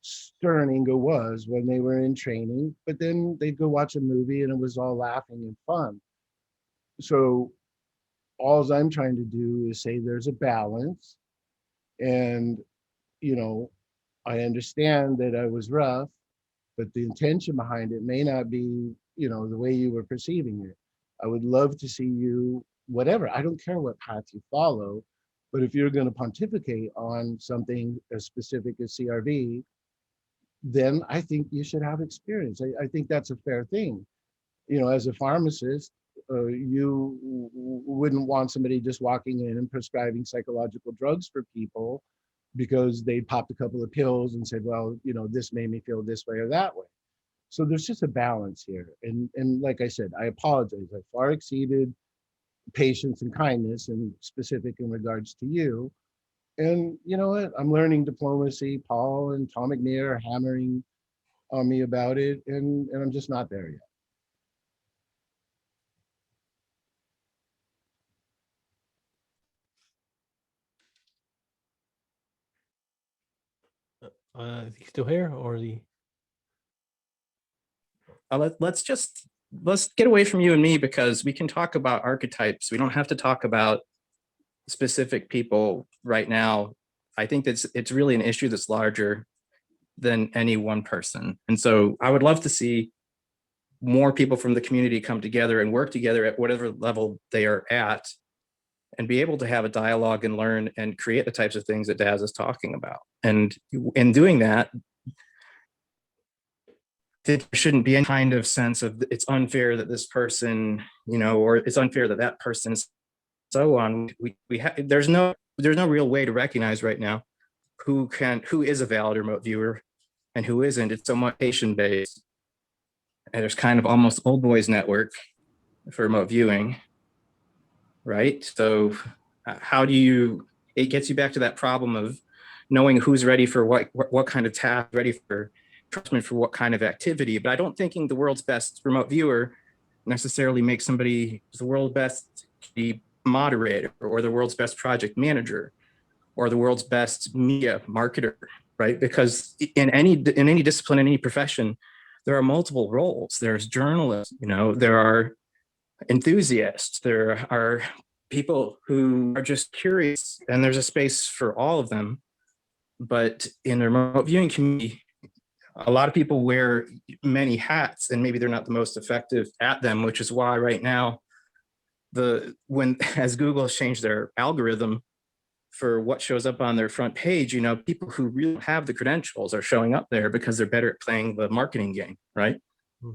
E: stern Ingo was when they were in training, but then they'd go watch a movie and it was all laughing and fun. So all I'm trying to do is say there's a balance, and, you know, I understand that I was rough, but the intention behind it may not be, you know, the way you were perceiving it. I would love to see you, whatever, I don't care what path you follow, but if you're going to pontificate on something as specific as CRV, then I think you should have experience. I think that's a fair thing. You know, as a pharmacist, wouldn't want somebody just walking in and prescribing psychological drugs for people because they popped a couple of pills and said, well, this made me feel this way or that way. So there's just a balance here. And like I said, I apologize. I far exceeded patience and kindness, and specific in regards to you. And you know what? I'm learning diplomacy. Paul and Tom McNear are hammering on me about it, and I'm just not there yet.
A: Is he still here, or is he?
M: Let's get away from you and me, because we can talk about archetypes. We don't have to talk about specific people right now. I think it's really an issue that's larger than any one person. And so I would love to see more people from the community come together and work together at whatever level they are at, and be able to have a dialogue and learn and create the types of things that Daz is talking about. And in doing that, there shouldn't be any kind of sense of it's unfair that this person, or it's unfair that that person, so on. There's no real way to recognize right now who is a valid remote viewer and who isn't. It's somewhat patient based, and there's kind of almost old boys network for remote viewing, right? So how do you? It gets you back to that problem of knowing who's ready for what kind of task, ready for trustment for what kind of activity. But I don't think the world's best remote viewer necessarily makes somebody the world's best moderator, or the world's best project manager, or the world's best media marketer, right? Because in any discipline, in any profession, there are multiple roles. There's journalists, there are enthusiasts, there are people who are just curious, and there's a space for all of them. But in the remote viewing community, a lot of people wear many hats, and maybe they're not the most effective at them, which is why right now, as Google has changed their algorithm for what shows up on their front page, people who really have the credentials are showing up there because they're better at playing the marketing game, right?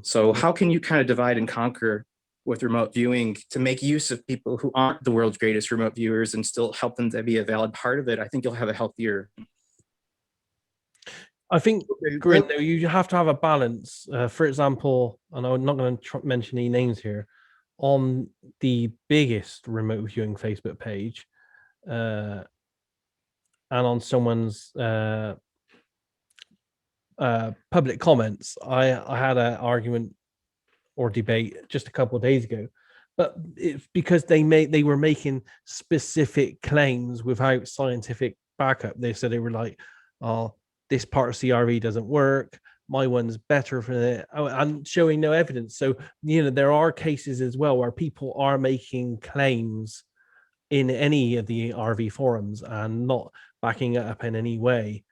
M: So how can you kind of divide and conquer with remote viewing to make use of people who aren't the world's greatest remote viewers and still help them to be a valid part of it? I think you'll have a healthier.
A: I think, Grin, though, you have to have a balance. For example, and I'm not going to mention any names here, on the biggest remote viewing Facebook page, and on someone's public comments, I had an argument or debate just a couple of days ago, but it's because they were making specific claims without scientific backup. They were like, "Oh, this part of CRV doesn't work. My one's better for it," and showing no evidence. So there are cases as well where people are making claims in any of the RV forums and not backing it up in any way.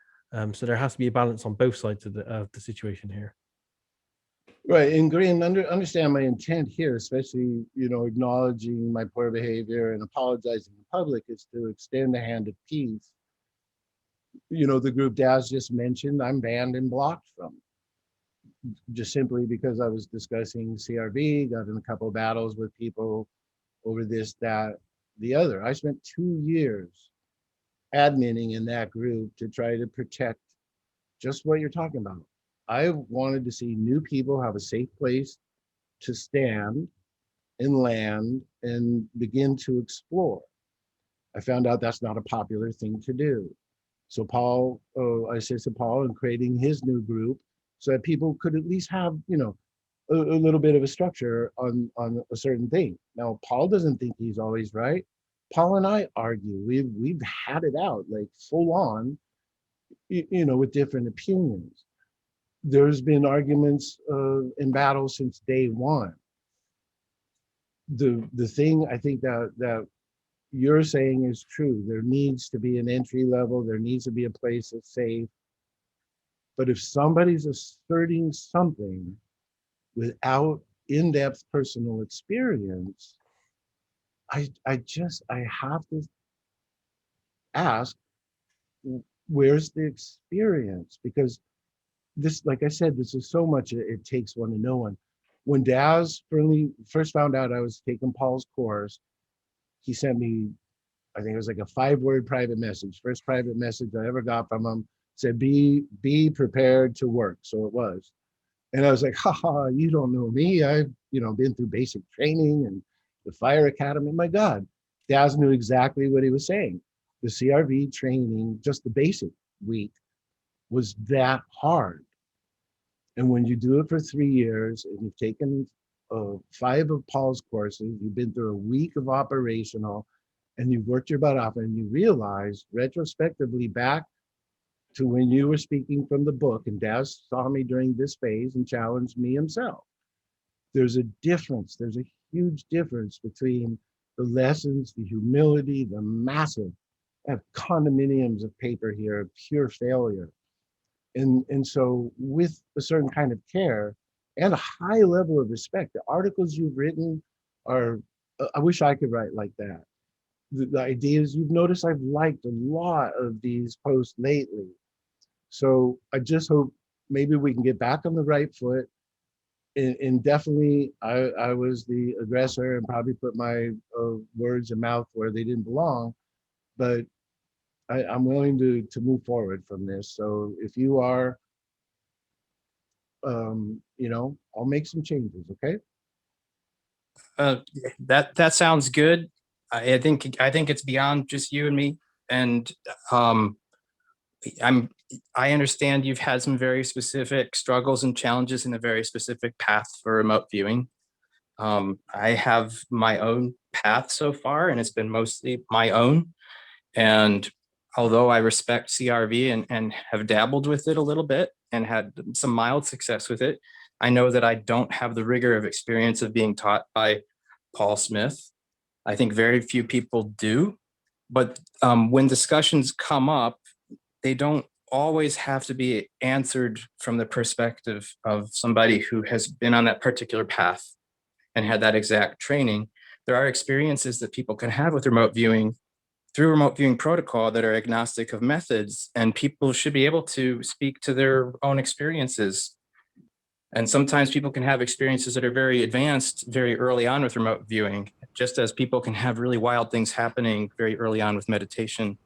A: So there has to be a balance on both sides of the situation here.
E: Right, and Green, understand my intent here, especially acknowledging my poor behavior and apologizing in public, is to extend a hand of peace. The group Daz just mentioned, I'm banned and blocked from, just simply because I was discussing CRV, got in a couple of battles with people over this, that, the other. I spent 2 years adminning in that group to try to protect just what you're talking about. I wanted to see new people have a safe place to stand and land and begin to explore. I found out that's not a popular thing to do. So I assisted Paul in creating his new group so that people could at least have, a little bit of a structure on a certain thing. Now, Paul doesn't think he's always right. Paul and I argue. We've had it out, like full on, with different opinions. There's been arguments in battles since day one. The thing I think that you're saying is true. There needs to be an entry level. There needs to be a place that's safe. But if somebody's asserting something without in-depth personal experience, I have to ask, where's the experience? Because this, like I said, this is so much it takes one to know one. When Daz first found out I was taking Paul's course, he sent me, I think it was like a 5-word private message. First private message I ever got from him, said, be prepared to work. So it was. And I was like, haha, you don't know me. I've, been through basic training and the fire academy. My God, Daz knew exactly what he was saying. The CRV training, just the basic week, was that hard. And when you do it for 3 years and you've taken 5 of Paul's courses, you've been through a week of operational, and you've worked your butt off, and you realize retrospectively back to when you were speaking from the book, and Daz saw me during this phase and challenged me himself. There's a difference. There's a huge difference between the lessons, the humility, the massive, I have condominiums of paper here of pure failure. And so with a certain kind of care and a high level of respect, the articles you've written are, I wish I could write like that. The ideas, you've noticed I've liked a lot of these posts lately. So I just hope maybe we can get back on the right foot. And definitely I was the aggressor and probably put my words and mouth where they didn't belong, but I'm willing to move forward from this. So if you are, I'll make some changes, okay?
M: That sounds good. I think it's beyond just you and me, and I understand you've had some very specific struggles and challenges in a very specific path for remote viewing. I have my own path so far, and it's been mostly my own. And although I respect CRV and have dabbled with it a little bit and had some mild success with it, I know that I don't have the rigor of experience of being taught by Paul Smith. I think very few people do, but when discussions come up, they don't always have to be answered from the perspective of somebody who has been on that particular path and had that exact training. There are experiences that people can have with remote viewing through remote viewing protocol that are agnostic of methods, and people should be able to speak to their own experiences. And sometimes people can have experiences that are very advanced very early on with remote viewing, just as people can have really wild things happening very early on with meditation,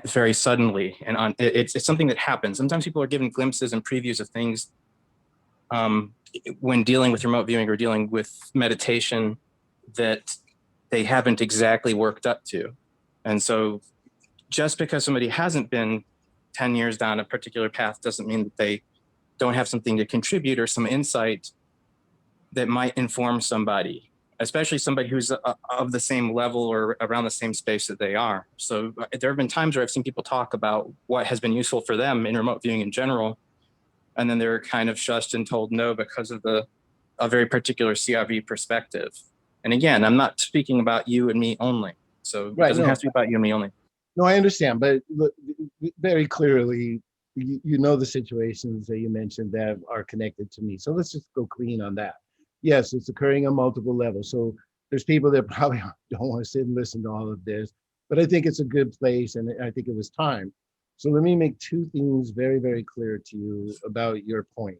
M: very suddenly. And it's something that happens. Sometimes people are given glimpses and previews of things when dealing with remote viewing or dealing with meditation that they haven't exactly worked up to. And so just because somebody hasn't been 10 years down a particular path doesn't mean that they don't have something to contribute or some insight that might inform somebody, especially somebody who's of the same level or around the same space that they are. So there have been times where I've seen people talk about what has been useful for them in remote viewing in general, and then they're kind of shushed and told no because of a very particular CRV perspective. And again, I'm not speaking about you and me only. So it doesn't have to be about you and me only.
E: No, I understand, but look, very clearly, you know the situations that you mentioned that are connected to me. So let's just go clean on that. Yes, it's occurring on multiple levels. So there's people that probably don't want to sit and listen to all of this, but I think it's a good place, and I think it was time. So let me make 2 things very, very clear to you about your point.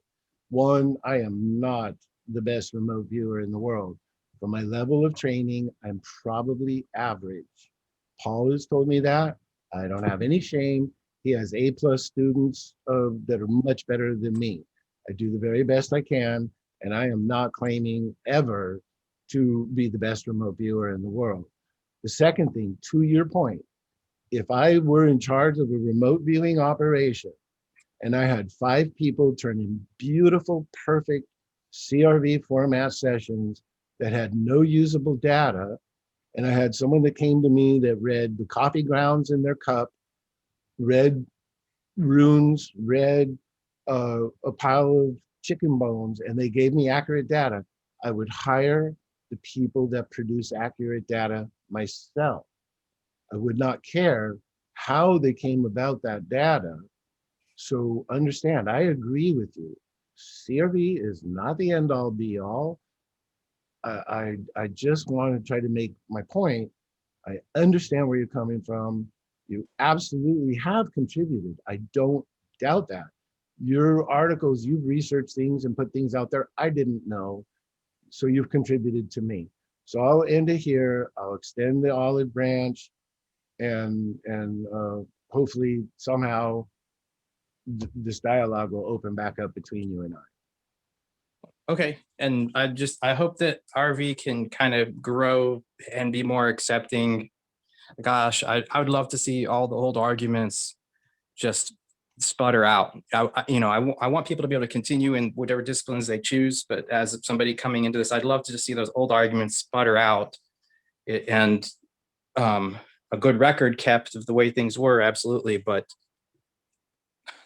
E: One, I am not the best remote viewer in the world. For my level of training, I'm probably average. Paul has told me that. I don't have any shame. He has A+ students that are much better than me. I do the very best I can, and I am not claiming ever to be the best remote viewer in the world. The second thing, to your point, if I were in charge of a remote viewing operation and I had 5 people turning beautiful, perfect CRV format sessions that had no usable data, and I had someone that came to me that read the coffee grounds in their cup, read runes, read a pile of chicken bones, and they gave me accurate data, I would hire the people that produce accurate data myself. I would not care how they came about that data. So understand, I agree with you. CRV is not the end all be all. I just want to try to make my point. I understand where you're coming from. You absolutely have contributed. I don't doubt that. your articles, you've researched things and put things out there I didn't know. So you've contributed to me. So I'll end it here. I'll extend the olive branch, and hopefully somehow this dialogue will open back up between you and I.
M: Okay, and I hope that RV can kind of grow and be more accepting. Gosh, I would love to see all the old arguments just sputter out. I want people to be able to continue in whatever disciplines they choose, but as somebody coming into this, I'd love to just see those old arguments sputter out, and a good record kept of the way things were, absolutely, but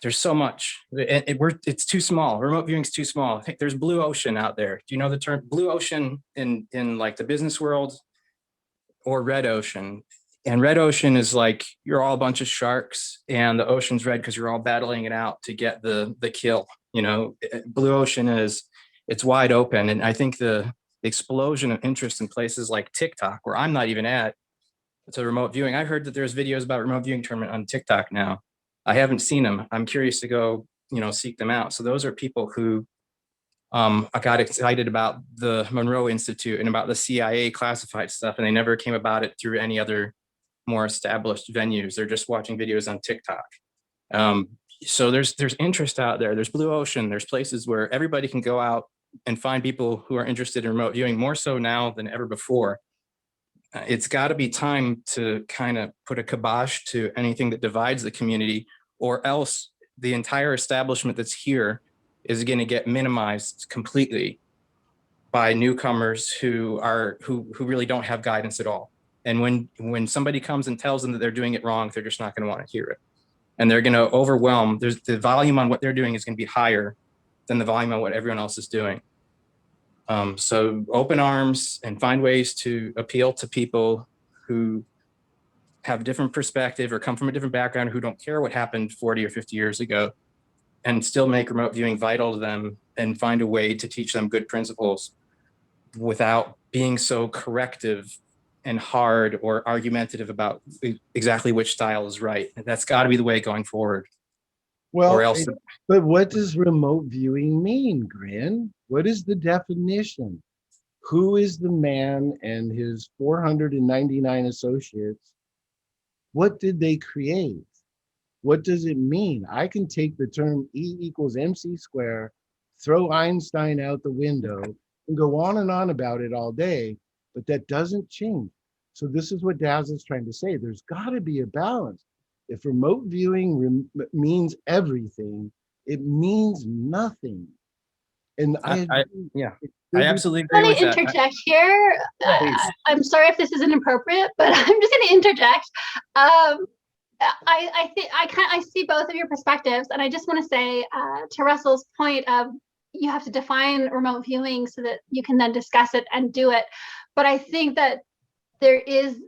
M: there's so much. It's too small. Remote viewing is too small. I think there's blue ocean out there. Do you know the term blue ocean in like the business world, or red ocean? And red ocean is like you're all a bunch of sharks, and the ocean's red because you're all battling it out to get the kill. Blue ocean it's wide open, and I think the explosion of interest in places like TikTok, where I'm not even at, to remote viewing. I heard that there's videos about remote viewing tournament on TikTok now. I haven't seen them. I'm curious to go, seek them out. So those are people who I got excited about the Monroe Institute and about the CIA classified stuff, and they never came about it through any other more established venues. They're just watching videos on TikTok. So there's interest out there. There's blue ocean. There's places where everybody can go out and find people who are interested in remote viewing, more so now than ever before. It's got to be time to kind of put a kibosh to anything that divides the community, or else the entire establishment that's here is going to get minimized completely by newcomers who really don't have guidance at all. And when somebody comes and tells them that they're doing it wrong, they're just not going to want to hear it. And they're going to overwhelm. The volume on what they're doing is going to be higher than the volume on what everyone else is doing. So open arms and find ways to appeal to people who have a different perspective or come from a different background, who don't care what happened 40 or 50 years ago, and still make remote viewing vital to them, and find a way to teach them good principles without being so corrective and hard or argumentative about exactly which style is right. That's got to be the way going forward.
E: Well,
M: or else,
E: but what does remote viewing mean, Grin? What is the definition? Who is the man and his 499 associates? What did they create? What does it mean? I can take the term E equals MC squared, throw Einstein out the window, and go on and on about it all day, but that doesn't change. So this is what Daz is trying to say. There's got to be a balance. If remote viewing means everything, it means nothing. And I
M: absolutely agree with that.
G: Let me interject here. I'm sorry if this is inappropriate, but I'm just going to interject. I think I see both of your perspectives, and I just want to say to Russell's point of you have to define remote viewing so that you can then discuss it and do it. But I think that there is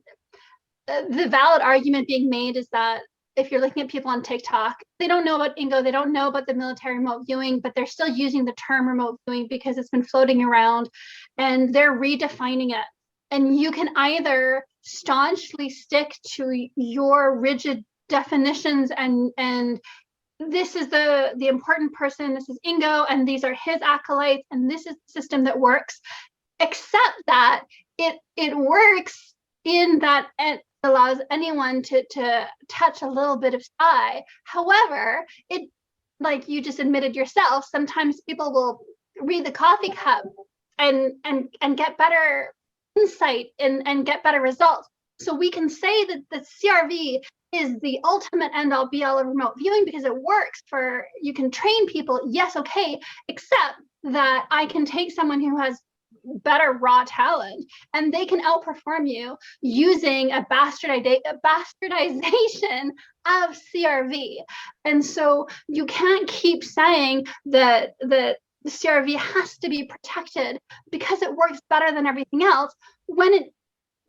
G: the valid argument being made is that if you're looking at people on TikTok, they don't know about Ingo, they don't know about the military remote viewing, but they're still using the term remote viewing because it's been floating around, and they're redefining it. And you can either staunchly stick to your rigid definitions and this is the important person, this is Ingo, and these are his acolytes, and this is the system that works, except that it works in that it allows anyone to touch a little bit of sky. However, it, like you just admitted yourself, sometimes people will read the coffee cup and get better insight and get better results. So we can say that the CRV is the ultimate end all be all of remote viewing because it works for, you can train people, yes, okay, except that I can take someone who has better raw talent and they can outperform you using a bastardization of CRV. And so you can't keep saying that the CRV has to be protected because it works better than everything else when it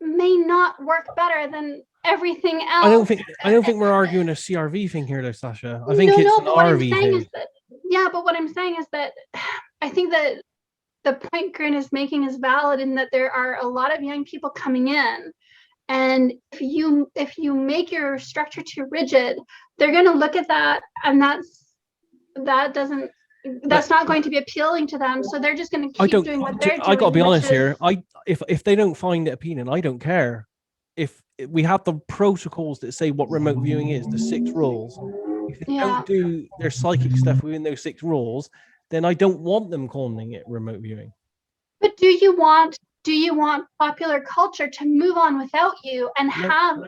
G: may not work better than everything else.
A: I don't think we're arguing a CRV thing here, though, Sasha. I think it's an RV thing.
G: But what I'm saying is that I think that the point Grin is making is valid in that there are a lot of young people coming in, and if you make your structure too rigid, they're going to look at that, and that doesn't, that's not going to be appealing to them. So they're just going to
A: I
G: keep
A: don't.
G: doing what they're doing.
A: I gotta be
G: which
A: honest
G: is-
A: here. If they don't find it appealing, I don't care. If we have the protocols that say what remote viewing is, the 6 rules. If they
G: Yeah.
A: don't do their psychic stuff within those 6 rules, then I don't want them calling it remote viewing.
G: But do you want popular culture to move on without you and
A: No.
G: have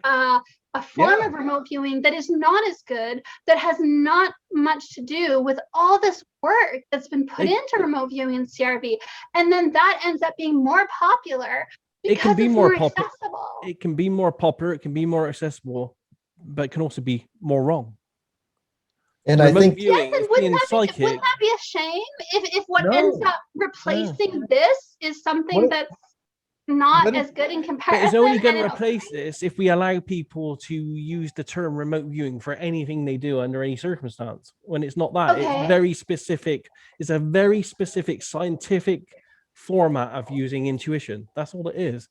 G: a form
A: Yeah.
G: of remote viewing that is not as good, that has not much to do with all this work that's been put into remote viewing and CRV, and then that ends up being more popular because
A: It can be
G: it's
A: more
G: more
A: popular.
G: accessible.
A: It can be more popular. It can be more accessible, but it can also be more wrong.
I: And I
A: Remote
I: think
A: viewing
G: Yes, and
A: is being psychic.
G: wouldn't that be a shame if what
A: No.
G: ends up replacing this is something
A: What-
G: that's not
A: But
G: as good in
A: But
G: comparison?
A: it's only going to
G: and it-
A: replace this if we allow people to use the term remote viewing for anything they do under any circumstance. When it's not that,
G: Okay.
A: it's very specific. It's a very specific scientific format of using intuition. That's all it is.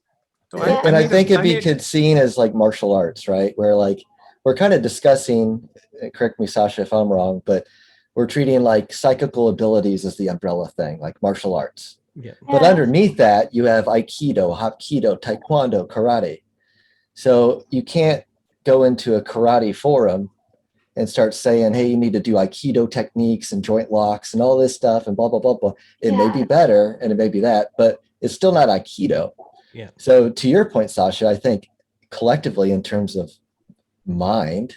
M: So
I: and I think it'd be
M: made-
I: seen as like martial arts, right? Where like we're kind of discussing, correct me, Sasha, if I'm wrong, but we're treating like psychical abilities as the umbrella thing, like martial arts.
A: Yeah.
I: But underneath that, you have Aikido, Hapkido, Taekwondo, karate. So you can't go into a karate forum and start saying, hey, you need to do Aikido techniques and joint locks and all this stuff and blah, blah, blah, blah. It may be better and it may be that, but it's still not Aikido.
A: Yeah.
I: So to your point, Sasha, I think collectively in terms of mind,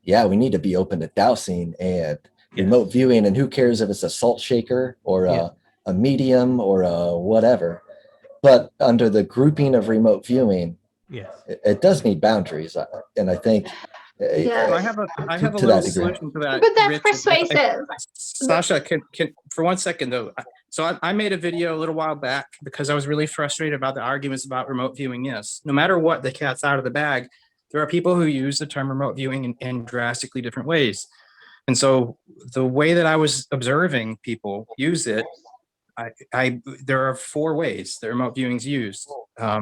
I: yeah, we need to be open to dowsing and remote viewing. And who cares if it's a salt shaker or a medium or a whatever. But under the grouping of remote viewing,
A: yes,
I: it does need boundaries. And I think
M: I have a
I: to
M: little
I: that degree.
M: solution to that.
G: But that's
M: Rich.
G: persuasive.
M: Sasha, can for 1 second though. So I made a video a little while back because I was really frustrated about the arguments about remote viewing. Yes, no matter what, the cat's out of the bag. There are people who use the term remote viewing in drastically different ways. And so the way that I was observing people use it, there are 4 ways that remote viewing is used.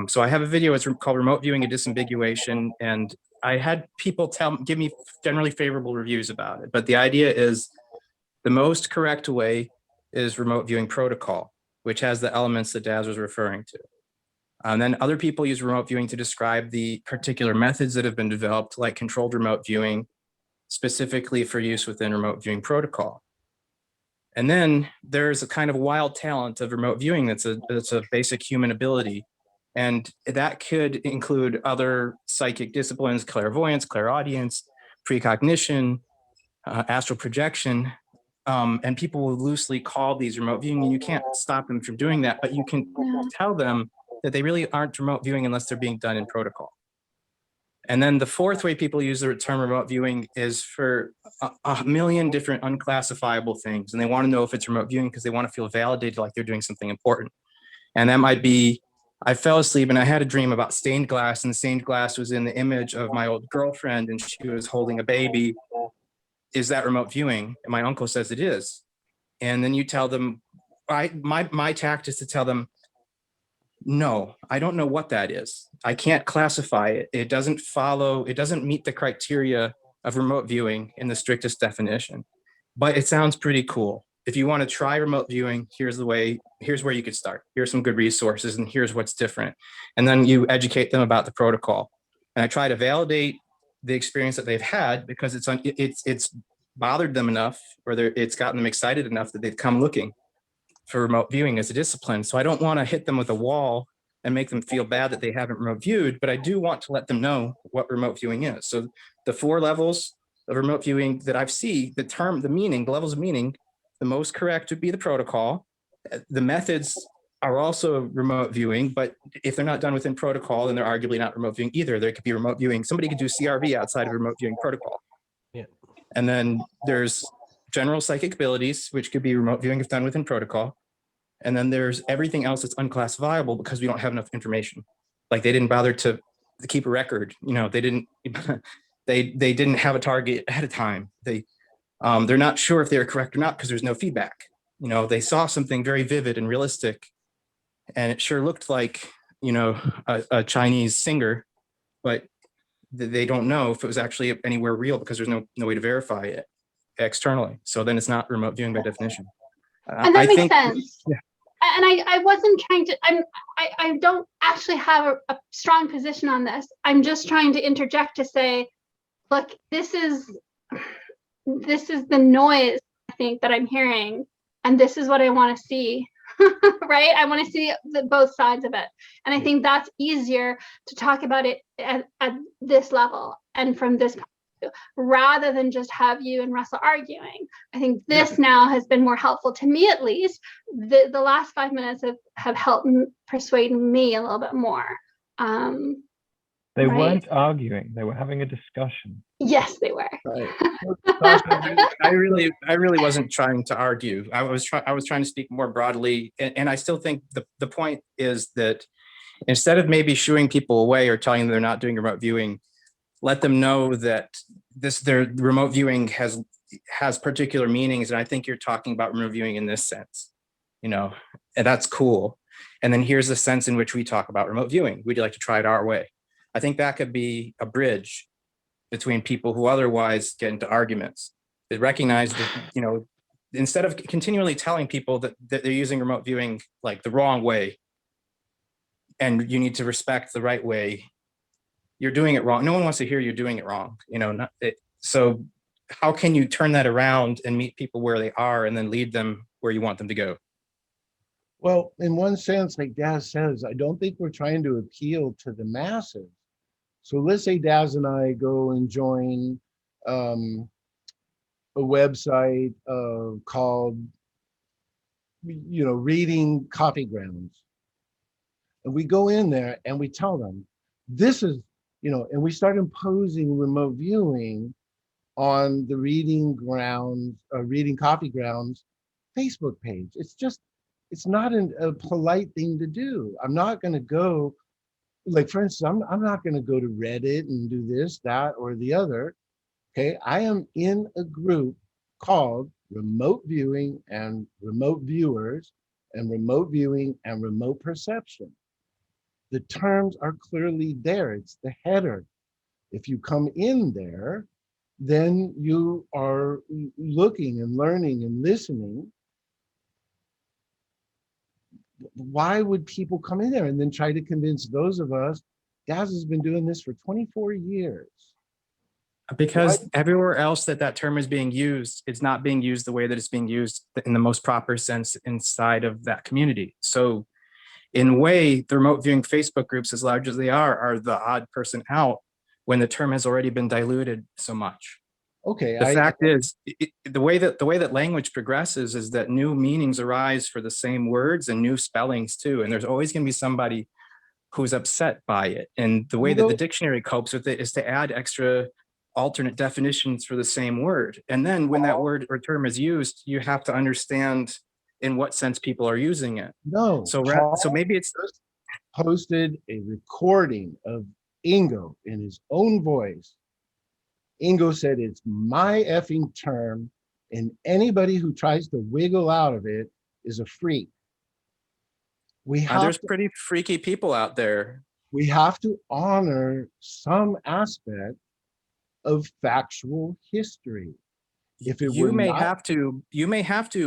M: So I have a video, it's called Remote Viewing and Disambiguation, and I had people give me generally favorable reviews about it. But the idea is the most correct way is remote viewing protocol, which has the elements that Daz was referring to. And then other people use remote viewing to describe the particular methods that have been developed, like controlled remote viewing, specifically for use within remote viewing protocol. And then there's a kind of wild talent of remote viewing that's a basic human ability. And that could include other psychic disciplines, clairvoyance, clairaudience, precognition, astral projection. And people will loosely call these remote viewing, and you can't stop them from doing that, but you can tell them that they really aren't remote viewing unless they're being done in protocol. And then the 4th way people use the term remote viewing is for a million different unclassifiable things. And they want to know if it's remote viewing because they want to feel validated like they're doing something important. And that might be, I fell asleep and I had a dream about stained glass, and the stained glass was in the image of my old girlfriend and she was holding a baby. Is that remote viewing? And my uncle says it is. And then you tell them, my tact is to tell them, no, I don't know what that is. I can't classify it. It doesn't meet the criteria of remote viewing in the strictest definition, but it sounds pretty cool. If you want to try remote viewing, here's where you could start. Here's some good resources and here's what's different. And then you educate them about the protocol. And I try to validate the experience that they've had because it's bothered them enough, or it's gotten them excited enough that they've come looking for remote viewing as a discipline. So I don't want to hit them with a wall and make them feel bad that they haven't remote viewed, but I do want to let them know what remote viewing is. So the 4 levels of remote viewing that I've seen, the levels of meaning, the most correct would be the protocol. The methods are also remote viewing, but if they're not done within protocol, then they're arguably not remote viewing either. There could be remote viewing. Somebody could do CRV outside of remote viewing protocol.
A: Yeah.
M: And then there's general psychic abilities, which could be remote viewing if done within protocol. And then there's everything else that's unclassifiable because we don't have enough information. Like they didn't bother to keep a record. They didn't they didn't have a target ahead of time. They're not sure if they were correct or not because there's no feedback. They saw something very vivid and realistic, and it sure looked like a Chinese singer, but they don't know if it was actually anywhere real because there's no way to verify it. externally. So then it's not remote viewing by definition.
G: And that makes sense.
M: Yeah.
G: And I wasn't trying to, I don't actually have a strong position on this. I'm just trying to interject to say, look, this is the noise, I think, that I'm hearing, and this is what I want to see. Right? I want to see both sides of it. And I think that's easier to talk about it at this level and from this point of view, rather than just have you and Russell arguing. I think this now has been more helpful to me, at least. The last 5 minutes have helped persuade me a little bit more.
L: They
G: right?
L: weren't arguing, they were having a discussion.
G: Yes, they were.
M: I really wasn't trying to argue. I was trying to speak more broadly, and I still think the point is that instead of maybe shooing people away or telling them they're not doing remote viewing, let them know that their remote viewing has particular meanings, and I think you're talking about remote viewing in this sense, and that's cool. And then here's the sense in which we talk about remote viewing. We'd like to try it our way. I think that could be a bridge between people who otherwise get into arguments. They recognize that, instead of continually telling people that they're using remote viewing like the wrong way, and you need to respect the right way, you're doing it wrong. No one wants to hear you're doing it wrong. So how can you turn that around and meet people where they are and then lead them where you want them to go?
E: Well, in one sense, like Daz says, I don't think we're trying to appeal to the masses. So let's say Daz and I go and join a website called, Reading Coffee Grounds. And we go in there and we tell them, this is, and we start imposing remote viewing on the Reading Coffee Grounds Facebook page. It's not a polite thing to do. I'm not going to go, like, for instance, I'm not going to go to Reddit and do this, that, or the other. Okay, I am in a group called Remote Viewing and Remote Viewers and Remote Viewing and Remote Perception. The terms are clearly there. It's the header. If you come in there, then you are looking and learning and listening. Why would people come in there and then try to convince those of us? Gaz has been doing this for 24 years.
M: Because everywhere else that term is being used, it's not being used the way that it's being used in the most proper sense inside of that community. So in a way, the remote viewing Facebook groups, as large as they are the odd person out when the term has already been diluted so much.
E: Okay.
M: The fact is, the way that language progresses is that new meanings arise for the same words and new spellings too. And there's always going to be somebody who's upset by it. And the way that the dictionary copes with it is to add extra alternate definitions for the same word. And then when that word or term is used, you have to understand in what sense people are using it.
E: No.
M: So maybe it's
E: posted a recording of Ingo in his own voice. Ingo said, it's my effing term, and anybody who tries to wiggle out of it is a freak.
M: There's pretty freaky people out there.
E: We have to honor some aspect of factual history. If it
M: you may have to,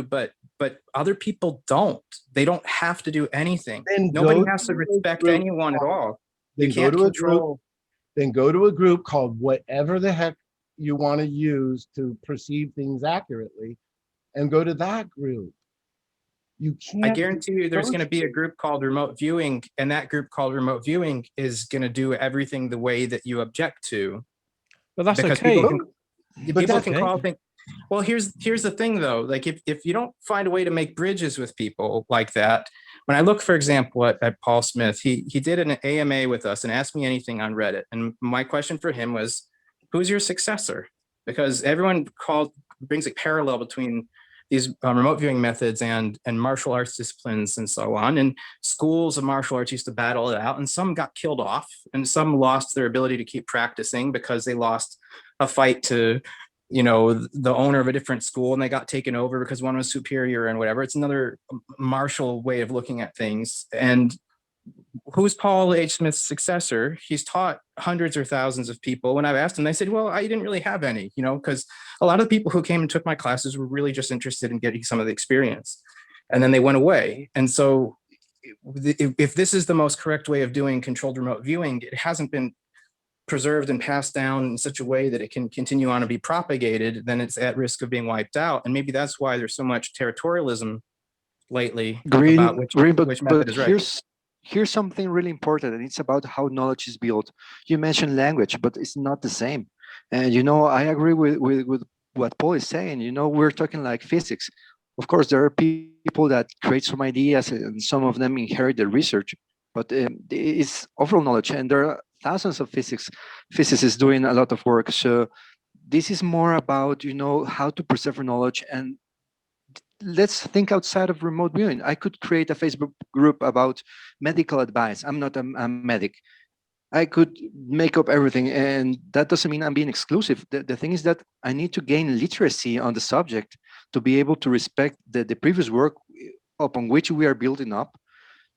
M: but other people don't. They don't have to do anything. Nobody has to respect anyone at all. You can't control.
E: Then go to a group called whatever the heck you want to use to perceive things accurately, and go to that group. You can't.
M: I guarantee you there's going to be a group called Remote Viewing, and that group called Remote Viewing is going to do everything the way that you object to.
A: But that's okay.
M: People can call things. Well, here's the thing though, like if you don't find a way to make bridges with people like that, when I look, for example, at Paul Smith, he did an AMA with us and asked me anything on Reddit. And my question for him was, who's your successor? Because everyone brings a parallel between these remote viewing methods and martial arts disciplines and so on. And schools of martial arts used to battle it out, and some got killed off, and some lost their ability to keep practicing because they lost a fight to, the owner of a different school, and they got taken over because one was superior and whatever. It's another martial way of looking at things. And who's Paul H. Smith's successor? He's taught hundreds or thousands of people. When I've asked him, they said, well, I didn't really have any, you know, because a lot of the people who came and took my classes were really just interested in getting some of the experience. And then they went away. And so if this is the most correct way of doing controlled remote viewing, it hasn't been preserved and passed down in such a way that it can continue on to be propagated, then it's at risk of being wiped out. And maybe that's why there's so much territorialism lately about
K: Green,
M: which method
K: but
M: is right.
K: here's something really important, and it's about how knowledge is built. You mentioned language, but it's not the same. And you know, I agree with what Paul is saying. You know, we're talking like physics. Of course, there are people that create some ideas, and some of them inherit the research. But it's overall knowledge, and there are thousands of physicists doing a lot of work. So this is more about, you know, how to preserve knowledge. And let's think outside of remote viewing. I could create a Facebook group about medical advice. I'm not a medic. I could make up everything, and that doesn't mean I'm being exclusive. The thing is that I need to gain literacy on the subject to be able to respect the previous work upon which we are building up,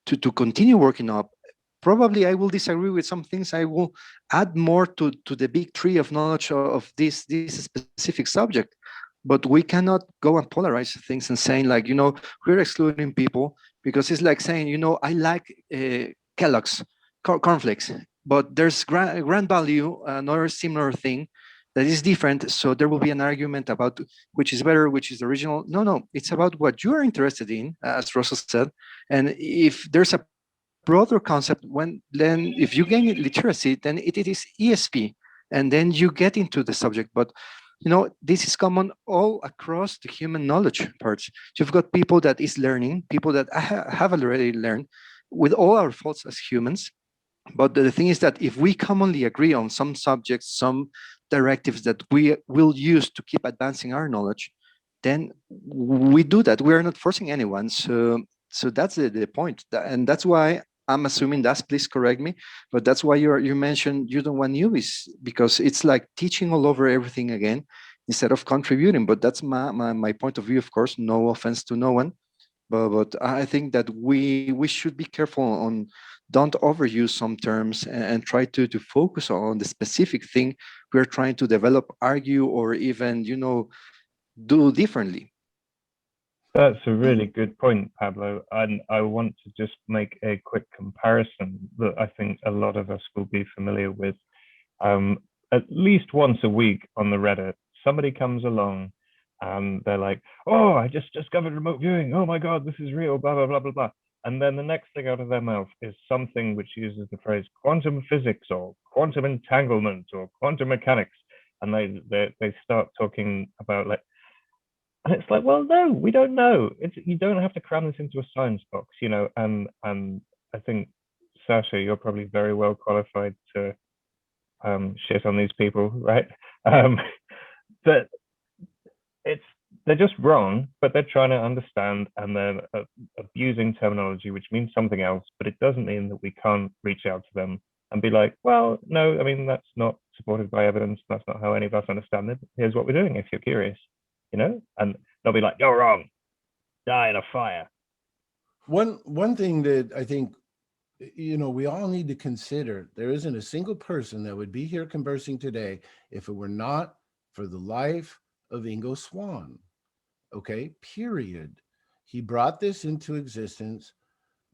K: to continue working up. Probably I will disagree with some things. I will add more to the big tree of knowledge of this specific subject. But we cannot go and polarize things and saying like, you know, we're excluding people, because it's like saying, you know, I like Kellogg's cornflakes, but there's grand value, another similar thing that is different. So there will be an argument about which is better, which is the original. No, it's about what you are interested in, as Russell said. And if there's a broader concept, then if you gain literacy, then it is ESP, and then you get into the subject. But you know, this is common all across the human knowledge parts. You've got people that is learning, people that have already learned, with all our faults as humans. But the thing is that if we commonly agree on some subjects, some directives that we will use to keep advancing our knowledge, then we do that. We are not forcing anyone. So that's the point. And that's why I'm assuming that's, please correct me, but that's why you mentioned you don't want newbies, because it's like teaching all over everything again instead of contributing. But that's my point of view, of course, no offense to no one. But I think that we should be careful on, don't overuse some terms, and try to focus on the specific thing we're trying to develop, argue, or even, you know, do differently.
L: That's a really good point, Pablo. And I want to just make a quick comparison that I think a lot of us will be familiar with. At least once a week on the Reddit, somebody comes along and they're like, oh, I just discovered remote viewing. Oh my God, this is real, blah, blah, blah, blah, blah. And then the next thing out of their mouth is something which uses the phrase quantum physics or quantum entanglement or quantum mechanics. And they start talking about like, and it's like, well, no, we don't know. You don't have to cram this into a science box, you know. And I think, Sasha, you're probably very well qualified to shit on these people, right? But they're just wrong, but they're trying to understand, and they're abusing terminology, which means something else. But it doesn't mean that we can't reach out to them and be like, well, no, I mean, that's not supported by evidence. That's not how any of us understand it. Here's what we're doing if you're curious. You know, and they'll be like, you're wrong, die in a fire.
E: One thing that I think, you know, we all need to consider, there isn't a single person that would be here conversing today if it were not for the life of Ingo Swann. Okay, period. He brought this into existence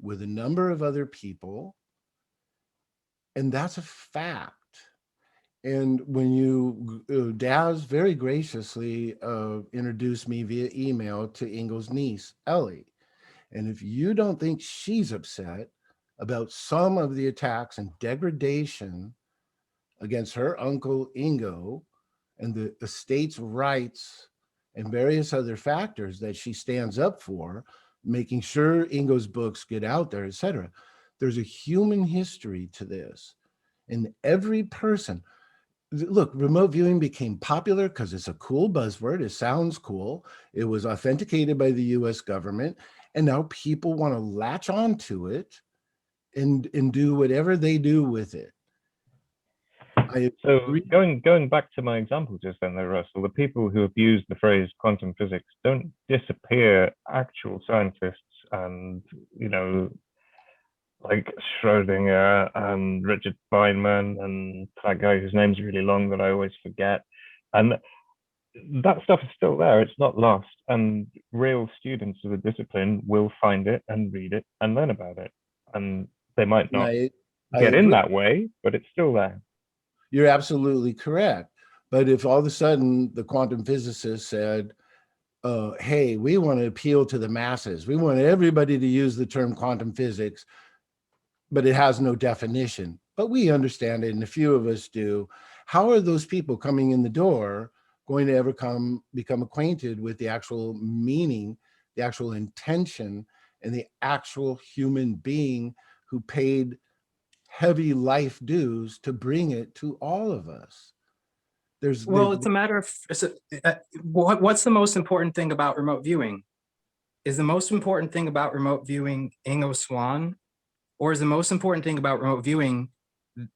E: with a number of other people, and that's a fact. And when Daz very graciously introduced me via email to Ingo's niece, Ellie. And if you don't think she's upset about some of the attacks and degradation against her uncle Ingo and the estate's rights and various other factors that she stands up for, making sure Ingo's books get out there, etc. There's a human history to this. And every person, look, remote viewing became popular because it's a cool buzzword. It sounds cool. It was authenticated by the US government. And now people want to latch onto it and do whatever they do with it.
L: So going back to my example just then though, Russell, the people who abuse the phrase quantum physics don't disappear actual scientists and, you know, like Schrodinger and Richard Feynman and that guy whose name's really long that I always forget. And that stuff is still there. It's not lost. And real students of the discipline will find it and read it and learn about it. And they might not
E: I
L: get in
E: agree.
L: that way, but it's still there.
E: You're absolutely correct. But if all of a sudden the quantum physicist said, hey, we want to appeal to the masses, we want everybody to use the term quantum physics, but it has no definition, but we understand it and a few of us do, how are those people coming in the door going to ever become acquainted with the actual meaning, the actual intention, and the actual human being who paid heavy life dues to bring it to all of us?
M: It's a matter of what's the most important thing about remote viewing? Is the most important thing about remote viewing Ingo Swann, or is the most important thing about remote viewing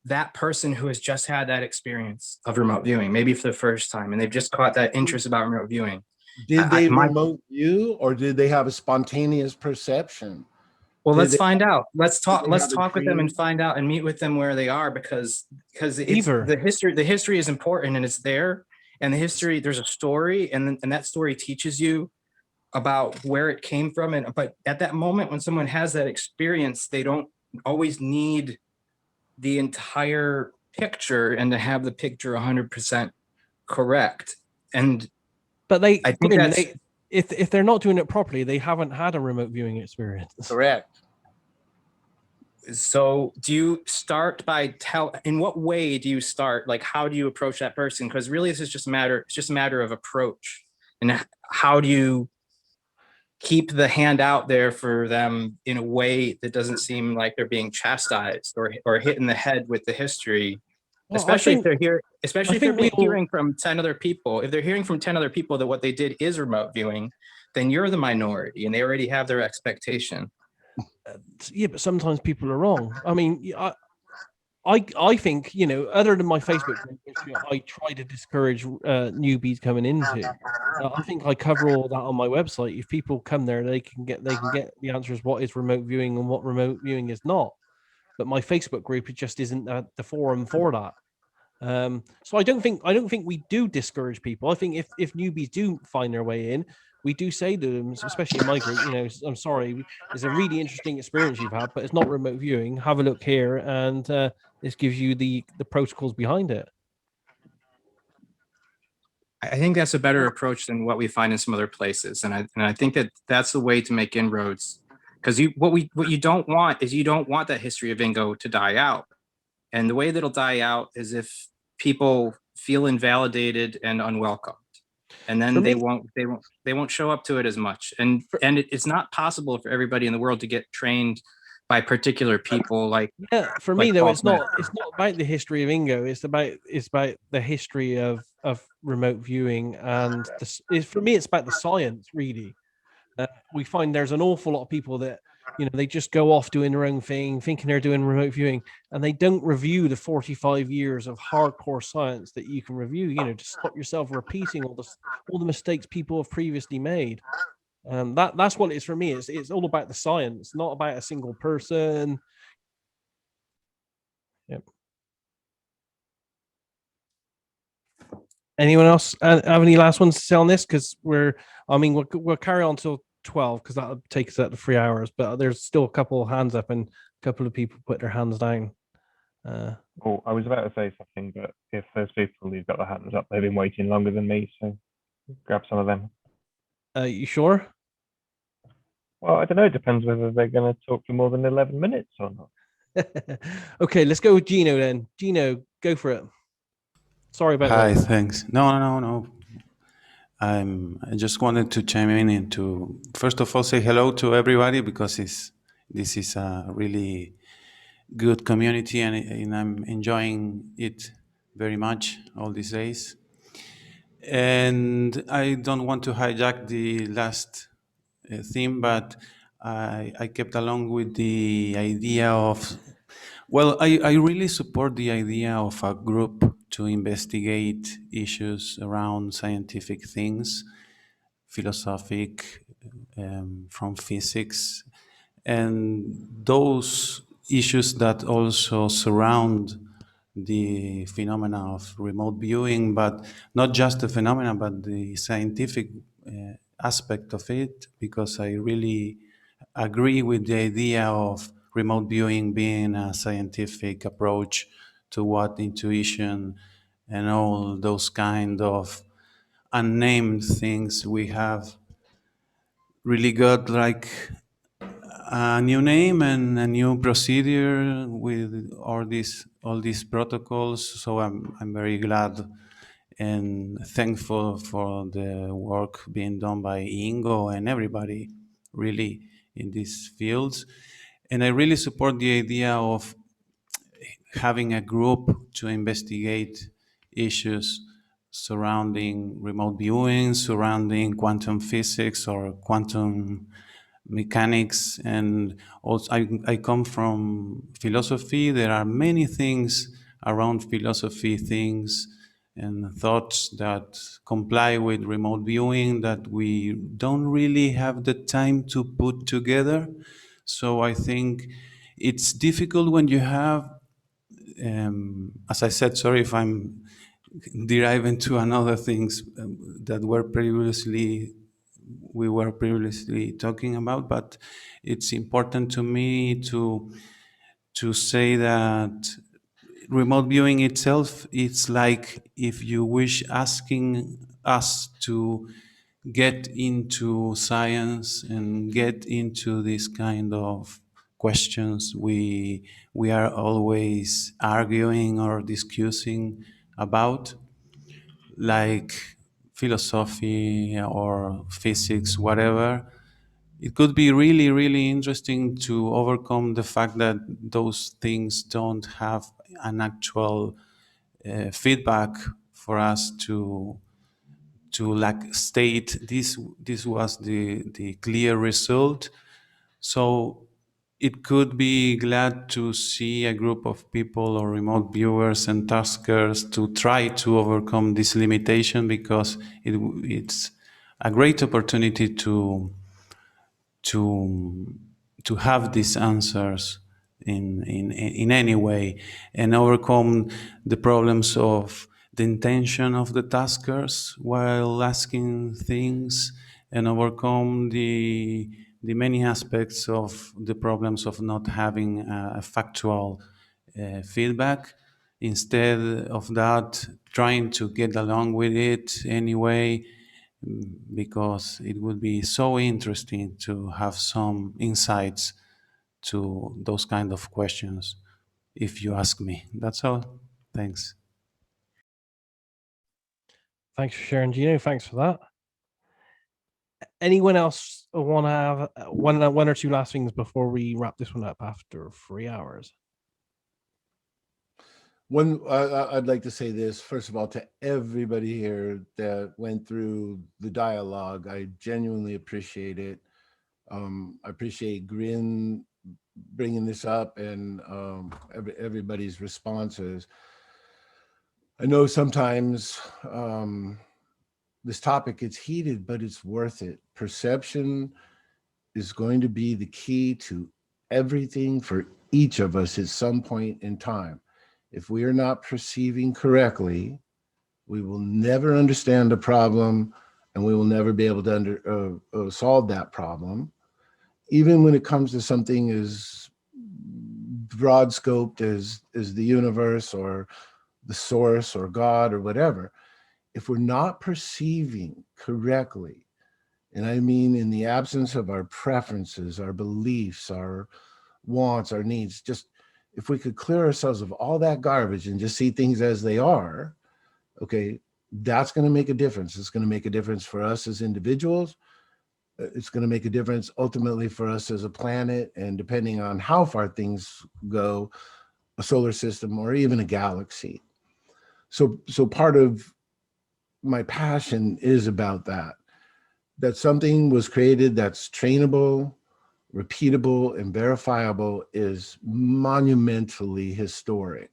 M: that person who has just had that experience of remote viewing, maybe for the first time, and they've just caught that interest about remote viewing?
E: Did they remote view, or did they have a spontaneous perception?
M: Well, let's find out. Let's talk with them and find out and meet with them where they are, because it's the history is important and it's there. And the history, there's a story, and that story teaches you about where it came from. But at that moment when someone has that experience, they don't always need the entire picture and to have the picture 100% correct.
A: But I think if they're not doing it properly, they haven't had a remote viewing experience.
E: Correct.
M: So do you start by in what way do you start? Like, how do you approach that person? Because really this is just a matter of approach. And how do you keep the hand out there for them in a way that doesn't seem like they're being chastised or hit in the head with the history? Well, especially if they're hearing from 10 other people. If they're hearing from 10 other people that what they did is remote viewing, then you're the minority and they already have their expectation.
A: Yeah, but sometimes people are wrong. I mean, I think, other than my Facebook group, which I try to discourage newbies coming into, I think I cover all that on my website. If people come there, they can get the answers what is remote viewing and what remote viewing is not. But my Facebook group, it just isn't the forum for that. So I don't think we do discourage people. I think if newbies do find their way in, we do say to them, especially in my group, I'm sorry, it's a really interesting experience you've had, but it's not remote viewing. Have a look here, and this gives you the protocols behind it.
M: I think that's a better approach than what we find in some other places, and I think that's the way to make inroads. Because what you don't want is that history of Ingo to die out, and the way that'll die out is if people feel invalidated and unwelcomed, and then they won't show up to it as much. And it's not possible for everybody in the world to get trained by particular people.
A: For me though, it's not about the history of Ingo. It's about the history of remote viewing, and for me, it's about the science. Really, we find there's an awful lot of people that they just go off doing their own thing, thinking they're doing remote viewing, and they don't review the 45 years of hardcore science that you can review. To stop yourself repeating all the mistakes people have previously made. That's what it is for me. It's all about the science, not about a single person. Yep. Anyone else have any last ones to say on this? Because we'll carry on till 12 because that'll take us up to 3 hours. But there's still a couple of hands up and a couple of people put their hands down.
L: I was about to say something, but if there's people who've got their hands up, they've been waiting longer than me, so grab some of them.
A: You sure?
L: Well, I don't know. It depends whether they're going to talk for more than 11 minutes or not.
A: Okay, let's go with Gino then. Gino, go for it. Sorry about that.
N: Hi, thanks. No. I just wanted to chime in and to, first of all, say hello to everybody because this is a really good community and I'm enjoying it very much all these days. And I don't want to hijack the last theme, but I kept along with the idea of, I really support the idea of a group to investigate issues around scientific things, philosophic, from physics, and those issues that also surround the phenomena of remote viewing, but not just the phenomena, but the scientific aspect of it, because I really agree with the idea of remote viewing being a scientific approach to what intuition and all those kind of unnamed things we have really got like a new name and a new procedure with all these protocols. So I'm very glad and thankful for the work being done by Ingo and everybody really in these fields. And I really support the idea of having a group to investigate issues surrounding remote viewing, surrounding quantum physics or quantum mechanics. And also I come from philosophy. There are many things around philosophy, things and thoughts that comply with remote viewing that we don't really have the time to put together. So I think it's difficult when you have, as I said, sorry if I'm deriving to another things that we were previously talking about, but it's important to me to say that remote viewing itself, it's like, if you wish, asking us to get into science and get into this kind of questions we are always arguing or discussing about, like philosophy or physics, whatever. It could be really, really interesting to overcome the fact that those things don't have an actual feedback for us to like state this was the clear result. So it could be glad to see a group of people or remote viewers and taskers to try to overcome this limitation, because it's a great opportunity to to have these answers in any way, and overcome the problems of the intention of the taskers while asking things, and overcome the many aspects of the problems of not having a factual feedback. Instead of that, trying to get along with it anyway, because it would be so interesting to have some insights to those kind of questions, if you ask me. That's all. Thanks.
A: Thanks for sharing, Gino. Thanks for that. Anyone else want to have one or two last things before we wrap this one up after 3 hours?
E: I'd like to say this, first of all, to everybody here that went through the dialogue. I genuinely appreciate it. I appreciate Grin bringing this up, and everybody's responses. I know sometimes this topic gets heated, but it's worth it. Perception is going to be the key to everything for each of us at some point in time. If we are not perceiving correctly, we will never understand the problem, and we will never be able to solve that problem. Even when it comes to something as broad scoped as the universe or the source or God or whatever, if we're not perceiving correctly, and I mean in the absence of our preferences, our beliefs, our wants, our needs, just if we could clear ourselves of all that garbage and just see things as they are, okay, that's going to make a difference. It's going to make a difference for us as individuals. It's going to make a difference ultimately for us as a planet, and depending on how far things go, a solar system or even a galaxy. So part of my passion is about that something was created that's trainable, repeatable, and verifiable is monumentally historic.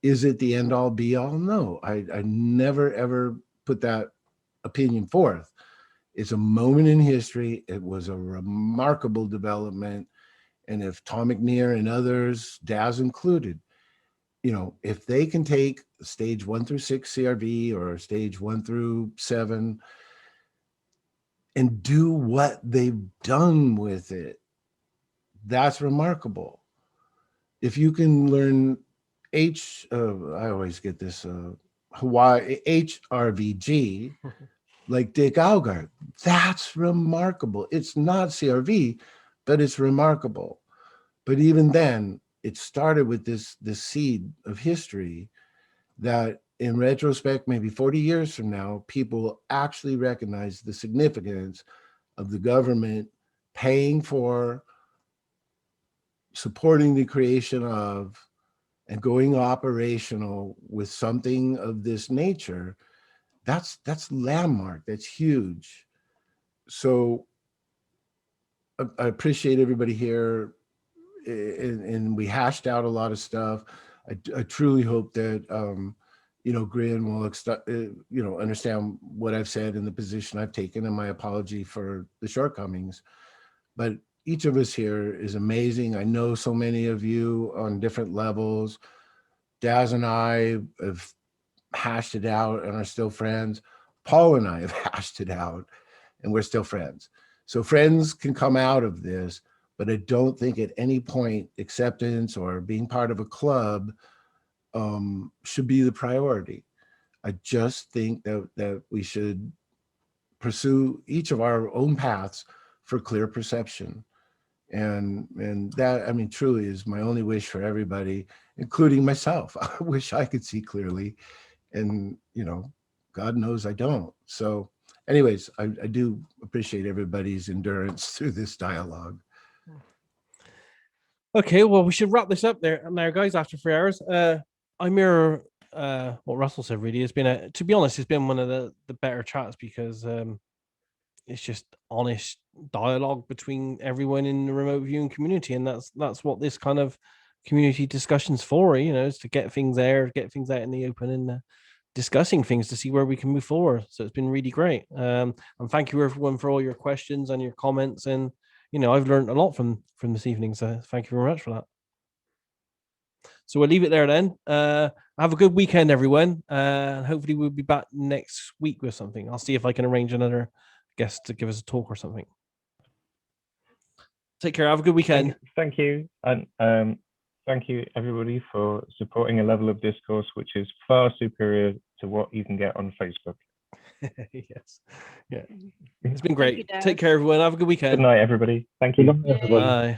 E: Is it the end all be all? No, I never ever put that opinion forth. It's a moment in history. It was a remarkable development. And if Tom McNear and others, Daz included, if they can take stage 1 through 6 CRV or stage 1 through 7 and do what they've done with it, that's remarkable. If you can learn I always get this Hawaii HRVG, like Dick Algar, that's remarkable. It's not CRV, but it's remarkable. But even then, it started with this seed of history that in retrospect, maybe 40 years from now, people will actually recognize the significance of the government paying for, supporting the creation of, and going operational with something of this nature. That's landmark. That's huge. So I appreciate everybody here, and we hashed out a lot of stuff. I truly hope that Grin will understand what I've said and the position I've taken, and my apology for the shortcomings. But each of us here is amazing. I know so many of you on different levels. Daz and I have hashed it out and are still friends. Paul and I have hashed it out and we're still friends. So friends can come out of this, but I don't think at any point acceptance or being part of a club should be the priority. I just think that we should pursue each of our own paths for clear perception. And that, I mean, truly is my only wish for everybody, including myself. I wish I could see clearly, and God knows I don't. So anyways, I do appreciate everybody's endurance through this dialogue.
A: Okay, well, we should wrap this up there now, guys, after 3 hours. I mirror what Russell said, really. It's been, to be honest, it's been one of the better chats because it's just honest dialogue between everyone in the remote viewing community. And that's what this kind of community discussion's for, is to get things there, get things out in the open, and discussing things to see where we can move forward. So it's been really great. And thank you everyone for all your questions and your comments. And I've learned a lot from this evening. So thank you very much for that. So we'll leave it there then. Have a good weekend, everyone. Hopefully we'll be back next week with something. I'll see if I can arrange another guest to give us a talk or something. Take care. Have a good weekend.
L: Thank you. And thank you, everybody, for supporting a level of discourse which is far superior to what you can get on Facebook.
A: Yes. Yeah. It's been great. Take care, everyone. Have a good weekend.
L: Good night, everybody. Thank you.
A: Bye.